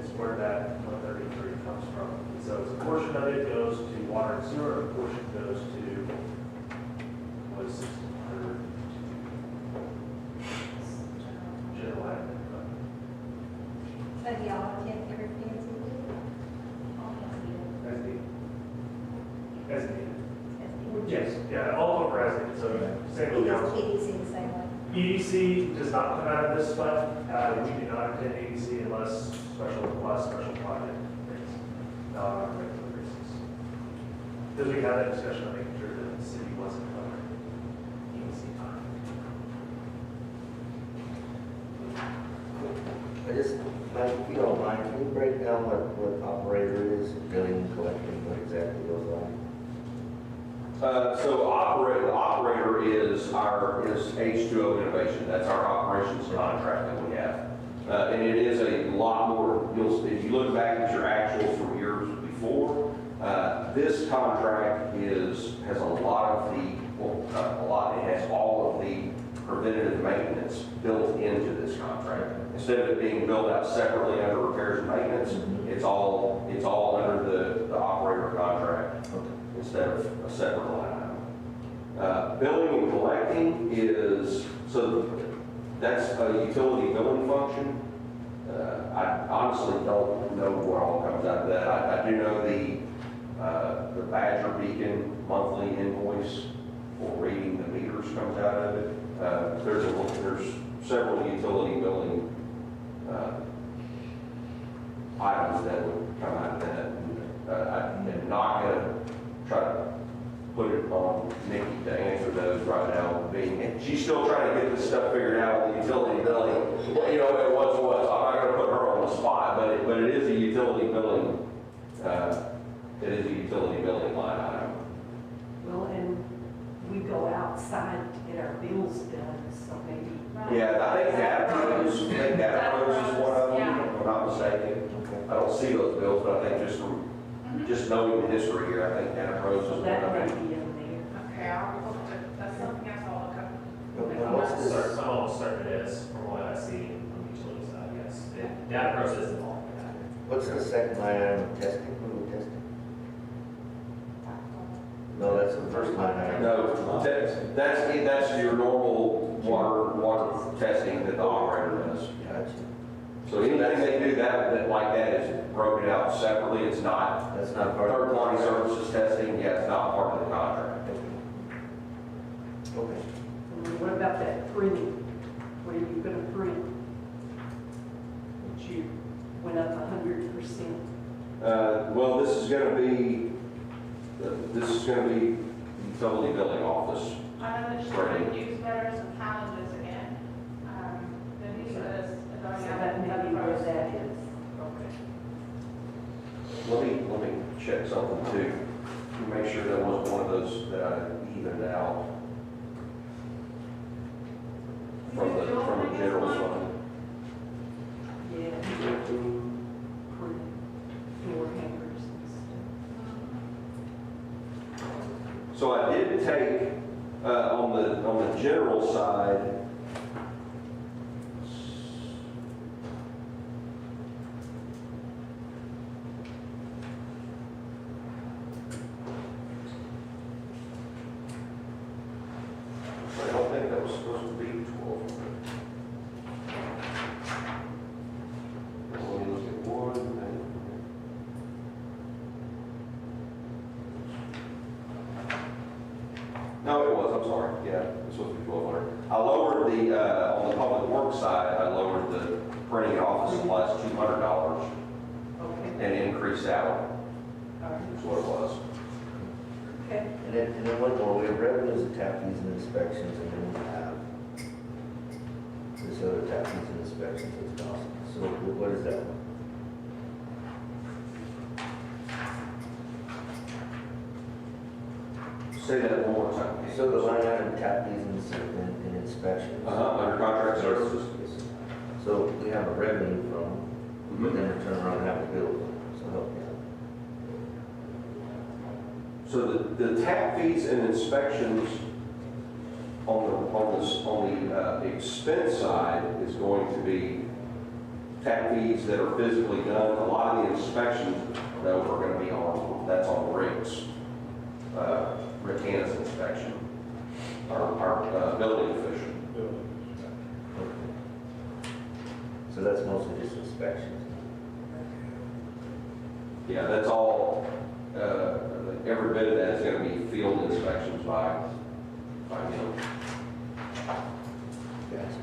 is where that 133 comes from. So a portion of it goes to water and sewer, a portion goes to, what is 1,600? General admin. So do y'all attend every P&Z meeting? As needed. As needed. As needed? Yes, yeah, all of them are as needed, so same with council. EDC the same way? EDC does not come out of this fund. We do not attend EDC unless special project things, not on a regular basis. Because we had that discussion on making sure that the city wasn't covering EDC time. I just, Mike, if you don't mind, can you break down what operator is, billing, collecting, what exactly goes on? So the operator is H2O Innovation. That's our operations contract that we have. And it is a lot more, if you look back at your actuals from years before, this contract has a lot of the, it has all of the preventative maintenance built into this contract. Instead of it being billed out separately under repairs and maintenance, it's all under the operator contract instead of a separate line item. Billing and collecting is, so that's a utility billing function. I honestly don't know what all comes out of that. I do know the Badger Beacon monthly invoice for reading the meters comes out of it. There's several utility billing items that would come out of that. I am not going to try to put it on Nikki to answer those right now, being, she's still trying to get this stuff figured out on the utility billing. Well, you know, it was, I'm not gonna put her on the spot, but it is a utility billing, it is a utility billing line item. Well, and we go outside to get our bills done, so maybe. Yeah, I think Data Pros is one of them, Yeah. if I'm not mistaken. I don't see those bills, but I think just from, just knowing the history here, I think Data Pros is So one that of may them. be in there. Okay, I'll look at, that's something else I'll look up. But what's this? I'm almost certain it is, from what I see on the utility side, yes. Data process is involved in that. What's the second line item, testing, what are we testing? No, that's the first line item. No, that's your normal water testing that the operator does. Gotcha. So anything they do like that is broken out separately, it's not That's not part of. third-party services testing, yeah, it's not part of the contract. Okay. And what about that printing? What are you gonna print? That you went up 100%. Well, this is gonna be utility billing office. I know that she's Right. doing newsletters and calendars again. The newsletters is So already that may be where that is. Okay. Let me check something too, to make sure that wasn't one of those that I evened out from the general fund. Yeah. Print door hangers and stuff. So I did take, on the general side, I don't think that was supposed to be 1,200. Let me look at one thing. No, it was, I'm sorry, yeah, it's supposed to be 1,200. I lowered on the public works side, I lowered the printing and office supplies $200 Okay. and increased that one, All right. is what it was. Okay. And then one more, we have revenues and tap fees and inspections, and then we have this other tap fees and inspections that's cost. So what is that one? Say that one more time. So the line item tap fees and inspections. Under contract services. Yes. So we have a revenue from, but then we turn around and have to bill them, so help me out. So the tap fees and inspections on the expense side is going to be tap fees that are physically done. A lot of the inspections, though, are going to be that's on rigs. Rick Hanna's inspection, our building official. So that's mostly just inspections. Yeah, that's all, every bit of that is going to be field inspections by him. Gotcha.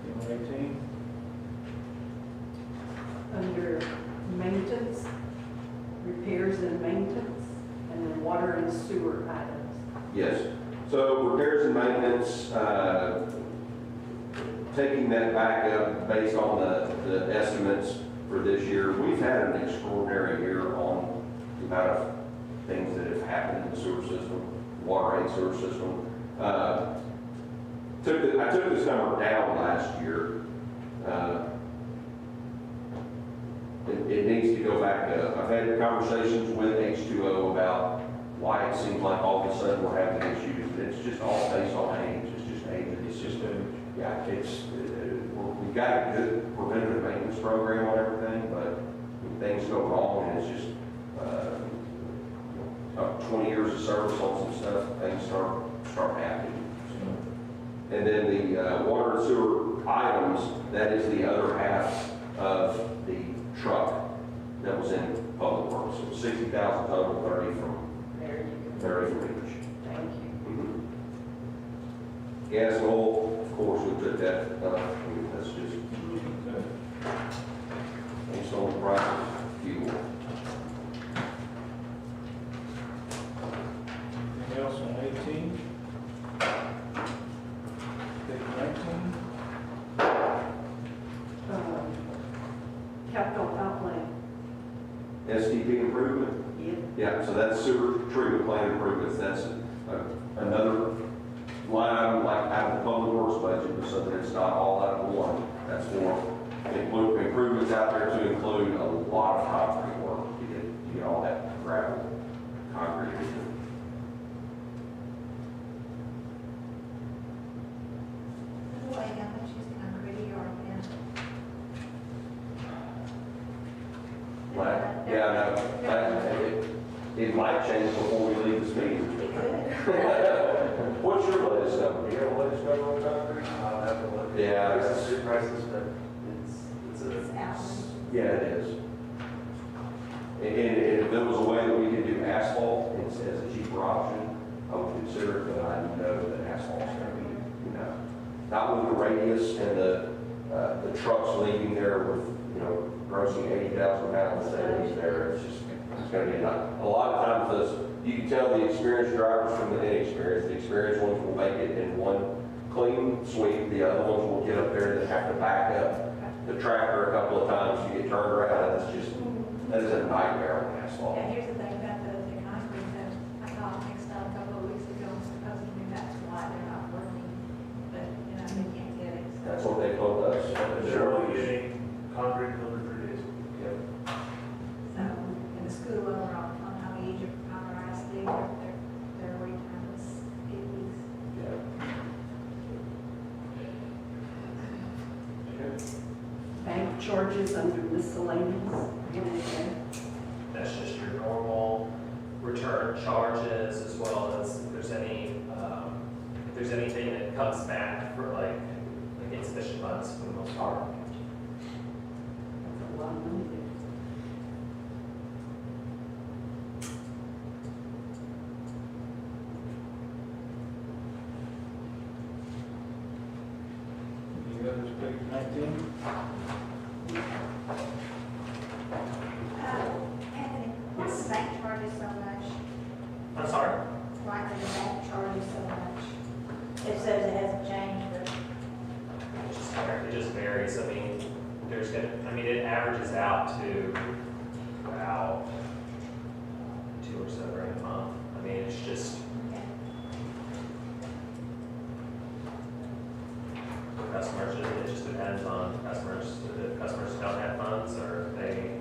Number 18. Under maintenance, repairs and maintenance, and then water and sewer items. Yes, so repairs and maintenance, taking that back up based on the estimates for this year, we've had an extraordinary year on the amount of things that have happened in the sewer system, water and sewer system. I took this number down last year. It needs to go back up. I've had conversations with H2O about why it seems like all of a sudden we're having issues. It's just all based on age. It's just age. It's just, yeah, we've got a good preventative maintenance program on everything, but when things go wrong and it's just, 20 years of service on some stuff, things start happening. And then the water and sewer items, that is the other half of the truck that was in public works. So 60,000 total, 30 from There you go. each. Thank you. Gas and oil, took that, that's just based on the price of fuel. Anything else on 18? Page 19? Capital outlay. SDP improvement? Yep. Yeah, so that's sewer treatment plant improvements, that's another line item like out of the public works budget, but so that it's not all out of one. That's for improvements out there to include a lot of concrete work to get all that gravel, concrete. Wait, how much is concrete yard now? Yeah, no, it might change before we leave this meeting. It could. What's your latest number? You have a latest number on concrete? I'll have to look. Yeah, Prices, but it's It's out. Yeah, it is. And if there was a way that we could do asphalt as a cheaper option, I would consider it, but I know that asphalt's gonna be, not with the radius and the trucks leaving there with, grossing 80,000 pounds days there, it's gonna be a lot of times you can tell the experienced drivers from the inexperienced. The experienced ones will make it in one clean sweep, the other ones will get up there and have to back up the tractor a couple of times to get turned around. That is a nightmare on asphalt. Yeah, here's the thing about the concrete, that I called Kingston a couple of weeks ago, supposedly that's why they're not working, but, they can't get it. So- That's what they told us. They're only getting concrete delivered 3 days. So, in the school over on Egypt, ISD, their wait time was 8 weeks. Bank charges under miscellaneous. That's just your normal return charges, as well as if there's anything that comes back for like insufficient funds for the most part. That's a lot of money there. You got this page 19? Anthony, why do the bank charges so much? I'm sorry? Why do the bank charges so much? It says it hasn't changed, but It just varies. I mean, it averages out to about 2 or so grand a month. I mean, it's just, customers, it just depends on customers. If customers don't have funds or the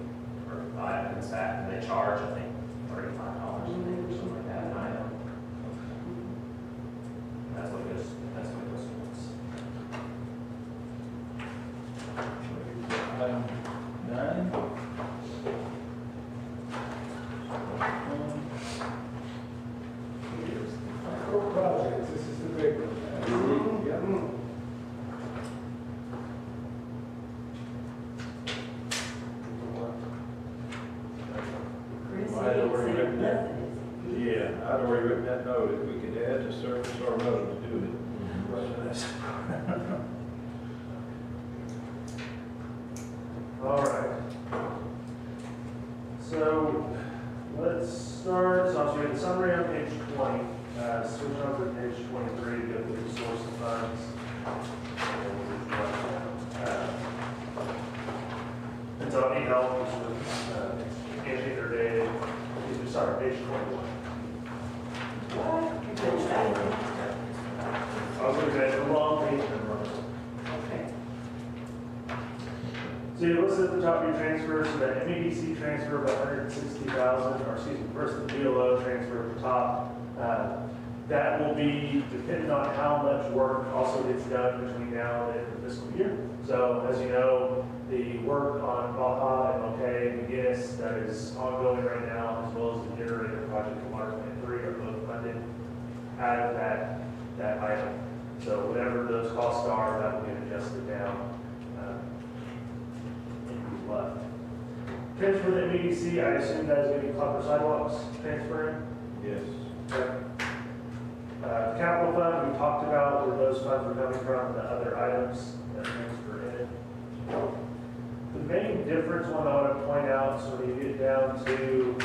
item comes back and they charge, I think, $35 or something like that an item. That's what it goes towards. Item 9. Court projects, this is the big one. Yep. Chris, Well, I had already said written that. nothing. Yeah, I'd already written that note, if we could add to service our road to do it. But that's- All right. So let's start, so we have the summary on page 20, switch over to page 23 to go through the source of funds. And so I need help with getting their data. Sorry, page 21. I was looking at the wrong page number. Okay. So you listed at the top of your transfers, so that MEDC transfer of 160,000, or excuse me, first the BLO transfer at the top. That will be dependent on how much work also gets done between now and the end of the fiscal year. So as you know, the work on Baja and McKay and McGinnis that is ongoing right now, as well as the generator project for Water Plant 3 are both funded out of that item. So whatever those costs are, that will get adjusted down. Left. Transfer to MEDC, I assume that is going to be Copper Sidewalks transferring. Yes. Capital fund, we talked about where those funds funds were coming from, the other items that transfer in. The main difference, one I want to point out, so when you get down to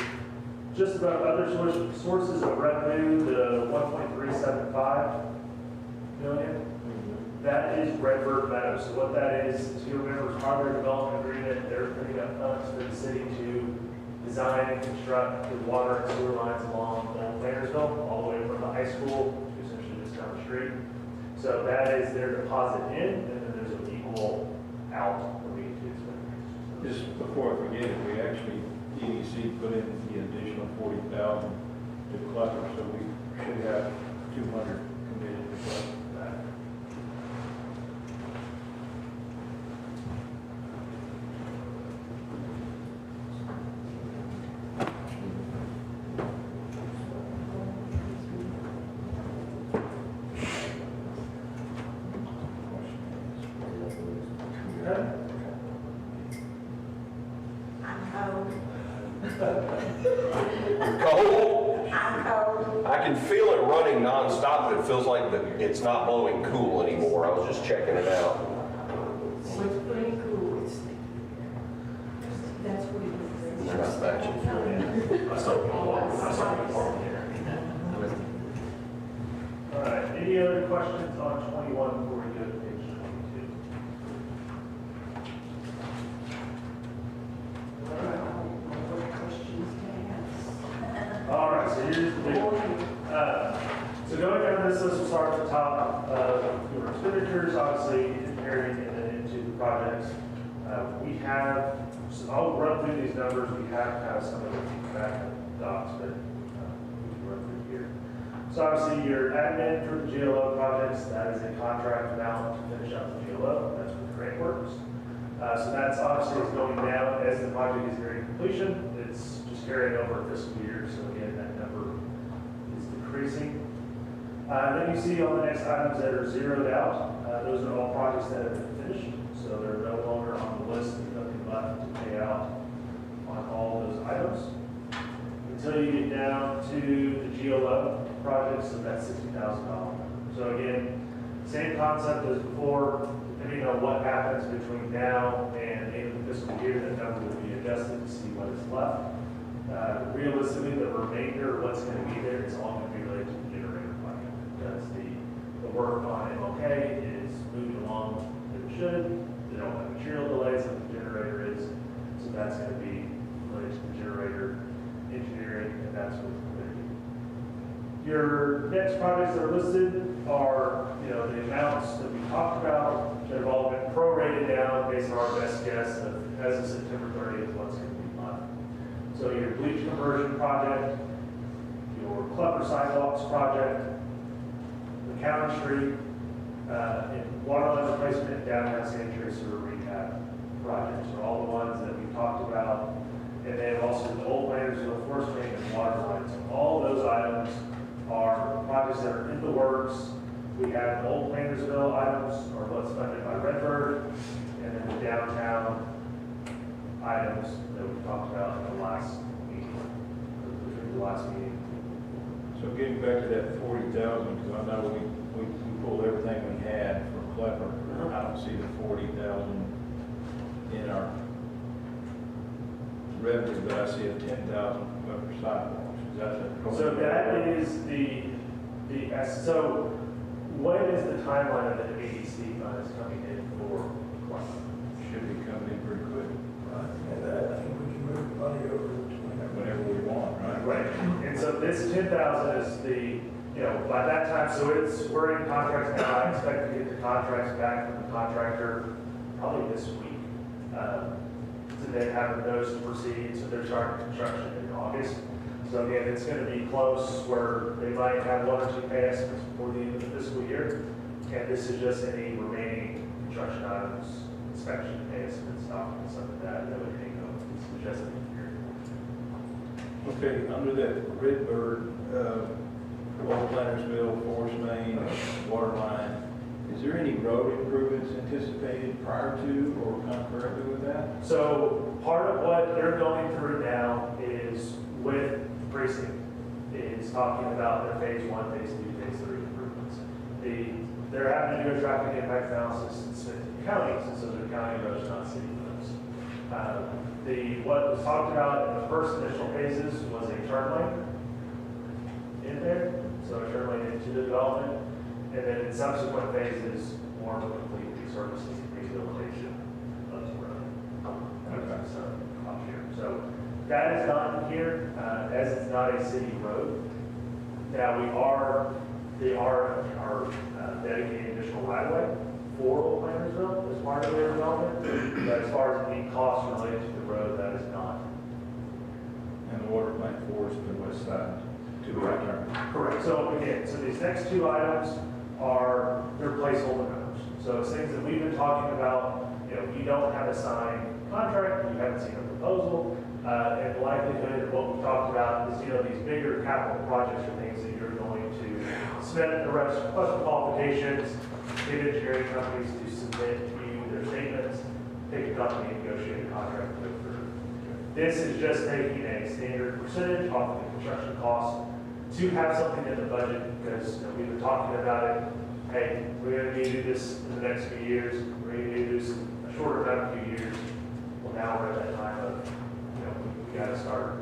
just about other sources of revenue, the 1.375 million, that is Redbird Meadows. So what that is you remember, as part of their development agreement, they're putting up funds for the city to design and construct the water and sewer lines along Plantersville, all the way from the high school to essentially just down the street. So that is their deposit in, and then there's an equal out for me to expend. Just before I forget it, we actually, EDC put in the additional 40,000 to Clutter, so we should have 200 committed to Clutter. You're cold? I'm cold. I can feel it running nonstop, but it feels like it's not blowing cool anymore. I was just checking it out. So it's pretty cool. That's what it is. They're not matching. I still want here. All right, any other questions on 21 before we go to page 22? All right, so here's the big one. So going down this list, we'll start at the top of your expenditures, obviously engineering, and then into the projects. We have, so I'll run through these numbers. We have kind of some of the back docs, but we can run through here. So obviously your admin for the GLO projects, that is a contract amount to finish up the GLO. That's what the grant works. So that's obviously is going down as the project is nearing completion. It's just carrying over fiscal year. So again, that number is decreasing. Then you see on the next items that are zeroed out. Those are all projects that have been finished. So they're no longer on the list. There's nothing left to pay out on all those items. Until you get down to the GLO projects, so that's $60,000. So again, same concept as before. Depending on what happens between now and the end of the fiscal year, that number will be adjusted to see what is left. Realistically, the remainder of what's going to be there is all going to be related to the generator project, because the work on MLK is moving along as it should. They don't have material delays like the generator is, so that's going to be related to the generator engineering, and that's what's going to be. Your next projects that are listed are, the amounts that we talked about that have all been prorated down based on our best guess of, as of September 30th, what's going to be left. So your bleach conversion project, your Clubber sidewalks project, the County Street, and water line replacement and downtown sanitary sewer rehab projects are all the ones that we talked about. And then also the old Plantersville force main and water lines. All those items are projects that are in the works. We have the old Plantersville items, or what's funded by Redbird, and then the downtown items that we talked about in the last meeting, between the last meeting. So getting back to that 40,000, because I know we pulled everything we had for Clever. I don't see the 40,000 in our revenue, but I see a 10,000 for sidewalks. Is that the? So that is so what is the timeline of the ADC funds coming in for Clever? Should be coming in pretty quick. And I think we can move the money over to Whenever we want, right? Right, and so this 10,000 is the, by that time, so we're in contracts now. I expect to get the contracts back from the contractor probably this week. So they have those to proceed, so they're starting construction in August. So again, it's going to be close where they might have one or two pay estimates before the end of the fiscal year. And this is just any remaining construction items, inspection pay estimates, documents, stuff like that would hang up. It's just a year. Okay, under that Redbird, Old Plantersville, Forest Main, water line, is there any road improvements anticipated prior to or concurrently with that? So part of what they're going through now is with precinct, is talking about their phase 1, phase 2, phase 3 improvements. they're having to do a traffic impact analysis in Smith County, since those are county roads, not city roads. What was talked about in the first initial phases was a turn lane in there, so a turn lane into the development, and then in subsequent phases, more of a complete resurfacing and rehabilitation of the road. Okay. So, up here. So that is not here, as it's not a city road. Now they are dedicating additional right of way for Old Plantersville as part of their development, but as far as any costs related to the road, that is not. And the water plant for is the west side to the right turn. Correct. So again, so these next two items are, they're placeholder numbers. So it's things that we've been talking about, you don't have a signed contract, you haven't seen a proposal, and the likelihood of what we talked about is, these bigger capital projects are things that you're going to submit the rest of qualifications, get engineering companies to submit you their statements, pick a company, negotiate a contract with them. This is just taking a standard percentage off the construction cost to have something in the budget, because we've been talking about it. Hey, we're going to need to do this in the next few years. We're going to need to do this in a shorter amount of few years. Well, now we're at that time of, we got to start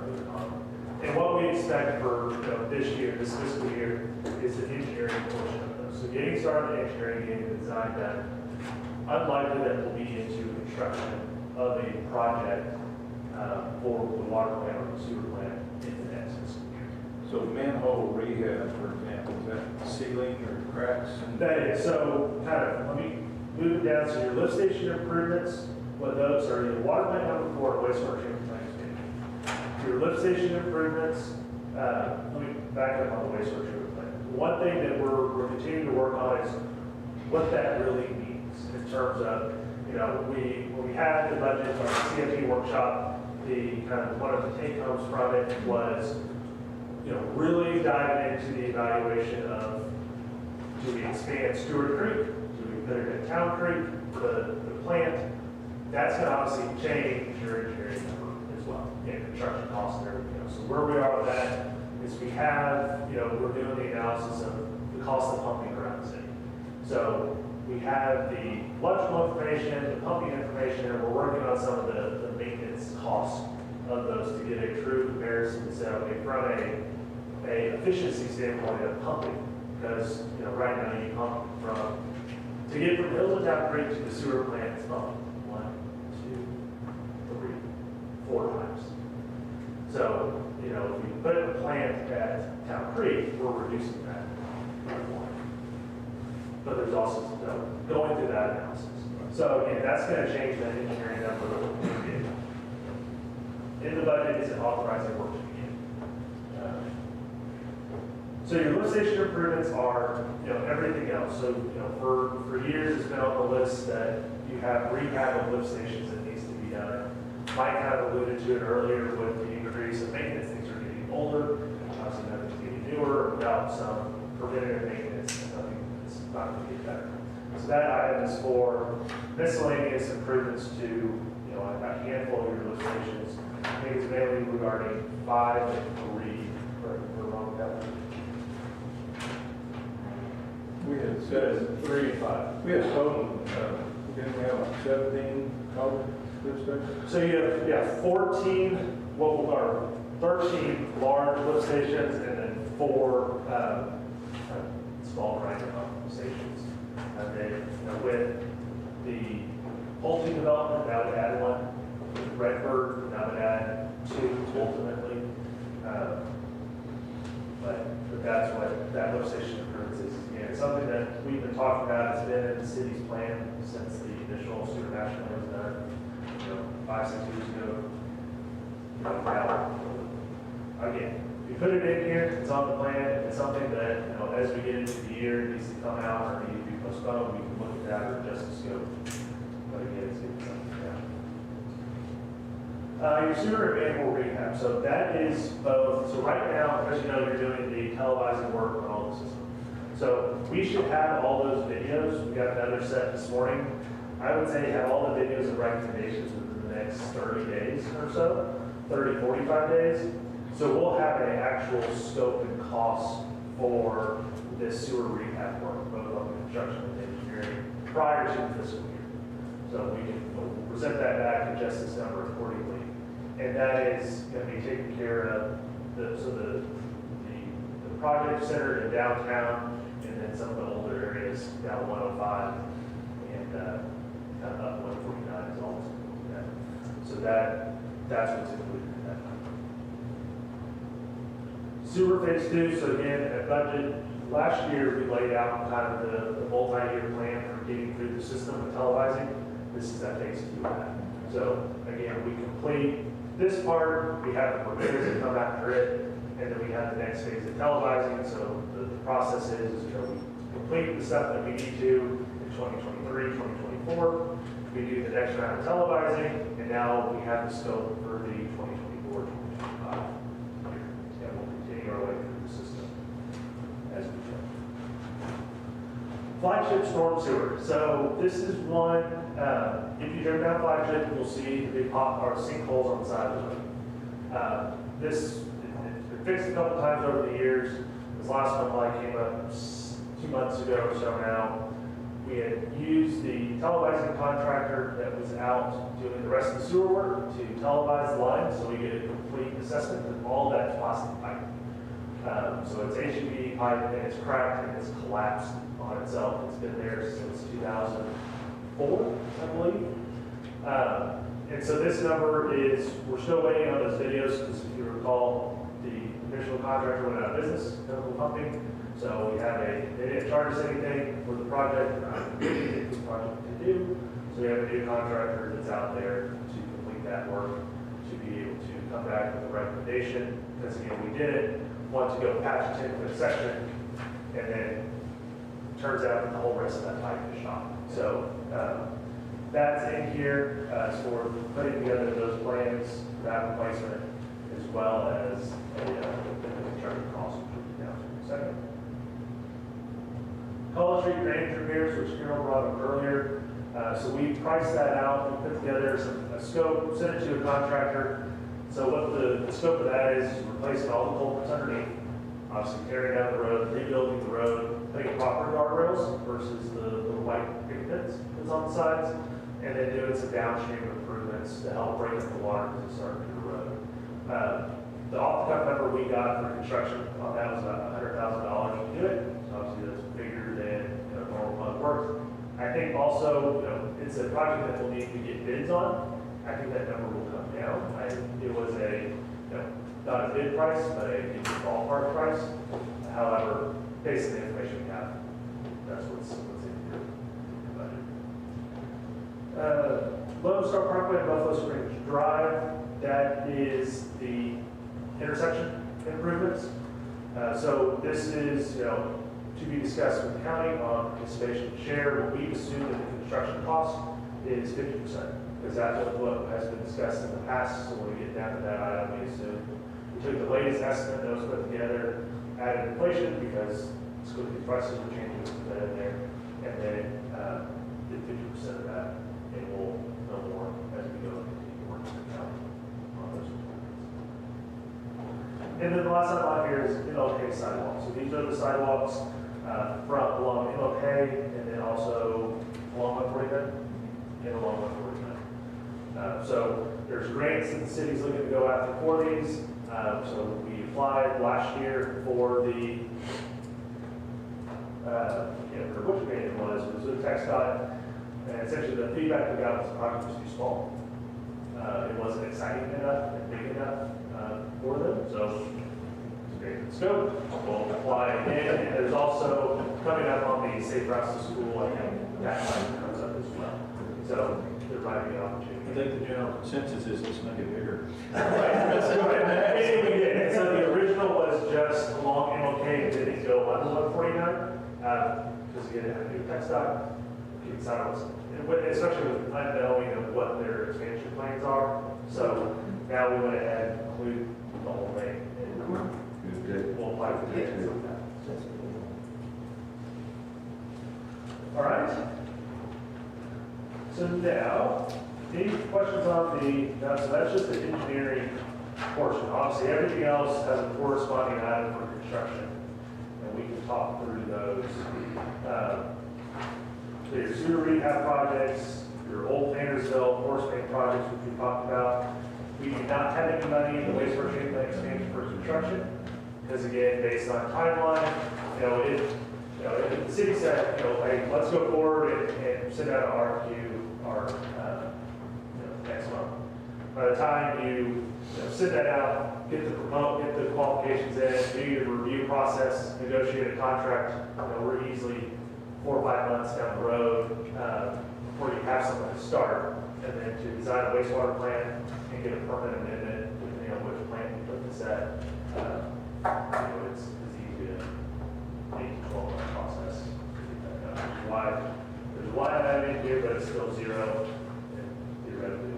moving on. And what we expect for this year, this fiscal year, is the engineering portion of those. So getting started in engineering, getting the design done, unlikely that we'll be into construction of a project for the water plant or the sewer plant in the next fiscal year. So manhole rehab, for example, is that sealing or cracks? That is, so let me move it down. So your lift station improvements, what those are, either water plant number 4 or wastewater treatment plant. Your lift station improvements, let me back up on the wastewater treatment plant. One thing that we're continuing to work on is what that really means in terms of, when we had the budget or the CFP workshop, one of the take homes from it was, really diving into the evaluation of, do we expand Stewart Creek? Do we put it in Town Creek, the plant? That's going to obviously change your engineering number as well, and construction costs and everything else. So where we are with that is we have, we're doing the analysis of the cost of pumping around the city. So we have the electrical information, the pumping information, and we're working on some of the maintenance costs of those to get a true comparison. So from a efficiency standpoint of pumping, because right now you pump to get from Hills of Town Creek to the sewer plant, it's pumping 1, 2, 3, 4 times. So if we put a plant at Town Creek, we're reducing that by 1. But there's also going through that analysis. So again, that's going to change that engineering number that we're getting. In the budget is an authorizing work to begin. So your lift station improvements are, everything else. So, for years it's been on the list that you have rehab of lift stations that needs to be done. Mike kind of alluded to it earlier with the increase of maintenance. Things are getting older, obviously nothing's getting newer without some preventative maintenance, and nothing is not going to get better. So that item is for miscellaneous improvements to, a handful of your lift stations. I think it's mainly regarding 5 and 3, correct me if we're wrong with that one. We had said 3 and 5. we had total, didn't we have like 17 total lift stations? So you have 14, or 13 large lift stations, and then 4 small grinder pump stations. And then with the Pulte development, that would add 1. With Redbird, that would add 2 ultimately. But that's what that lift station improvements is. Again, it's something that we've been talking about. It's been in the city's plan since the initial sewer master plan was done, 5, 6 years ago. Now, again, we put it in here, it's on the plan. It's something that, as we get into the year, it needs to come out or needs to be postponed. We can look at that or adjust the scope. But again, it's getting something down. Your sewer and manhole rehab. So that is both. So right now, as you know, you're doing the televising work on all the systems. So we should have all those videos. We got another set this morning. I would say have all the videos and recommendations within the next 30 days or so, 30, 45 days. So we'll have an actual scope and cost for this sewer rehab work, both on the construction and engineering, prior to the fiscal year. So we'll present that back and adjust this number accordingly. And that is going to be taken care of, the project centered in downtown, and then some of the older areas down 105 and kind of up 149 is almost included in that. So that's what's included in that number. Sewer phase 2, so again, at budget, last year we laid out kind of the multi-year plan for getting through the system with televising. This is that phase 2 of that. So again, we complete this part, we have the repairs that come after it, and then we have the next phase of televising. So the process is we complete the stuff that we need to in 2023, 2024. We do the next round of televising, and now we have the scope for the 2024, 2025 year. And we'll continue our way through the system as we go. Flagship storm sewer. So this is one, if you drive down Flagship, you'll see the big sinkholes on the side of the road. This, it's been fixed a couple times over the years. This last one probably came up 2 months ago or so now. We had used the televising contractor that was out doing the rest of the sewer work to televise the line, so we get a complete assessment of all that plastic pipe. So it's HDPE pipe, and it's cracked and it's collapsed on itself. It's been there since 2004, I believe. And so this number is, we're still waiting on those videos, because if you recall, the initial contractor went out of business, Chemical Pumping. So we have they didn't charge us anything for the project, anything for the project to do. So we have a new contractor that's out there to complete that work, to be able to come back with a recommendation. Because again, we didn't want to go patch a 10-foot section, and then turns out that the whole rest of that pipe is shot. So that's in here for putting together those plans for that replacement, as well as the construction cost, which we'll get down to in a second. College Street drainage repairs, which Carol brought up earlier. So we priced that out, we put together a scope, sent it to a contractor. So what the scope of that is replacing all the culverts underneath, obviously tearing down the road, rebuilding the road, putting proper guardrails versus the white picket fence that's on the sides, and then doing some downstream improvements to help break up the water as it started to the road. The off-the-cuff number we got for construction on that was about $100,000 to do it. So obviously that's bigger than normal public works. I think also it's a project that we'll need to get bids on. I think that number will come down. It was not a bid price, but a ballpark price. However, based on the information we have, that's what's in your budget. Lone Star Parkway and Buffalo Springs Drive, that is the intersection improvements. So this is, to be discussed with the county on participation share. We've assumed that the construction cost is 50%, because that's what has been discussed in the past. So when we get down to that item, we assume we took the latest estimate that was put together, added inflation because school prices were changing in there, and then did 50% of that, and we'll know more as we go and continue to work with the county on those improvements. And then the last item on here is MLK sidewalks. So these are the sidewalks from along MLK, and then also along 149 and along 149. So there's grants that the city's looking to go after for these. So we applied last year for the, for which grant it was with TxDOT, and essentially the feedback we got was the project was too small. It wasn't exciting enough and big enough for them, so it's great in scope. We'll apply again, and there's also coming up on the Safe Routes to School, I think that line comes up as well. So there might be an opportunity. I think the general consensus is let's make it bigger. And so the original was just along MLK and didn't go under 149, because again, it had to do with TxDOT, keep sidewalks, especially with unknowing of what their expansion plans are. So now we went ahead and include the whole thing, and we'll apply for the grants on that. All right. So now, any questions on so that's just the engineering portion. Obviously, everything else has a corresponding item for construction, and we can talk through those. So your sewer rehab projects, your old Tannersville force main projects, which we talked about. We do not have any money in the wastewater treatment plant expansion for construction, because again, based on timeline, if the city said, hey, let's go forward and send out an RFQ or, next month. By the time you send that out, get the qualifications in, do your review process, negotiate a contract, we're easily 4 or 5 months down the road before you have something to start. And then to design a wastewater plant and get a permit amendment, depending on which plant you put this at, it's easy to 8 to 12 month process. There's a line item in here, but it's still zero, and theoretically,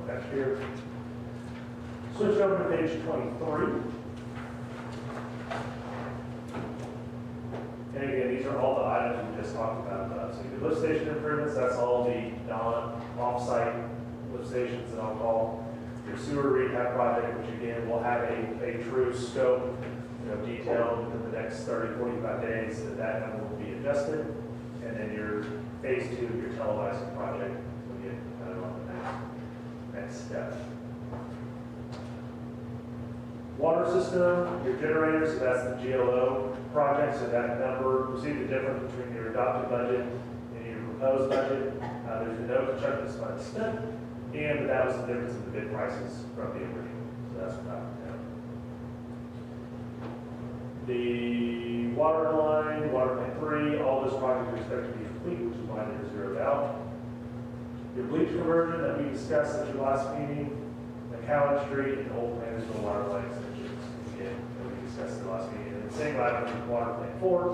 next year. Switch over to page 23. And again, these are all the items we just talked about. So your lift station improvements, that's all the non-off-site lift stations that I'll call. Your sewer rehab project, which again will have a true scope, detailed within the next 30, 45 days, that number will be adjusted. And then your phase 2, your televising project, will get kind of on the next step. Water system, your generator, so that's the GLO project, so that number, you'll see the difference between your adopted budget and your proposed budget. There's no construction funds spent, and that was the difference in the bid prices from the original, so that's what that was down. The water line, water plant 3, all those projects are expected to be complete, which is why they're zeroed out. Your bleach conversion that we discussed at your last meeting, McCowan Street and Old Tannersville water line extensions, again, that we discussed at the last meeting. And the same item with water plant 4.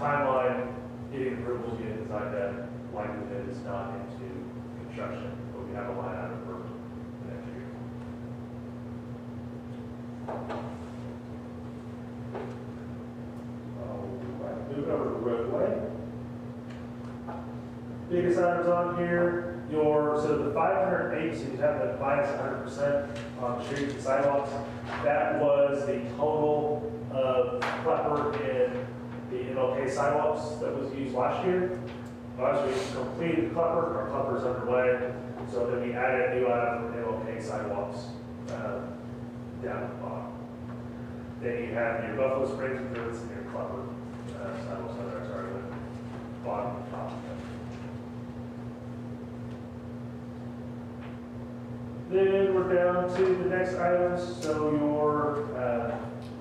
Timeline, getting approvals, getting design done, likelihood is not into construction, but we have a line item for next year. Move over to roadway. Biggest items on here, so the 508, so you have that minus 100% on streets and sidewalks. That was the total of Klepper and the MLK sidewalks that was used last year. Last year we completed Klepper, our Klepper's underway, so then we added a new item for MLK sidewalks down at the bottom. Then you have your Buffalo Springs improvements and your Klepper sidewalks on there, sorry, the bottom and top. Then we're down to the next items. So your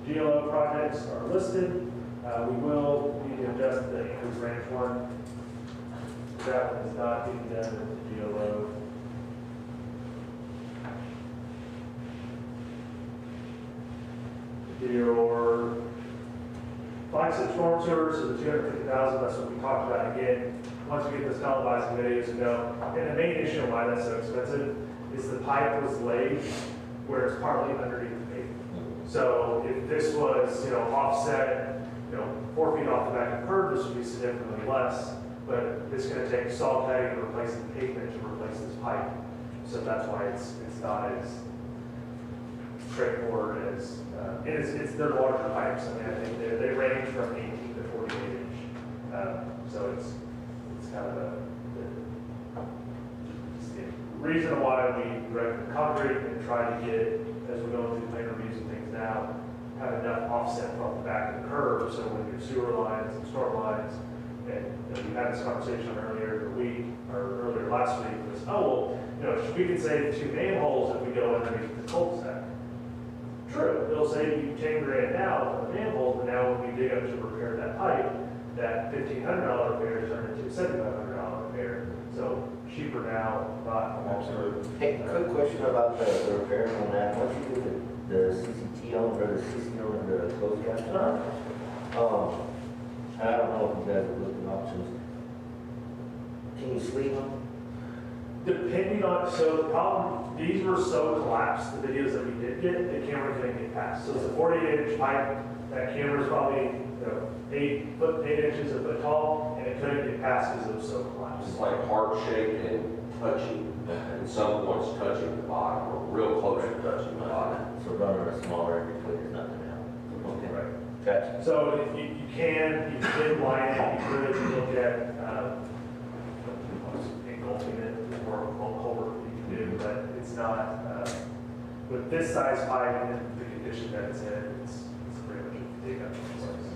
GLO projects are listed. We will need to adjust the Andrews Ranch one. That one is not being done with the GLO. Your flagship storm sewers, so the 250,000, that's what we talked about again. Once we get this televising videos ago. And the main issue of why that's so expensive is the pipe was laid where it's partly underneath the pavement. So if this was, offset, 4 feet off the back of the curb, this would be significantly less. But it's going to take saw cutting to replace the pavement to replace this pipe. So that's why it's not as straightforward as, and they're larger pipes. I mean, I think they range from 18 to 48 inch. So it's kind of the reason why we recommend concrete and try to get, as we're going through plan reviews and things now, have enough offset from the back of the curb, so when your sewer lines and storm lines, and we had this conversation earlier last week, was, we can save 2 manholes if we go underneath the cul-de-sac. True, it'll save you $10,000 now for the manhole, but now when we dig up to repair that pipe, that $1,500 repair is turned into a $7,500 repair. So cheaper now, not long-term. Hey, quick question about the repairs on that. Once you do the CCT on, or the CC on the closed gap? I don't know if you guys are looking at options. Can you sleeve them? Depending on, so the problem, these were so collapsed, the videos that we did get, the camera couldn't get past. So it's a 48-inch pipe, that camera's probably 8 inches of foot tall, and it couldn't get past because it was so collapsed. It's like heart-shaped and touching. and some points touching the bottom, or real close to touching the bottom. So running a smaller in between is not gonna help. Okay. Right. Gotcha. So if you could line it, you could look at, engulfing it, or culvert you can do, but it's not, with this size pipe and the condition that it's in, it's pretty much a dig up in place.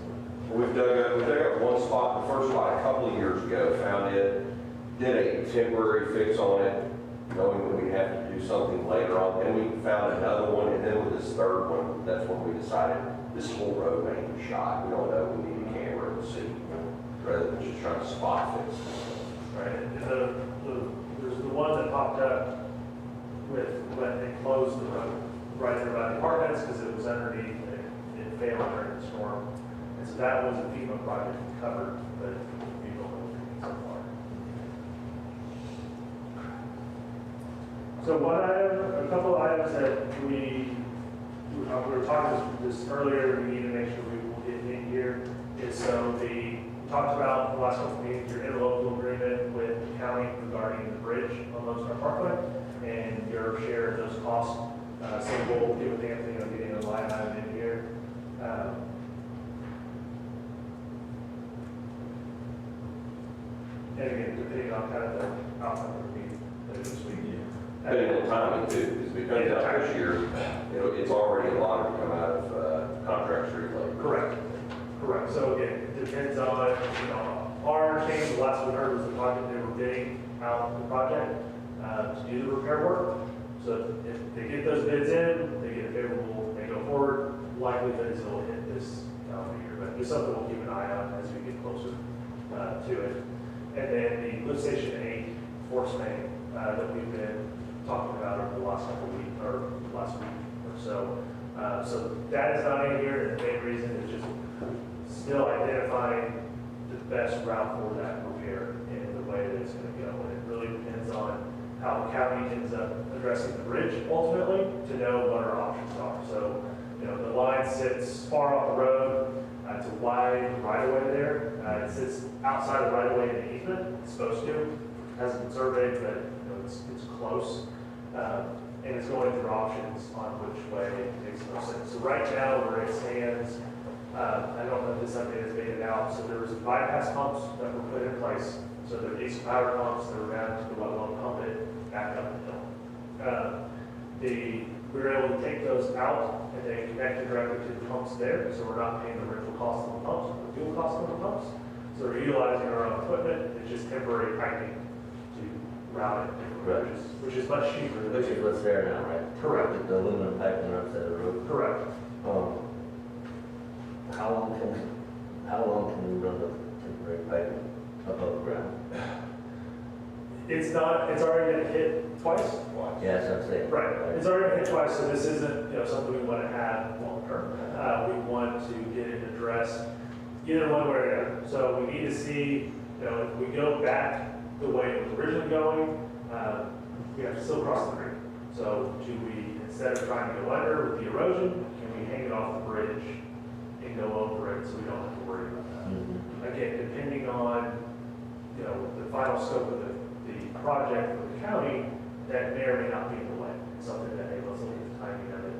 We dug up one spot, the first spot a couple of years ago, found it, did a temporary fix on it, knowing that we'd have to do something later on. Then we found another one, and then with this third one, that's when we decided this whole road may be shot. We don't know, we need a camera to see, rather than just trying to spot fix. Right, and there's the one that popped up with, when they closed the road, right there by the apartments, because it was underneath, and it failed during the storm. And so that was a FEMA project covered, but we don't know if it's so far. So one item, a couple of items that we were talking this earlier, we need to make sure we will get in here, is so we talked about the last couple of meetings, your interlocal agreement with the county regarding the bridge on Lone Star Parkway, and your share of those costs. So we'll get with Anthony on getting a line item in here. And again, depending on kind of the outcome of the meeting later this week. Depending on timing too, because if it comes out this year, it's already allotted to come out of contract street labor. Correct. Correct. So again, it depends on, our understanding, the last we heard was the project, they were bidding out the project to do the repair work. So if they get those bids in, they get a favorable, they go forward, likelihood is it'll hit this calendar year. But it's something we'll keep an eye on as we get closer to it. And then the lift station 8 force main that we've been talking about over the last couple of weeks, or last week or so. So that is not in here, and the main reason is just still identifying the best route for that repair and the way that it's going to go. And it really depends on how the county ends up addressing the bridge ultimately to know what our options are. So, the line sits far off the road. It's a wide right-of-way there. It sits outside the right-of-way in the easement. It's supposed to. It hasn't been surveyed, but it's close. And it's going through options on which way makes the most sense. So right now, where it stands, I don't know if this update has made it out. So there was bypass pumps that were put in place. So there are these power pumps that were down to the well and pump it back up the hill. We were able to take those out and then connect it directly to the pumps there. So we're not paying the rental cost of the pumps, the fuel cost of the pumps. So we're utilizing our own equipment. It's just temporary piping to route it, Right. which is much cheaper. Which is what's there now, right? Correct. The aluminum piping runs at the roof. Correct. How long can we run the temporary piping above ground? It's already been hit twice. Yeah, that's what I'm saying. Right. It's already been hit twice, so this isn't, something we want to have long term. We want to get it addressed either one way or the other. So we need to see, if we go back the way it was originally going, we have to still cross the creek. So do we, instead of trying to go under with the erosion, can we hang it off the bridge and go over it so we don't have to worry about that? Mm-hmm. Again, depending on, the final scope of the project for the county, that may or may not be in the way. It's something that, hey, let's look at the timing of it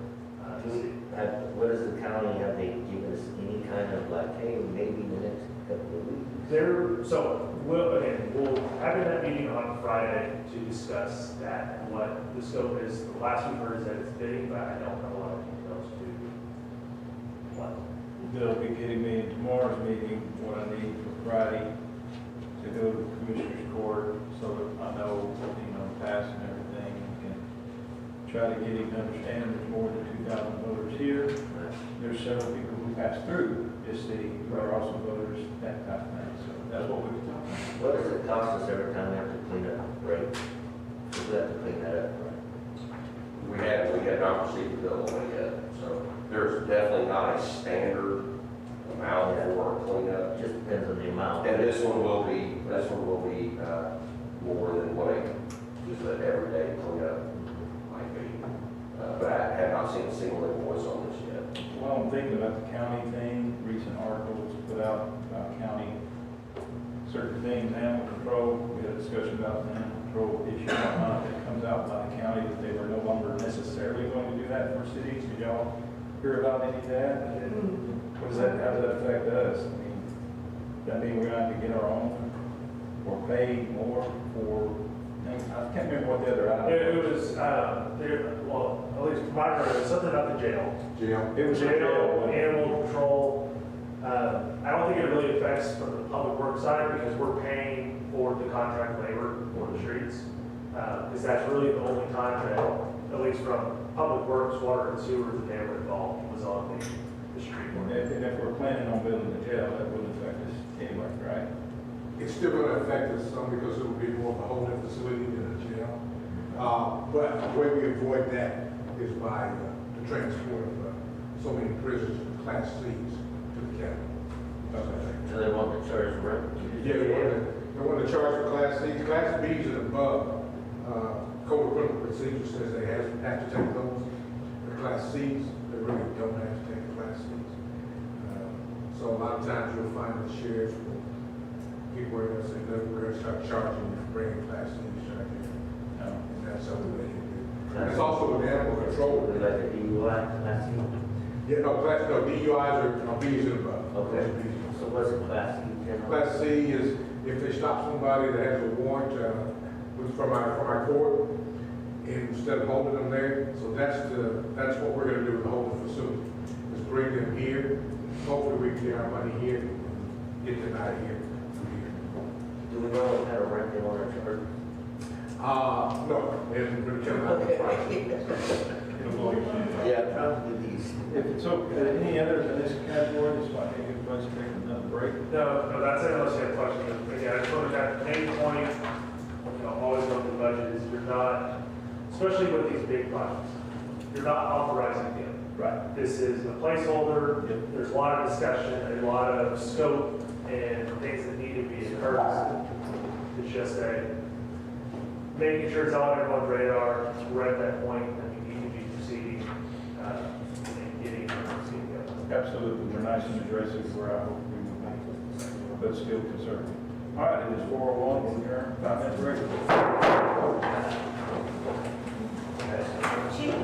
to see. What does the county, have they given us any kind of hey, maybe the next couple of weeks? So we'll have that meeting on Friday to discuss that and what the scope is. The last we heard is that it's big, but I don't know a lot of details to what. They'll be getting me in tomorrow's meeting what I need for Friday to go to the Commissioner's Court, so that I know, pass and everything, and can try to get him to understand there's more than 2,000 voters here. There's several people who pass through this city who are also voters, that type of thing. So that's what we're talking about. What does it cost us every time we have to clean up the break? We have to clean that up, right? We have not received the bill on it yet, so there's definitely not a standard amount for cleanup. It just depends on the amount. And this one will be more than what just an everyday cleanup might be. But I have not seen a single invoice on this yet. Well, I'm thinking about the county thing, recent articles put out about county, certain things, animal control, we had a discussion about that. control issue that comes out by the county that they were no longer necessarily going to do that for cities. Did y'all hear about any of that? What does that, how does that affect us? I mean, does that mean we're going to have to get our own or pay more for, I can't remember what the other item It was, well, at least from my memory, it was something about the jail. Jail. It was a Jail, jail. animal control. I don't think it really affects from the public works side because we're paying for the contract labor for the streets. Because that's really the only time that, at least from public works, water and sewer, that they were involved was on the street And work. if we're planning on building the jail, that wouldn't affect us anyway, right? It's still going to affect us some because it will be more of a holding facility than a jail. But the way we avoid that is by the transport of so many prisoners from Class Cs to the county. So they want to charge rent? Yeah, they want to charge for Class Cs. Class Bs and above, Code of Criminal Procedure says they have to take those. The Class Cs, they really don't have to take Class Cs. So a lot of times you'll find the sheriffs will get where they say, look, we're going to start charging you for bringing Class Cs right here. And that's something they can do. And it's also with animal control. Like a DUI, Class C? Yeah, no, DUIs are Bs and above. Okay. Those are Bs and above. So what's a Class C general? Class C is if they stop somebody that has a warrant from our court, instead of holding them there. So that's what we're going to do with the holding facility, is bring them here. Hopefully we can get our money here, and get them out of here from here. Do we know what kind of rent they want to charge? No, they haven't really come out with the price. It'll blow your mind. Yeah, probably these. If it's okay, any others in this category, this might be a good place to take another break. No, that's it, unless you have questions. Again, I just want to kind of main point, always with the budget is you're not, especially with these big projects, you're not authorizing them. Right. This is a placeholder. There's a lot of discussion, a lot of scope, and things that need to be occurred. It's just making sure it's on everyone's radar. We're at that point that we need to be proceeding and getting proceeding. Absolutely, we're nice and aggressive where I hope we will be, but still conservative. All right, it is 4:01, we'll adjourn, 5 minute break. Chief,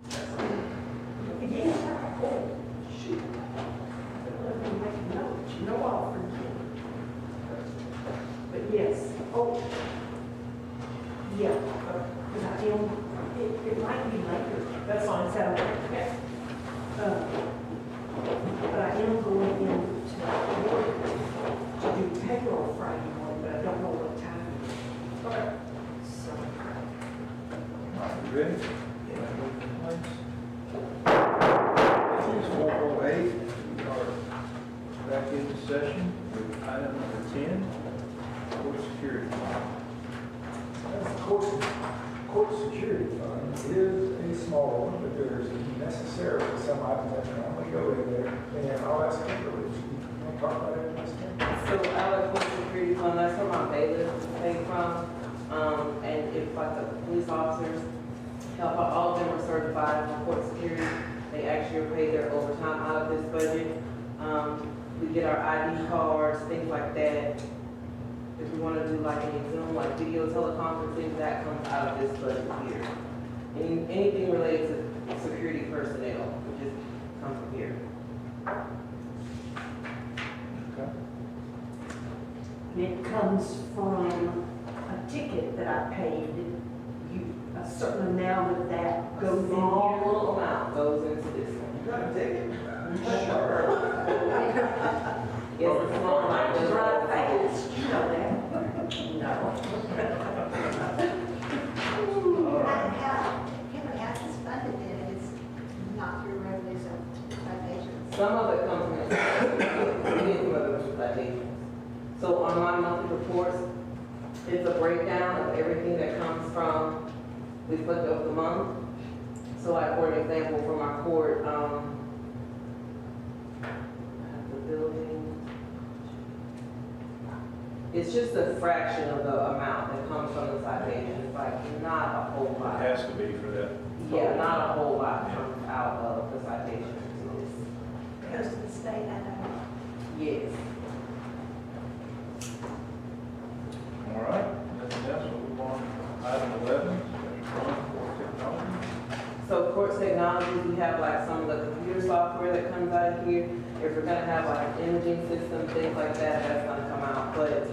Yeah, oh, shoot. Let me make a note, you know I'll forget. But yes, oh, yeah, because I am, it might be later, that's fine, so, okay. But I am going into work to do payroll Friday morning, but I don't know what time. Okay. So. Ready? It is 4:08. We are back into session with item number 10, court security. That's the court security fund is a small one, but there's necessarily some items that normally go in there. And I'll ask Kimberly, you want to talk about it, Ms. Kim? So our court security fund, that's where my bailiff came from. And if like the police officers help out, all of them are certified for court security. They actually are paid their overtime out of this budget. We get our ID cards, things like that. If we want to do like any Zoom, like video teleconferencing, that comes out of this budget here. Anything related to security personnel, would just come from here. Okay. And it comes from a ticket that I paid. A certain amount of that goes in Small here. little amount goes into this one. You got a ticket? Yes, it's small amount. It's right fast, you know that. No. Kimberly, how's this funded then if it's not through revenues of citations? Some of it comes from, citations. So on my monthly reports, it's a breakdown of everything that comes from the book of the month. So like for an example, from our court, I have the building. It's just a fraction of the amount that comes from the citation. It's like not a whole It lot. has to be for that. Yeah, not a whole lot comes out of the citation. It goes to the state, I know. Yes. All right, nothing else, we'll move on to item 11, court technology. So court technologies, we have like some of the computer software that comes out of here. If we're gonna have like an imaging system, things like that, that's gonna come out, but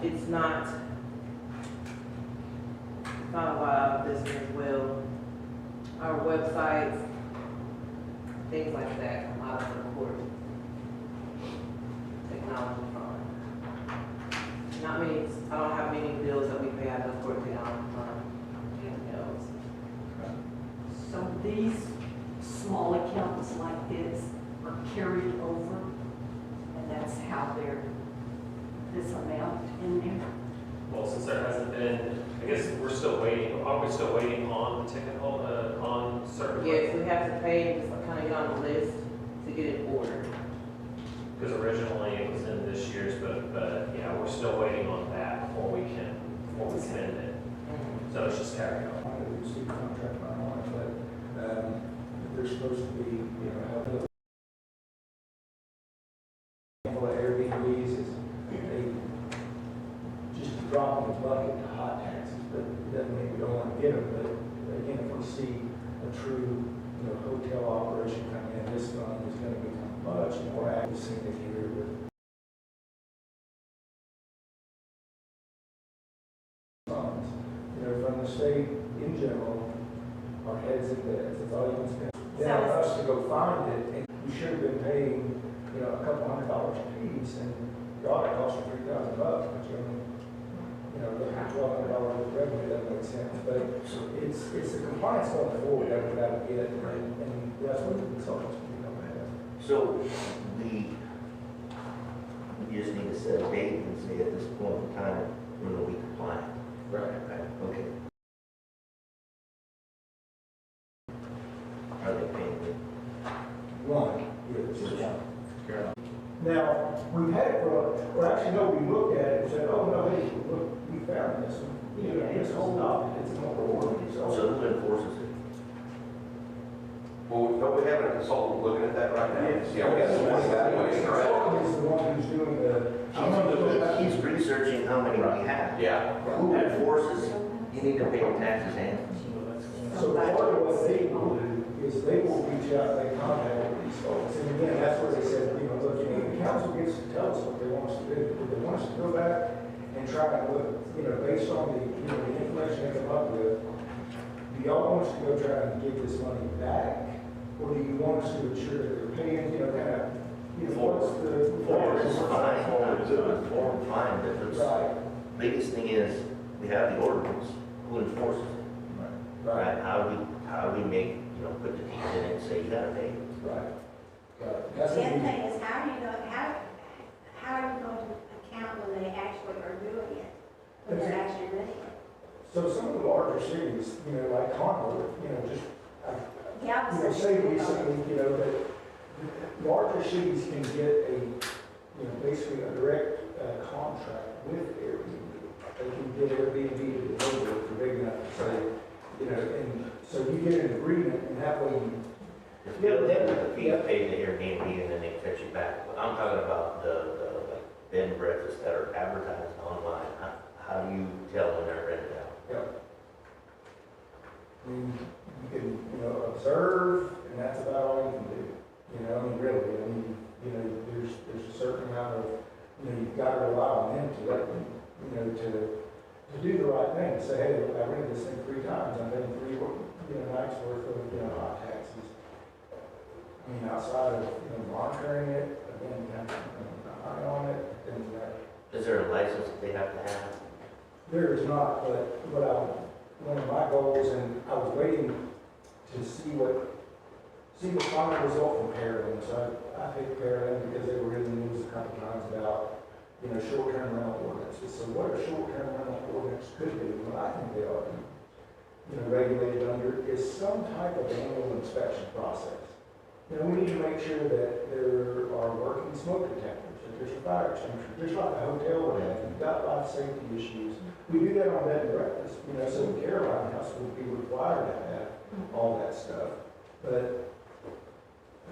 it's not a lot out of this one as well. Our websites, things like that come out of the court technology fund. Not many, I don't have many bills that we pay out of the court technology fund. Anything else? So these small accounts like this are carried over, and that's how they're, this amount in there. Well, since there hasn't been, I guess we're still waiting, are we still waiting on the ticket hold, on certain? Yes, we have to pay, just kind of get on the list to get it ordered. Because originally it was in this year's, but yeah, we're still waiting on that before we can end it. So it's just carrying on. I don't see contract on it, but they're supposed to be, helping. Handful of Airbnbs is just a drop in the bucket to hot taxes, but it doesn't mean we don't want to get them. But again, if we see a true, hotel operation come in, this fund is going to become much more active. We've seen it here with funds, from the state in general, our heads in beds, it's all you can spend. Then on us to go find it, and we should have been paying, a couple $100 a piece, and the audit cost you $3,000, but you only, look at $1,200 of revenue, that makes sense. But it's the compliance going forward that we got to get, and that's what the consultants will have. So we just need to set a date and say at this point in time, we comply. Right. Okay. Are they paying it? One, yes. Now, we've had it actually, no, we looked at it and said, oh, no, hey, look, we found this one. It's adopted, it's more ordinary, So who enforces it? Well, don't we have a consultant looking at that right now? Yes. Yeah, we have someone evaluating, The right? consultant is the one who's doing He's researching how many we have. Yeah. Who enforces, you need to pay taxes and? so part of what they do is they will reach out, they contact these folks. And again, that's where they said, you know, look, the council gets to tell us what they want us to do. Do they want us to go back and try and look, you know, based on the, you know, the information they come up with, do y'all want us to go try and give this money back? Or do you want us to ensure that they're paying, you know, kind of, you know, what's the? Forward is fine, forward fine, but the Right, biggest thing is, we have the ordinance, who enforces it? right, How do we make, you know, put the teeth in it and say, you gotta pay? right. That's The what other we, thing is, how are you going to account when they actually are doing it, when they're actually renting it? so some of the larger cities, you know, like Concord, you know, just, Yeah, you know, say recently, you know, that larger cities can get a, you know, basically a direct contract with Airbnb. They can get Airbnb to deliver if they're big enough to say, you know, and so you get an agreement and that way you. If you have the fee paid to Airbnb and then they catch you back, but I'm talking about the like bed and breakfasts that are advertised online. How do you tell when they're rented out? Yep. You can, you know, observe, and that's about all you can do. You know, I mean, really, I mean, you know, there's a certain amount of, you know, you've got to rely on them to let them, you know, to do the right thing. To say, hey, look, I rented this thing 3 times, I'm paying 3, you know, nights worth of, you know, hot taxes. I mean, outside of, you know, monitoring it, again, kind of keeping an eye on it, things like that. Is there a license that they have to have? There is not, but one of my goals, and I was waiting to see the final result from Pearland. So I picked Pearland because they were in the news a couple times about, you know, short-term rental ordinances. So what a short-term rental ordinance could be, what I think they ought to be, you know, regulated under is some type of annual inspection process. You know, we need to make sure that there are working smoke detectors, that there's a fire extinguisher, just like a hotel would have. You've got life safety issues. We do that on bed and breakfast, you know, so the Caroline House would be required to have all that stuff. But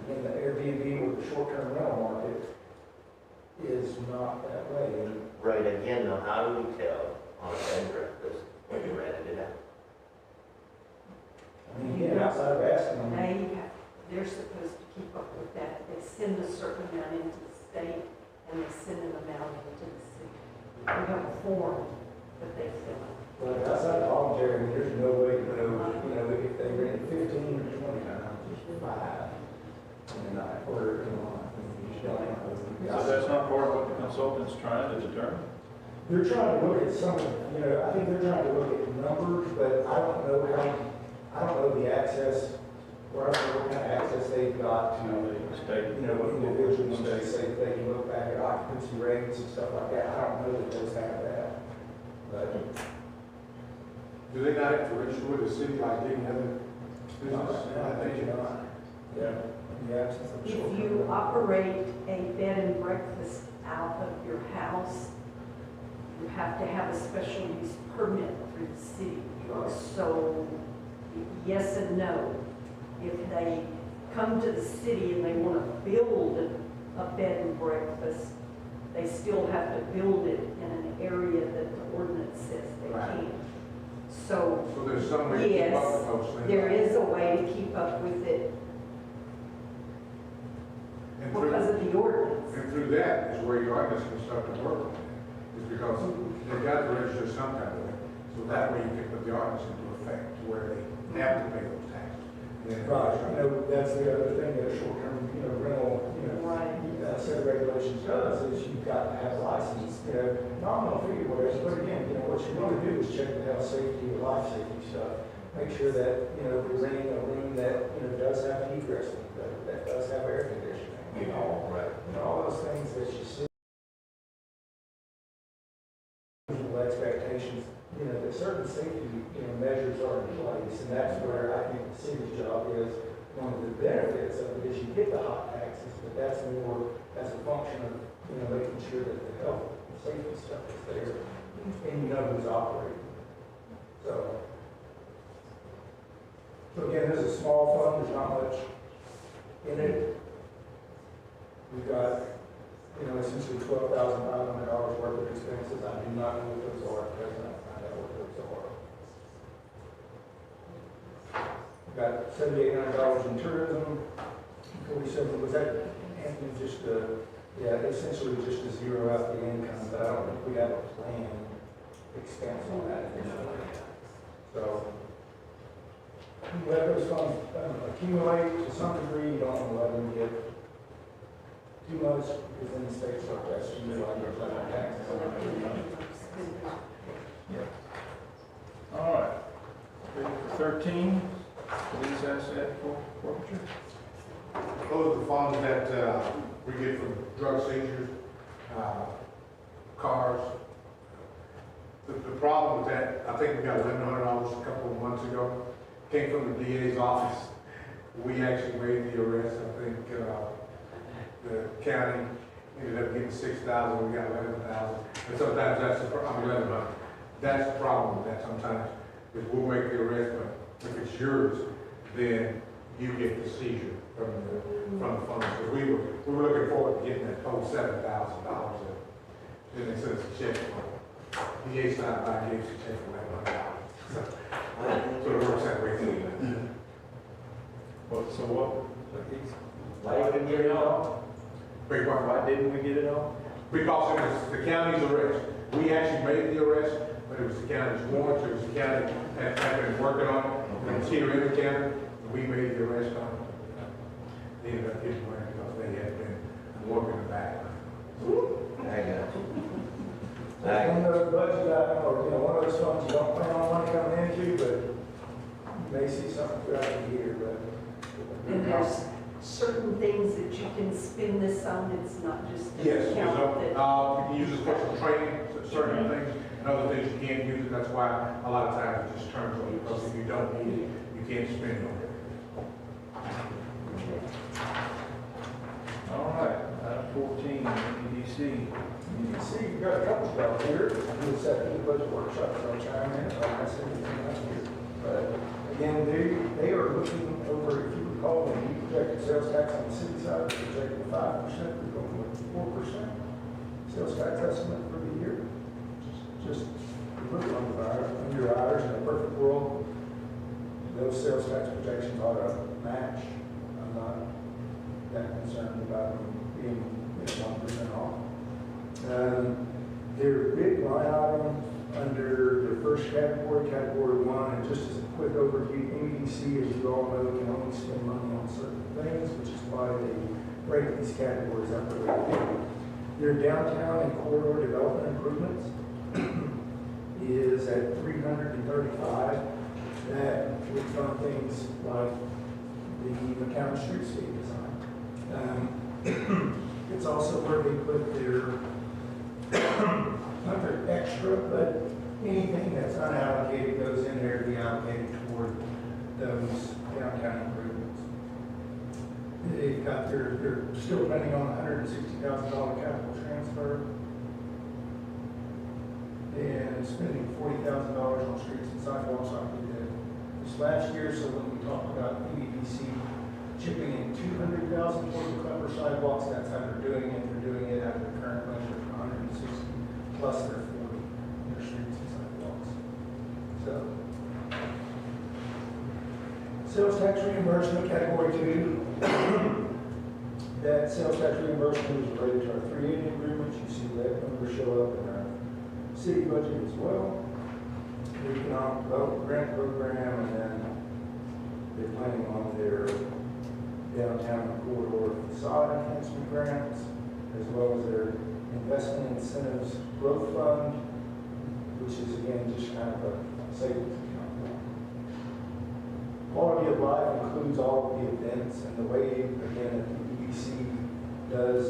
again, the Airbnb or the short-term rental market is not that way. And Right, again, though, how do we tell on a bed and breakfast when you rented it out? I mean, again, outside of asking them, They're supposed to keep up with that. They send a certain amount into the state and they send an amount into the city. We have a form that they fill out. but outside of voluntary, there's no way to know, you know, if they rent 15 or 20 times, just 5 in a night, or in a month. You just don't know. So that's not part of what the consultant's trying to determine? They're trying to look at some, you know, I think they're trying to look at numbers, but I don't know the access, or I don't know what kind of access they've got to, you know, individuals, they say they can look back at occupancy rates and stuff like that. I don't know that those have that. But Do they not have to register with the city like any other business? I think you're not. Yeah. Yeah. If you operate a bed and breakfast out of your house, you have to have a special use permit through the city. So, yes and no. If they come to the city and they want to build a bed and breakfast, they still have to build it in an area that the ordinance says they Right. can. So, So there's some way to keep up with those things? there is a way to keep up with it And because of the ordinance. And through that is where your ordinance can start to work on it. Is because they've got to register some kind of way. So that way you can put the ordinance into effect to where they have to pay those taxes. And then- Right, I know that's the other thing that a short-term, you know, rental, you know, Right. set of regulations does, is you've got to have a license, you know, nominal fee or whatever, but again, you know, what you want to do is check the health safety, the life safety stuff. Make sure that, you know, we're renting a room that, you know, does have heat egress, that does have air conditioning, you know, Right. all those things that you see. Reasonable expectations, you know, that certain safety, you know, measures are in place, and that's where I think the city's job is. One of the benefits of it is you get the hot taxes, but that's more as a function of, you know, making sure that the health and safety stuff is there, and you know who's operating. So again, this is a small fund, there's not much in it. We've got, you know, essentially $12,500 worth of expenses. I do not know what those are, at present. I'll find out what those are. got $7,800 in tourism, 47, was that, Anthony, just, yeah, essentially just to zero out the income, but I don't think we have a plan expense on that initially. So, you let those funds accumulate to some degree, you don't want to let them get too much, because then the state starts asking you like your taxes on it. Yeah. All right. Ready for 13, police asset forfeiture. Those are the funds that we get from drug seizures, cars. The problem with that, I think we got $1,100 a couple of months ago, came from the DA's office. We actually made the arrest. I think the county ended up getting 6,000, we got 11,000. And sometimes that's the problem, 1,100. That's the problem with that sometimes, is we'll make the arrest, but if it's yours, then you get the seizure from the funds. So we were looking forward to getting that whole $7,000. Then they sent us a check for it. DA stopped by and gave us a check for $1,100. So it works that way too. So what? Why didn't we get it all? Big part. Why didn't we get it all? Because it was the county's arrest. We actually made the arrest, but it was the county's warrant, it was the county that had been working on it, and it was here in the county, and we made the arrest on it. They ended up getting money because they had been working the back. I got you. One of those budget items, or, one of those funds you don't plan on money coming into, but you may see something throughout the year, but. And there's certain things that you can spend this on, it's not just Yes, an account that. you can use it for some training, certain things, and other things you can't use it. That's why a lot of times it just turns on you, because if you don't need it, you can't spend on it. All right, item 14, EDC. You can see, you've got a couple stuff here, we'll set the budget workshop, so I'll chime in, I'll ask anything up here. But again, they are looking over, if you recall, when we projected sales tax on the city side, we projected 5%, we're going with 4% sales tax estimate for the year. Just look under ours, in a perfect world, those sales tax projections ought to match. I'm not that concerned about them being 1% off. Their big line item under the first category, category 1, and just as a quick overview, MEDC, as you all know, can only spend money on certain things, which is why they break these categories up the way they do. Their downtown and corridor development improvements is at $335. That would fund things like the McCown Streetscape design. It's also where they put their, not their extra, but anything that's unallocated goes in there to be allocated toward those downtown improvements. They've got they're still planning on $160,000 capital transfer and spending $40,000 on streets and sidewalks like we did this last year. So when we talk about EDC chipping in $200,000 toward the Clever sidewalks, that's how they're doing it. They're doing it out of the current budget for $160 plus their 40 in their streets and sidewalks. So, sales tax reimbursement, category 2. That sales tax reimbursement is related to our 380 agreements. You see that number show up in our city budget as well. The economic development grant program, and then they're planning on their downtown corridor facade enhancement grants, as well as their investment incentives growth fund, which is again just kind of a savings account. Quality of life includes all of the events, and the way, again, that the EDC does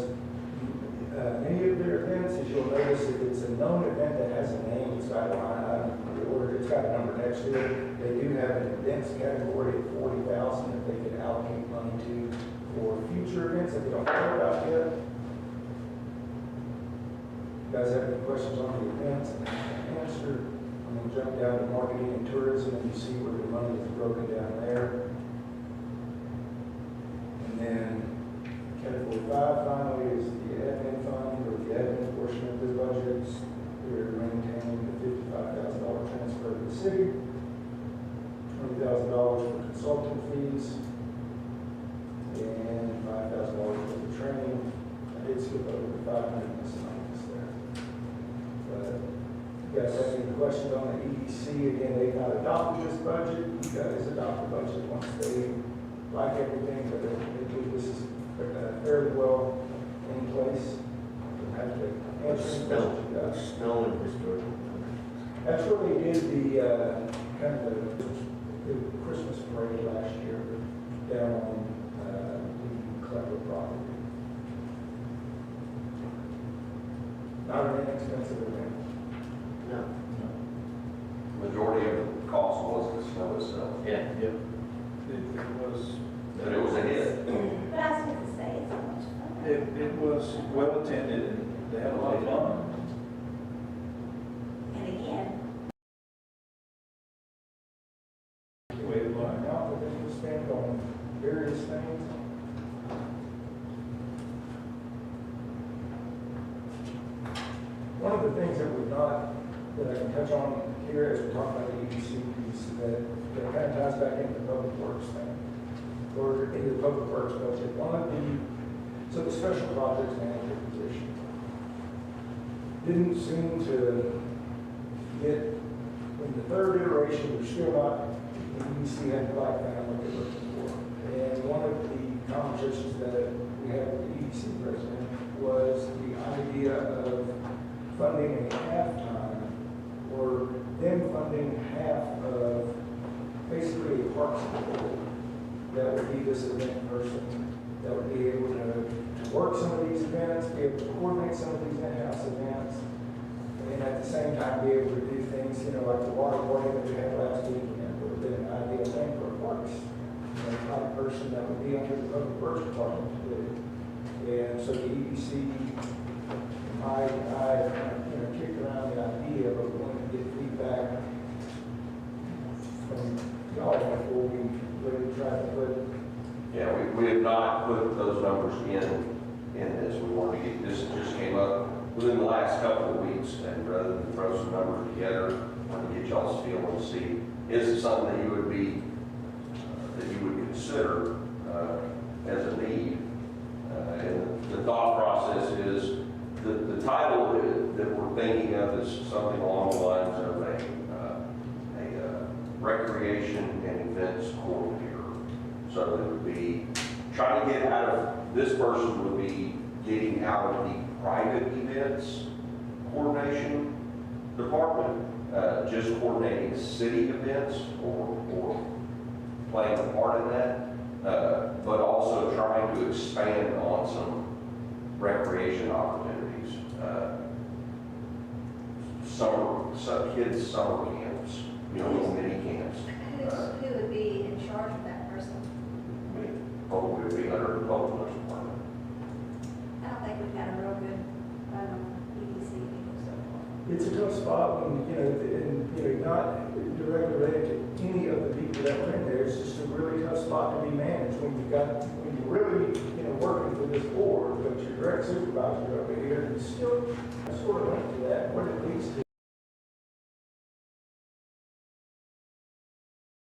many of their events is you'll notice if it's a known event that has a name, it's got a line item, or it's got a number next to it. They do have an events category at $40,000 that they could allocate money to for future events that they don't know about yet. You guys have any questions on the events? Answer. I'm going to jump down to marketing and tourism, and you see where the money is broken down there. And then category 5 finally is the admin fund, or the admin portion of their budgets. We're maintaining the $55,000 transfer to the city, $20,000 for consulting fees, and $5,000 for the training. I did skip over the 500 miscellaneous there. But you guys have any questions on the EDC? Again, they've not adopted this budget. You guys adopt the budget once they like everything, but they believe this is fairly well in place. Don't have to answer any questions you got. Snow and historical. That's where they did the kind of the Christmas parade last year down on the Clever property. Not an inexpensive event. No. Majority of the cost was the snow itself, Yeah. Yep. It was, but it was a hit. But I was going to say, it's so much fun. it was well attended and they had a lot of fun. And again, Way to learn. Now that they spend on various things. One of the things that that I can touch on here as we talk about the EDC piece that kind of ties back into the public works thing, or into the public works budget. So the special projects manager position didn't seem to get, in the third iteration, we're still not, the EDC hadn't quite found what they're looking for. And one of the conversations that we had with the EDC president was the idea of funding a half-time, or them funding half of basically a parks board that would be this event person, that would be able to work some of these events, be able to coordinate some of these in-house events, and at the same time be able to do things, like the water party that we had last weekend would have been an ideal thing for a parks. The type of person that would be under the public works department to do. And so the EDC, I kicked around the idea, but we wanted to get feedback from y'all before we really try to put. Yeah, we have not put those numbers in this. We wanted to get, this just came up within the last couple of weeks, and rather than throw some numbers together, I want to get y'all's feel and see, is it something that you would be, that you would consider as a need? And the thought process is, the title that we're thinking of is something along the lines of a recreation and events coordinator. So it would be trying to get out of, this person would be getting out of the private events coordination department, just coordinating city events or playing a part in that, but also trying to expand on some recreation opportunities. Kids' summer camps, little mini camps. who would be in charge of that person? Probably would be under the public works department. I don't think we've got a real good EDC people so far. It's a tough spot when, not directly related to any of the people that were in there. It's just a really tough spot to be managed when you're really, working for this board, but your direct supervisor over here is still sort of linked to that, what it leads to.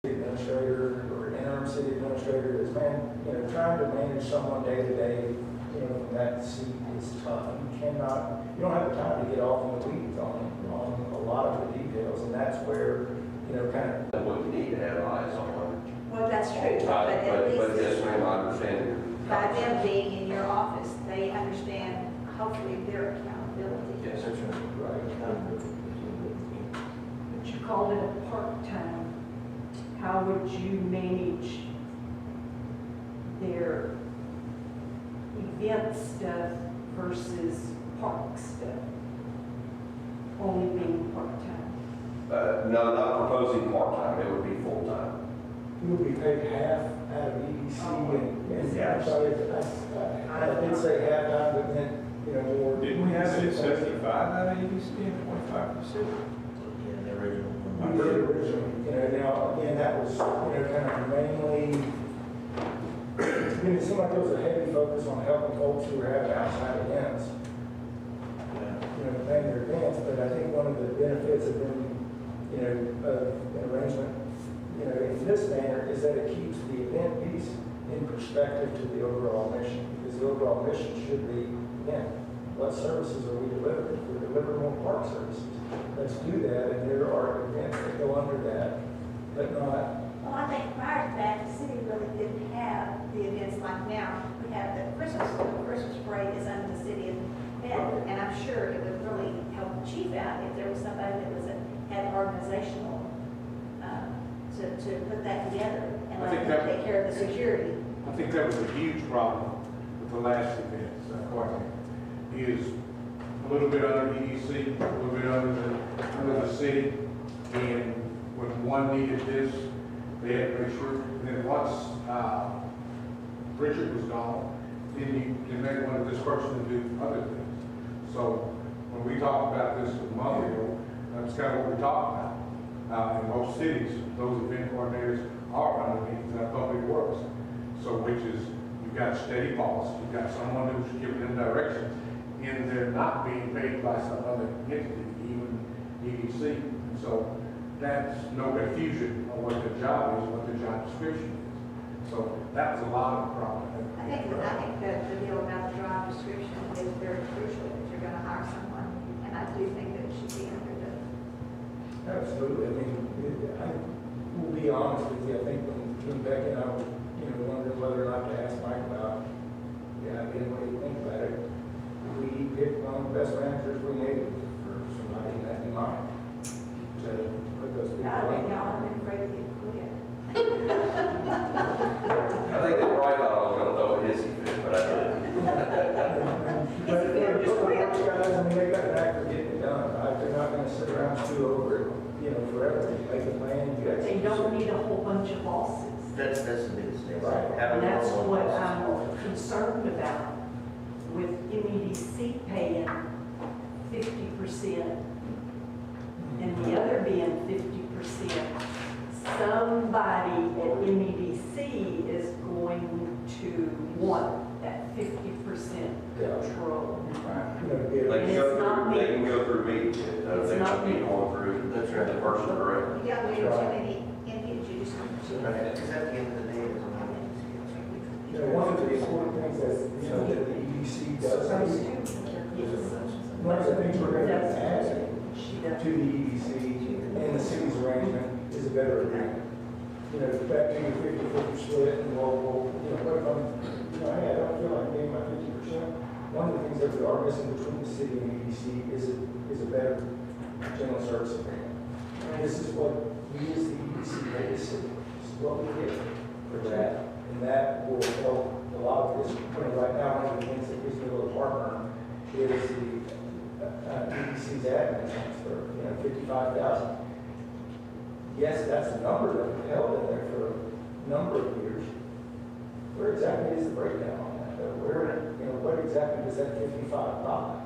Administrator or interim city administrator is trying to manage someone day to day, from that seat is tough. You don't have the time to get off in the weeds on a lot of the details, and that's where, kind of. What you need to have eyes on. Well, that's true, but But at yes, least ma'am, I understand. by them being in your office, they understand hopefully their accountability. Yes, that's right. But you called it a part-time. How would you manage their event stuff versus park stuff? Only being part-time. No, not proposing part-time, it would be full-time. You would be paid half out of EDC and Yeah. sorry, I did say half time, but then, more. Didn't we have it at 75 out of EDC and 25%? Yeah, the original. We did originally, now, again, that was, kind of mainly, it seemed like there was a heavy focus on helping folks who were having outside events, paying their events, but I think one of the benefits of them, an arrangement you know, in this manner is that it keeps the event piece in perspective to the overall mission. Because the overall mission should be, again, what services are we delivering? If we're delivering more park services, let's do that, and there are events that go under that, but not. Well, I think prior to that, the city really didn't have the events like now. We have the Christmas parade is under the city event, and I'm sure it would really help the chief out if there was somebody that was had organizational, to put that together and I let think them that- take care of the security. I think that was a huge problem with the last event, quite frankly. He is a little bit under EDC, a little bit under the city, and when one needed this, they had to make sure, and then once, Richard was gone, then they wanted this person to do other things. So when we talked about this a month ago, that's kind of what we're talking about. In most cities, those event coordinators are underneath public works. So which is, you've got a steady boss, you've got someone who's giving them direction, and they're not being paid by some other entity, even EDC. So that's no confusion on what the job is, what the job description is. So that was a lot of the problem. I think that the deal about the job description is very crucial if you're gonna hire someone, and I do think that it should be under the. Absolutely. I mean, I will be honest with you. I think when Becky and I were, you know, wondering whether or not to ask Mike about, again, what do you think about it? We picked one of the best managers we needed for somebody in mind to put those people I think in. y'all have been afraid to get quit. I think they probably thought I was gonna throw a hissy fit, but I didn't. But those guys, I mean, they got back for getting it done. They're not gonna sit around and stew over it, you know, forever. You make a plan, you They execute. don't need a whole bunch of lawsuits. That's the biggest thing. Right. Having And that's one what boss. I'm concerned about with MEDC paying 50% and the other being 50%. Somebody at MEDC is going to want that 50% control. You know, They get- can And it's go not through, me. they can go through me, It's they not should be me. going through, that's right, the person directly. You got way too many Indians, you just. Because at the end of the day, it's not You know, one of the important things that, you know, that the EDC does, one of the things we're going to add She to does. the EDC and the city's arrangement is a better agreement. You know, back to your 50-50 split and well, you know, what if I'm, you know, hey, I don't feel like paying my 50%. One of the things that we are missing between the city and EDC is a better general service agreement. And this is what we as the EDC pay the city. This is what we get for that. And that will help a lot of this. You know, right now, one of the things that gives me a little heartburn is the EDC's admin transfer, you know, 55,000. Yes, that's a number that we've held in there for a number of years. Where exactly is the breakdown on that? Where, you know, what exactly does that 55 buy?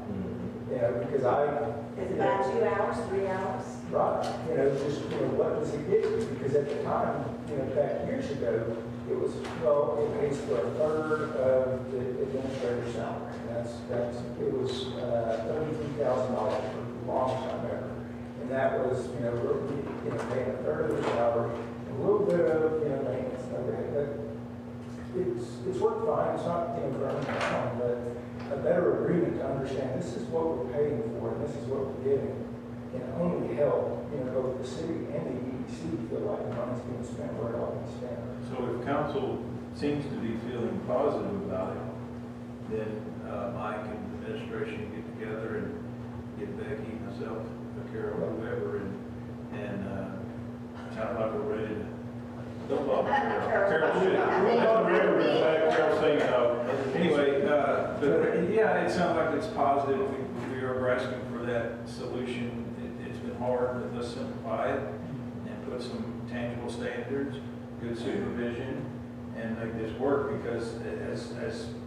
You know, because Is it about 2 hours, 3 hours? right, you know, just, you know, what does it get you? Because at the time, you know, back years ago, it was, well, it pays for a third of the administrator's salary. It was $33,000 for the longest time ever. And that was, you know, paying a third of the salary, a little bit of, you know, maintenance and overhead. But it's worked fine, it's not, you know, burning down, but a better agreement to understand this is what we're paying for and this is what we're getting can only help, you know, both the city and the EDC feel like the money's being spent where it ought to be spent. So if council seems to be feeling positive about it, then Mike and the administration get together and get Becky, myself, Carol, whoever, and sound like we're ready to. Don't bother Carol. Carol should. Carol saying no. Anyway, but yeah, it sounds like it's positive. We are grasping for that solution. It's been hard, but let's simplify it and put some tangible standards, good supervision, and make this work, because as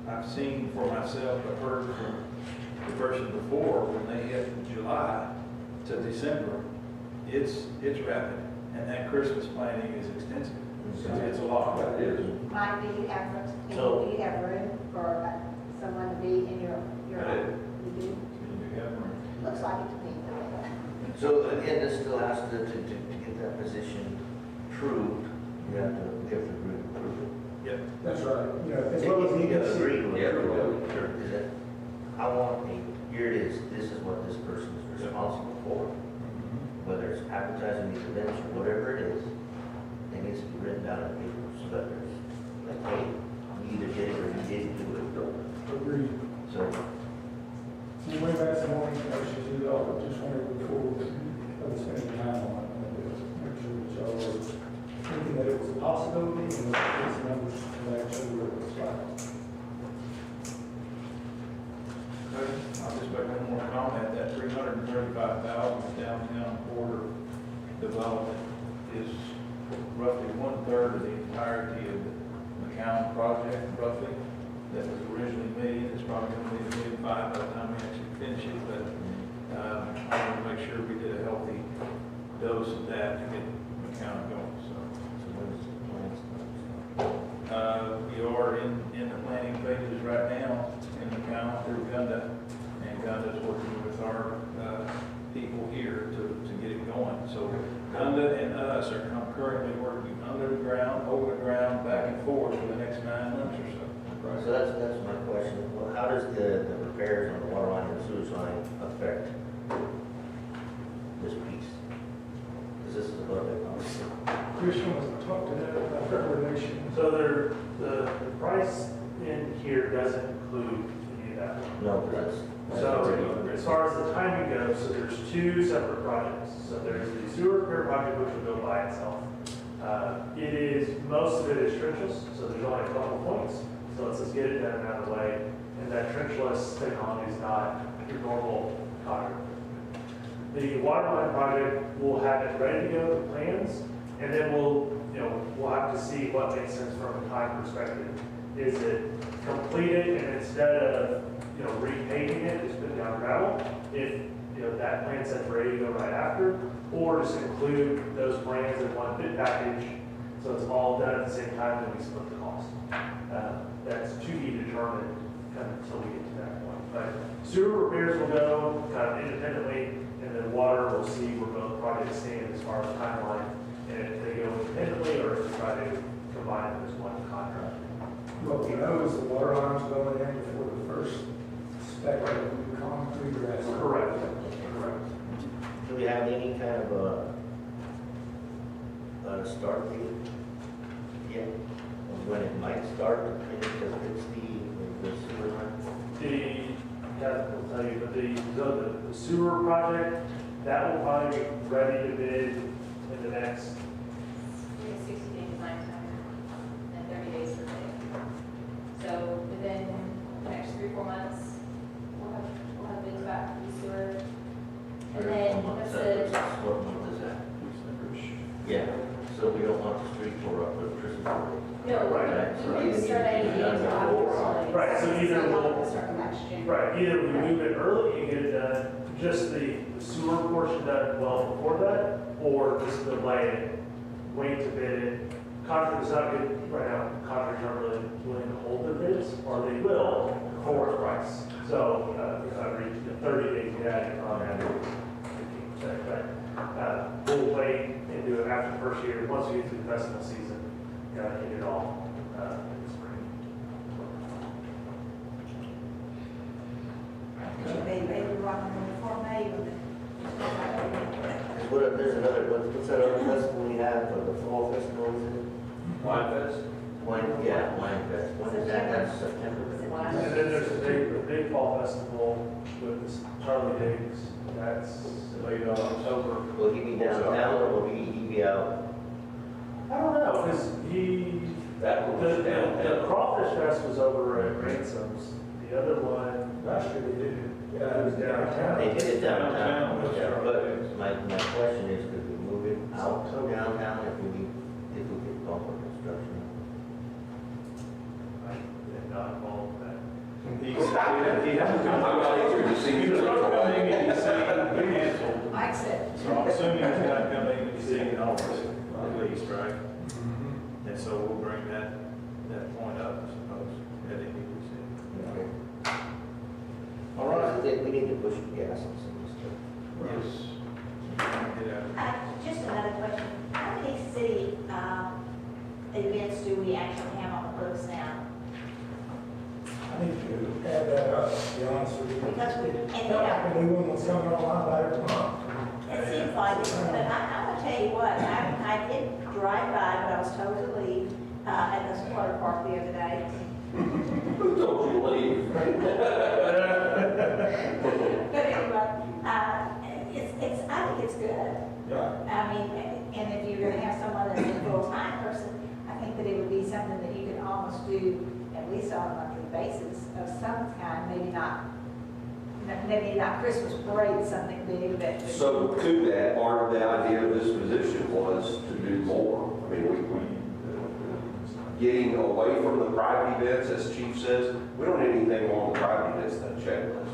I've seen for myself, I've heard from the person before, when they hit July to December, it's rapid, and that Christmas planning is extensive. It's a lot. It is. Mike, do you have room for someone to be in your? I do. You do? Looks like it to me. So again, this still has to get that position approved, you have to give the group approval. Yep. That's right, you know, as You well as need to EDC. agree with Yeah, we approval. do. Sure. Is it, I want here it is, this is what this person is responsible for. Whether it's advertising these events or whatever it is, it needs to be written down on paper so that there's, like, hey, you either did it or you didn't do it. Agreed. So, We went back some more information to y'all, but just wanted to before spending time on it, make sure that y'all were thinking that it was a possibility and that these numbers will actually work. Okay, I'll just make one more comment, that 335,000 downtown border development is roughly 1/3 of the entirety of the McCown project, roughly, that was originally made. It's probably going to be $1.5 million by the time we actually finish it, but I want to make sure we did a healthy dose of that to get McCown going, so. so what is the plan? We are in the planning phases right now in McCown through Gunda, and Gunda's working with our people here to get it going. So Gunda and us are currently working under the ground, over the ground, back and forth for the next 9 months or so. So that's my question. Well, how does the repairs on the water line and the sewage line affect this piece? Because this is a little bit obviously. Christian was talking to that about preparation. So the price in here doesn't include any of that. No, that's. So as far as the timing goes, so there's 2 separate projects. So there's the sewer repair project, which will go by itself. Most of it is trenchless, so there's only a couple points. So let's just get it done and out of the way. And that trenchless technology is not your normal concrete. The water line project, we'll have it ready to go, the plans, and then we'll have to see what makes sense from a time perspective. Is it completed and instead of, repaving it, just put down gravel? If, that plan set's ready to go right after, or just include those plans in one bid package, so it's all done at the same time, and we split the cost. That's to be determined kind of until we get to that point. But sewer repairs will go kind of independently, and then water, we'll see where both projects stand as far as timeline, and if they go independently or if we try to combine them as one contract. What we know is the water line's going in before the first spec of new concrete or asphalt. Correct. Correct. Do we have any kind of a start date? Yeah. When it might start, because it's the sewer line? Kathy will tell you, but the sewer project, that will probably be ready to bid in the next, We have 60-day design time and 30 days for bid. So within the next 3 or 4 months, we'll have bids back for the sewer. And then that's the, What month is that? Yeah, so we don't want the street tore up with Christmas. no, Right. we can start any days after. Right, so either we'll- Start next June. right, either we move it early and get it done, just the sewer portion done well before that, or just delay it, wait to bid it. Contractors not good right now, contractors aren't really willing to hold their bids, or they will for a price. So, if I reach 30 days, yeah, you're on that 15%, but we'll wait and do it after the first year. Once we get through the festival season, hit it all in the spring. They were rocking on the Form A with it. There's another, what's that other festival we have, the fall festival, is it? Wine Fest? Wine Fest. When is that? That's September. And then there's a big fall festival with this Charlie Davis. That's late October. Will he be downtown or will he be out? I don't know, because the Crawfish Fest was over at Ransom's. The other one, Last year they did it. it was downtown. They did it downtown. Downtown, that's right. But my question is, could we move it out to downtown if we get bumper construction? I am not involved with that. He hasn't come. I'm not eager to see He you was drink coming away. in EDC, we canceled. I accept. So I'm assuming he's not coming in EDC in August, at least, right? And so we'll bring that point up, I suppose, at EDC. Okay. All right. I think we need to push the gas on some of this stuff. Yes. Get out. Just another question. How many city we actually have on the books now. I need to add that up, to be honest with you. Because we, and you Felt know, like a new one was coming online about every month. it seems like it, but I'm gonna tell you what, I did drive by, but I was told to leave, at this water park the other day. Who told you to leave? But anyway, I think it's good. I mean, and if you're gonna have someone that's a full-time person, I think that it would be something that you could almost do at least on a monthly basis of some kind, maybe not Christmas parade, something big, but. So to that, part of the idea of this position was to do more. I mean, we getting away from the private events, as Chief says, we don't need anything more on the private events than a checklist.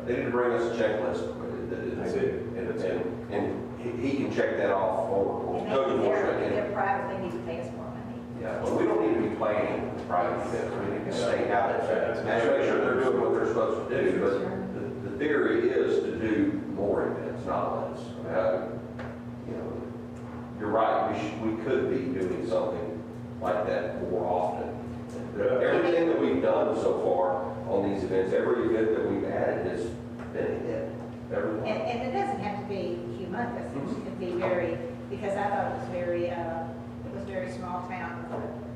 They need to bring us a checklist. That's it. And he can check that off for And code maybe enforcement. they're private, they need to pay us more money. Yeah, but we don't need to be planning private events. We need to stay out of that. And make sure they're doing what they're supposed to do. But the theory is to do more events, not less. You know, you're right. We could be doing something like that more often. Everything that we've done so far on these events, every event that we've added has been a hit. Every one. And it doesn't have to be humongous, it can be very, because I thought it was very small town,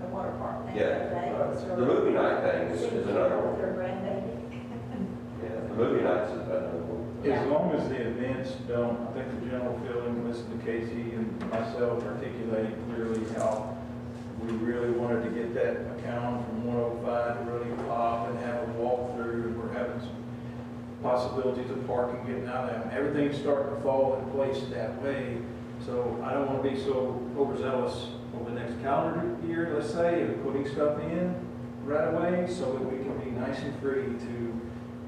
the water park thing. Yeah. Right? The movie night thing is another one. With their grandbaby. Yeah, the movie nights is another one. As long as the events don't, I think the general feeling, listen to Casey and myself articulate clearly how we really wanted to get that account from 105 to really pop and have a walkthrough, and we're having some possibilities of parking, getting out of there. Everything's starting to fall in place that way. So I don't want to be so overzealous over the next calendar year, let's say, and putting stuff in right away so that we can be nice and free to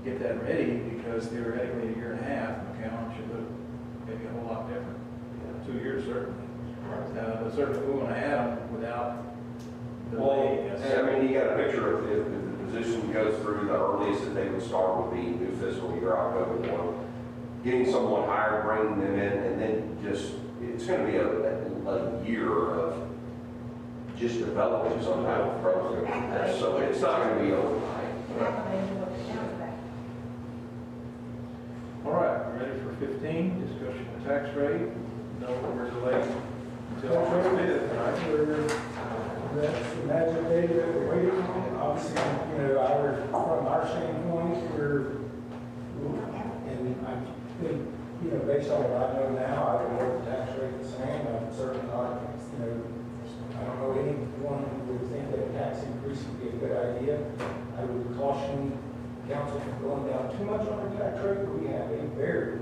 get that ready, because theoretically a year and a half, account should look maybe a whole lot different. 2 years certainly. But certainly we want to add them without delay. I mean, you got a picture of if the position goes through, the earliest that they would start would be new fiscal year, October 1. Getting someone hired, bringing them in, and then just, it's going to be a year of just developing some type of program. So it's not going to be overnight. All right, we're ready for 15, discussion of tax rate. No, we're delayed until August 5th, right? That's the magic day that we're waiting on. Obviously, you know, from our standpoint, and I think, you know, based on what I know now, I would hold the tax rate the same. I'm certainly not, you know, I don't know anyone who would think that a tax increase would be a good idea. I would caution council from going down too much on the tax rate, but we have a very,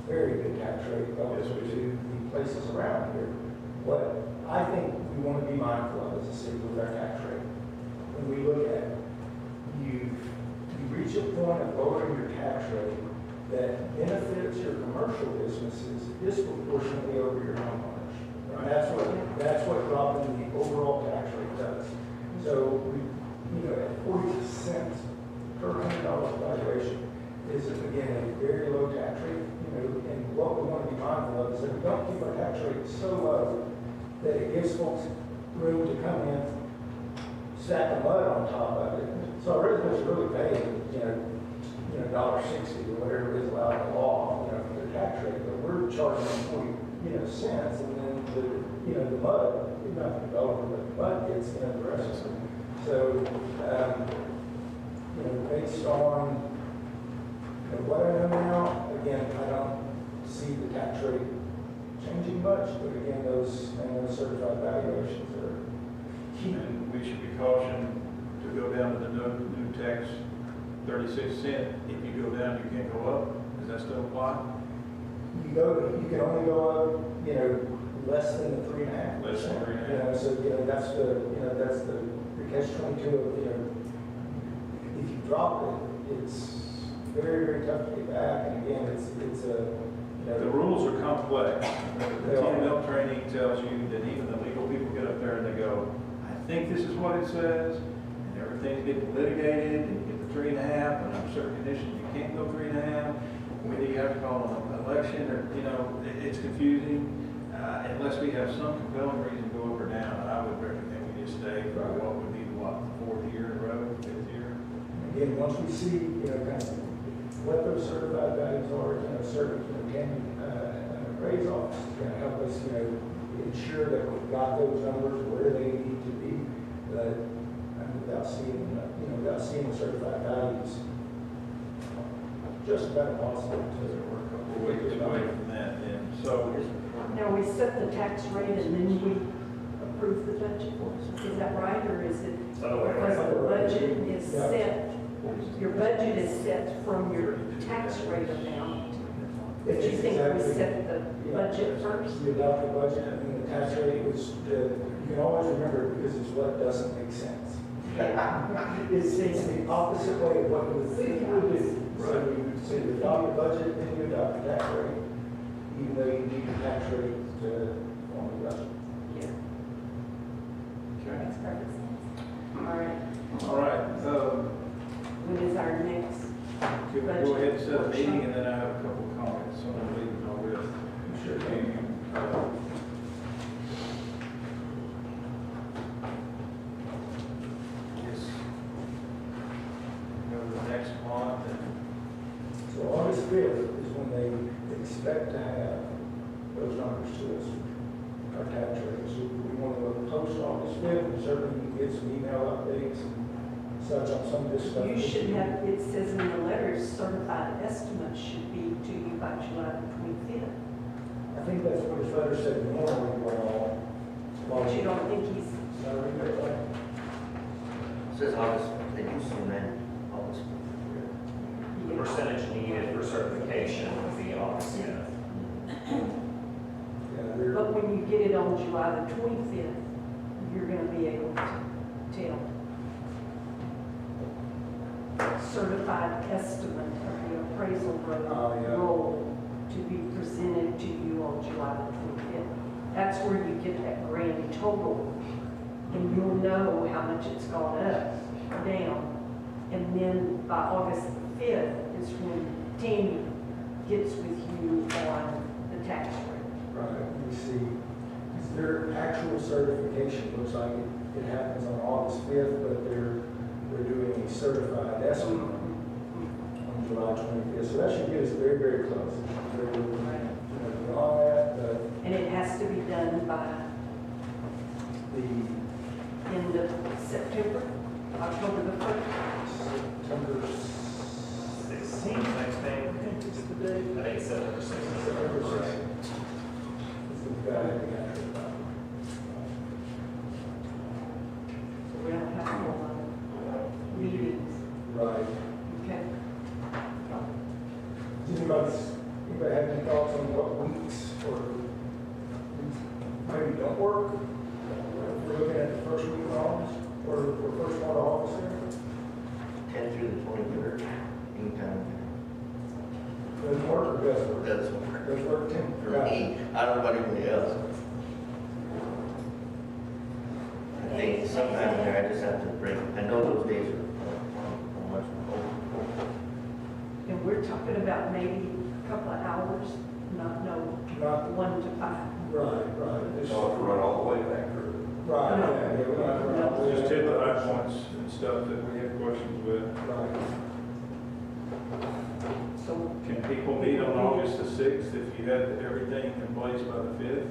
very good tax rate relative to the places around here. What I think we want to be mindful of as a city with our tax rate. When we look at, you reach a point of lowering your tax rate that benefits your commercial businesses disproportionately over your homeowners. And that's what dropping the overall tax rate does. So we, you know, at 40 cents per $100 valuation is, again, a very low tax rate. You know, and what we want to be mindful of is that we don't keep our tax rate so low that it gives folks room to come in, stack of mud on top of it. So our residents are really paying, you know, $1.60 or whatever it is allowed in the law, you know, for their tax rate, but we're charging them 40, cents, and then the mud, not the developer, but the mud gets in the rest of them. So, based on what I know now, again, I don't see the tax rate changing much, but again, those certified valuations are key. And we should be cautioned to go down to the new tax 36 cent. If you go down, you can't go up. Does that still apply? You can only go up, less than the 3.5%. Less than 3.5. So that's the catch-22 of if you drop it, it's very, very tough to get back. And again, it's a The rules are complex. The TML training tells you that even the legal people get up there and they go, I think this is what it says, and everything's getting litigated, and you get the 3.5, and under certain conditions you can't go 3.5. When you have to call an election, or it's confusing. Unless we have some compelling reason to go up or down, I would recommend we just stay say, for what would be, what, the fourth year in a row, fifth year? Again, once we see, kind of what those certified values are, certain, can appraise office is going to help us, ensure that we've got those numbers where they need to be, but without seeing the certified values, just about impossible to We're a couple of weeks away from that then. So, Now, we set the tax rate and then we approve the budget. Is that right, or is it? So, Because the budget is set, your budget is set from your tax rate amount. But you think we set the budget first? You adopt the budget, and then the tax rate was, you can always remember, because it's what doesn't make sense. It's the opposite way of what you would think you would do. So you adopt the budget, then you adopt the tax rate, even though you need the tax rate to form the budget. Yeah. Makes perfect sense. All right. all right, When is our next? can we go ahead and set a meeting, and then I have a couple of comments on the meeting I'll with. Sure. Yes. Go to the next month, and So August 5th is when they expect to have those numbers to us, our tax rates. So we want to post August 5th, and certainly you can get some email updates and such on some of this stuff. You should have, it says in the letters, certified estimates should be to you by July the 25th. I think that's what his letter said normally, well, But you don't think he's, I read that right? It says August, they do soon then, August. the percentage needed for certification would be August 5th. Yeah, we're, but when you get it on July the 25th, you're gonna be able to tell. Certified estimate of the appraisal Oh, yeah. roll to be presented to you on July the 25th. That's where you get that grand total, and you'll know how much it's gone up or down. And then by August the 5th is when Tammy gets with you on the tax rate. right, we see, their actual certification looks like it happens on August 5th, but they're doing a certified estimate on July 25th. So that should get us very, very close. So, beyond that, And it has to be done by the end of September, October the 1st. September 16th, I think. I think it's the day. I think it's September 16th. September 6th. It's the guy that got it. So we don't have a whole lot of meetings. Right. Okay. Does anybody have any thoughts on what weeks or maybe don't work? If we're looking at the first week of August or first part of August there? 10 through the 23rd, anytime. Does work or does work? Does work. Does work 10? For me, I don't know about anybody else. I think sometime there, I just have to break, I know those days are much older. And we're talking about maybe a couple of hours, not 1 to 5. Right. Just- So if we run all the way back through. Right, yeah, we're not around. just hit the high points and stuff that we have questions with. Right. So Can people meet on August the 6th if you had everything in place by the 5th?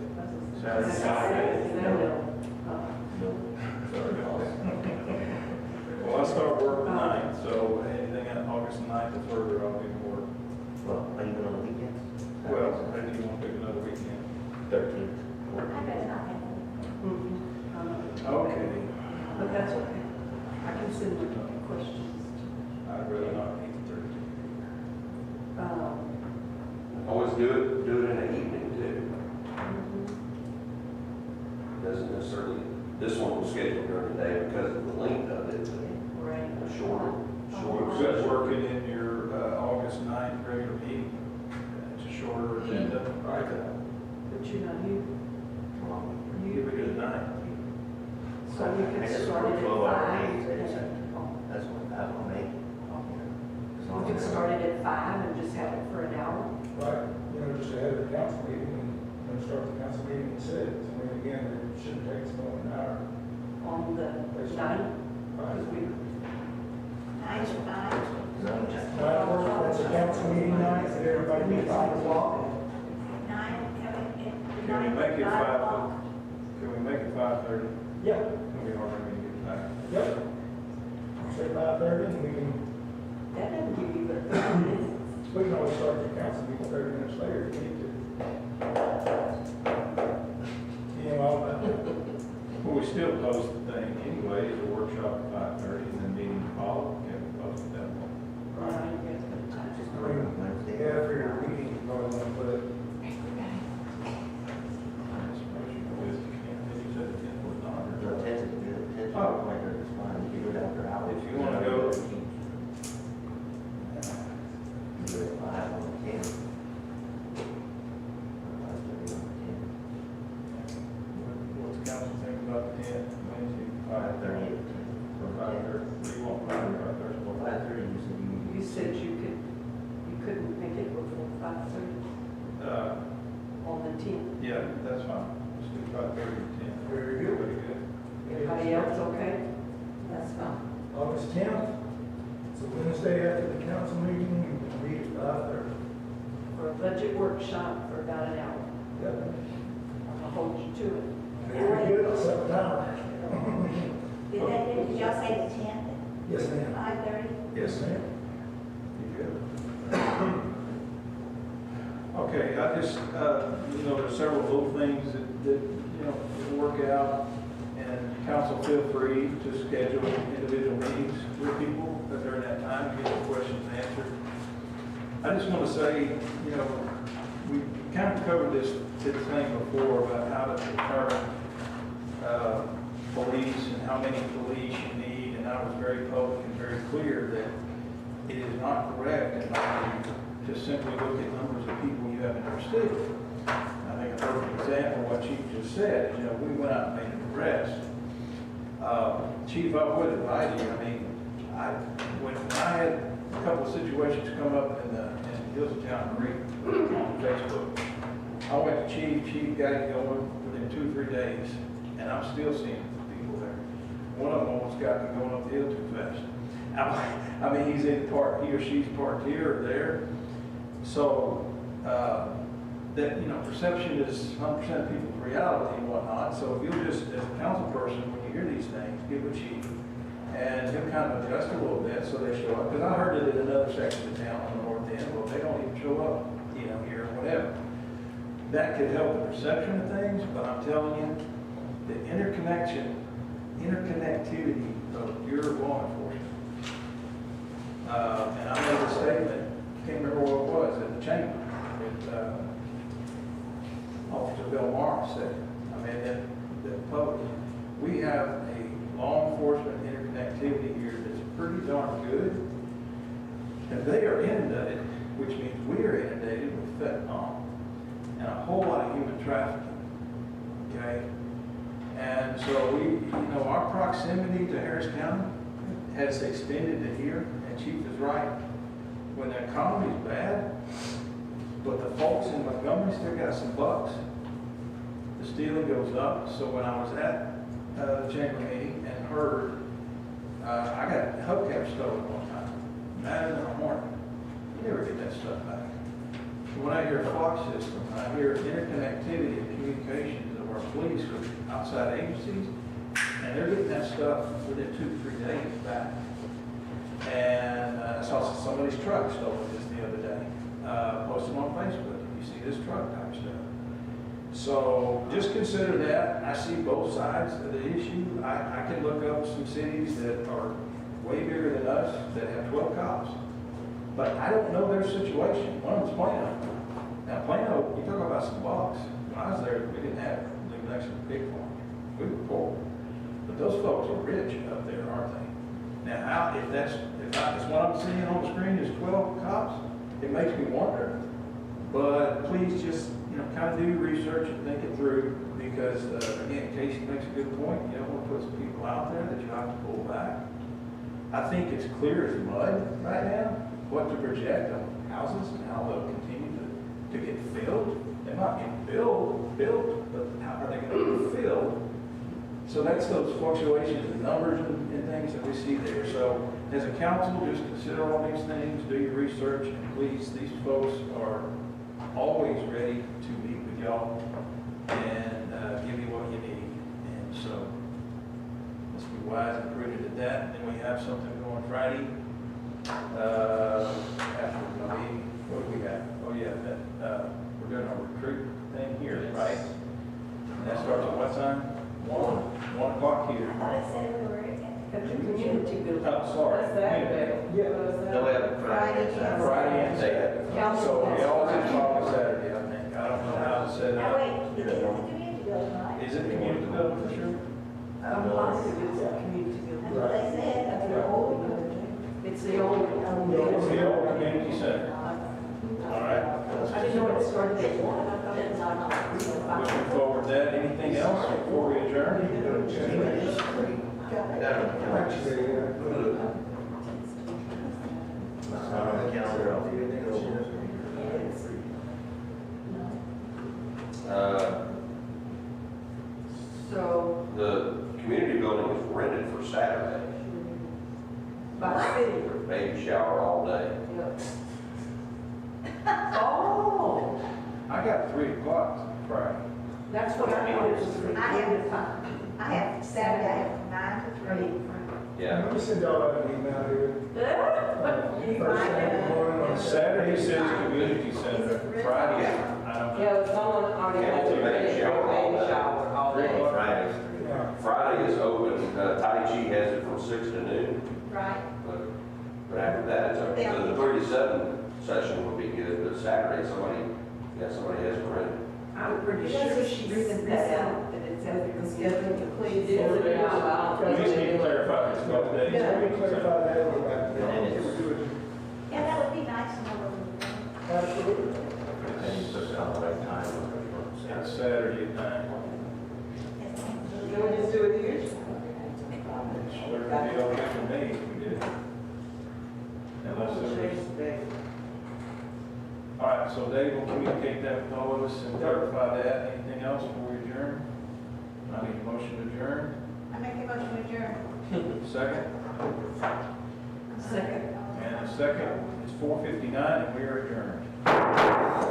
Saturday, Saturday. No. Sorry about that. Well, I start work the 9th, so anything on August 9th or further, I'll be more. Well, even on the weekends? Well, maybe you want to pick another weekend. 13th. I'd rather not have them. Okay. But that's okay. I can send you questions. I'd rather not meet the 13th. Always do it in the evening too. Doesn't necessarily, this one was scheduled during the day because of the length of it, Right. but shorter. Is that working in your August 9th regular meeting? It's a shorter agenda. Right. But you're not here. You would do the 9th. So we I can just start work it at 12-hour 5. days, I just have to- That's what I will make. As long We can as start it at 5 and just have it for an hour. Right, just ahead of the council meeting and start the council meeting at 6. I mean, again, it shouldn't take us more than an hour. on the ninth. Because we, 9 to 5. That's a council meeting night, that everybody meets 5 o'clock. 9, Can we make it 5? Can we make it 5:30? Yeah, Can we already get back? yep. Say 5:30, and we can, that doesn't give you but 30 minutes. we can always start the council meeting 30 minutes later if we need to. You know, all about that. Well, we still post the thing anyway, as a workshop at 5:30, and then meeting to follow, can we post it that way? Just I mean, Wednesday. yeah, for your meeting, you probably want to put it. I suppose you could, did you say the 10th was not, or? No, 10 is good. 10 is Oh. later, it's fine. You can do it after hours. If you wanna go- You do it 5 on the 10. 5:30 on the 10. What's the council think about the 10th, Wednesday, 5:30 5:30? Or 5:30, do you want 5 or 5:30? Well, 5:30, you said you. You said you couldn't make it before 5:30 on the 10th. Yeah, that's fine, let's do 5:30 to 10. Very good. Pretty good. Everybody else okay? That's fine. August 10th, it's a Wednesday after the council meeting, we can meet at 5:30. For a budget workshop for about an hour. Yep. I'll hold you to it. Very good, I'll set the timer. Did y'all say the 10th Yes, at ma'am. 5:30? Yes, ma'am. You good? Okay, I just, there's several little things that will work out, and council feel free to schedule individual meetings with people during that time to get your questions answered. I just want to say, we kind of covered this thing before about how to determine police and how many police you need, and I was very public and very clear that it is not correct in my view to simply look at numbers of people you have in your city. I think a perfect example of what Chief just said is, we went out and made an arrest. Chief, I would advise you, when I had a couple of situations come up in Hills of Town Creek on Facebook, I went to Chief got it going within 2 or 3 days, and I'm still seeing people there. One of them almost got me going up the hill too fast. He's in park, he or she's parked here or there. So, perception is 100% of people's reality and whatnot. So if you'll just, as a council person, when you hear these things, give a chief, and he'll kind of adjust a little bit so they show up. Because I heard it in another section of town on the north end, well, they don't even show up, here or whatever. That could help the perception of things, but I'm telling you, the interconnectivity of your law enforcement. And I made a statement, can't remember what it was, at the chamber, with Officer Bill Morris said, that public, we have a law enforcement interconnectivity here that's pretty darn good. And they are inundated, which means we are inundated with fentanyl and a whole lot of human trafficking, okay? And so our proximity to Harris County has extended to here, and Chief is right. When the economy's bad, but the folks in Montgomery still got some bucks, the stealing goes up. So when I was at the chamber meeting and heard, I got hubcap stolen one time, Madden and a Hornet. You never get that stuff back. So when I hear Fox system, I hear interconnectivity and communications of our police with outside agencies, and they're getting that stuff within 2 to 3 days back. And I saw somebody's truck stolen just the other day, posted on Facebook. You see this truck type stuff. So just consider that. I see both sides of the issue. I can look up some cities that are way bigger than us that have 12 cops, but I don't know their situation. One of them's Plano. Now Plano, you talk about some bucks. When I was there, we didn't have live next to the pig farm. We were poor, but those folks are rich up there, aren't they? Now, if that's what I'm seeing on the screen is 12 cops, it makes me wonder. But please just, kind of do your research and think it through, because, again, Casey makes a good point. You don't want to put some people out there that you have to pull back. I think it's clear as mud right now what to project on houses and how they'll continue to get filled. They're not getting built, but how are they going to be filled? So that's those fluctuations in numbers and things that we see there. So as a council, just consider all these things, do your research, and please, these folks are always ready to meet with y'all and give you what you need. And so let's be wise and prudent at that. And then we have something going Friday. After the meeting, what do we got? Oh yeah, we're doing a recruit thing here, right? And that starts at what time? 1 o'clock here. I thought it said we were At the community building. Oh, sorry. That's Saturday. Yeah. No, we have a Friday. Friday and Saturday. So we always just talk on Saturday, I think. I don't know how to set it Now, up. wait, it is the community building, right? Is it the community building for sure? I'm positive it's a community That's building. what they said, that's the old building. It's the old. It's the old community center. All right. I didn't know it started at 1. I thought it was like. Looking forward to that. Anything else before we adjourn? I got it on the calendar. Actually, It's not on the calendar, I'll be able to go. So, The community building is rented for Saturday, by the city. for baby shower all day. Oh, I got 3 o'clock Friday. that's what I wanted to see. I have Saturday, I have 9 to 3. Yeah. let me send y'all out an email here. You First might thing in the have. morning on Saturday says community center. Friday, I don't know. Yeah, someone already had to baby shower all day. Fridays. Yeah. Friday is open, Tai Chi has it from 6 to noon, Right. but after that, it's open. So the 3 to 7 session would be good, but Saturday, somebody has to rent it. I'm pretty sure she written that out, that it says it's scheduled to please. It is now, We just need to clarify this both days. Let me clarify that. Yeah, that would be nice to know what Absolutely. And you put it on the right time. It's Saturday at 9. Can we just do it here? Sure, it'd be okay for me if we did. Unless there was. All right, so Dave will communicate that with all of us and clarify that. Anything else before we adjourn? I need a motion to adjourn. I make a motion to adjourn. Second? Second. And a second. It's 4:59 and we are adjourned.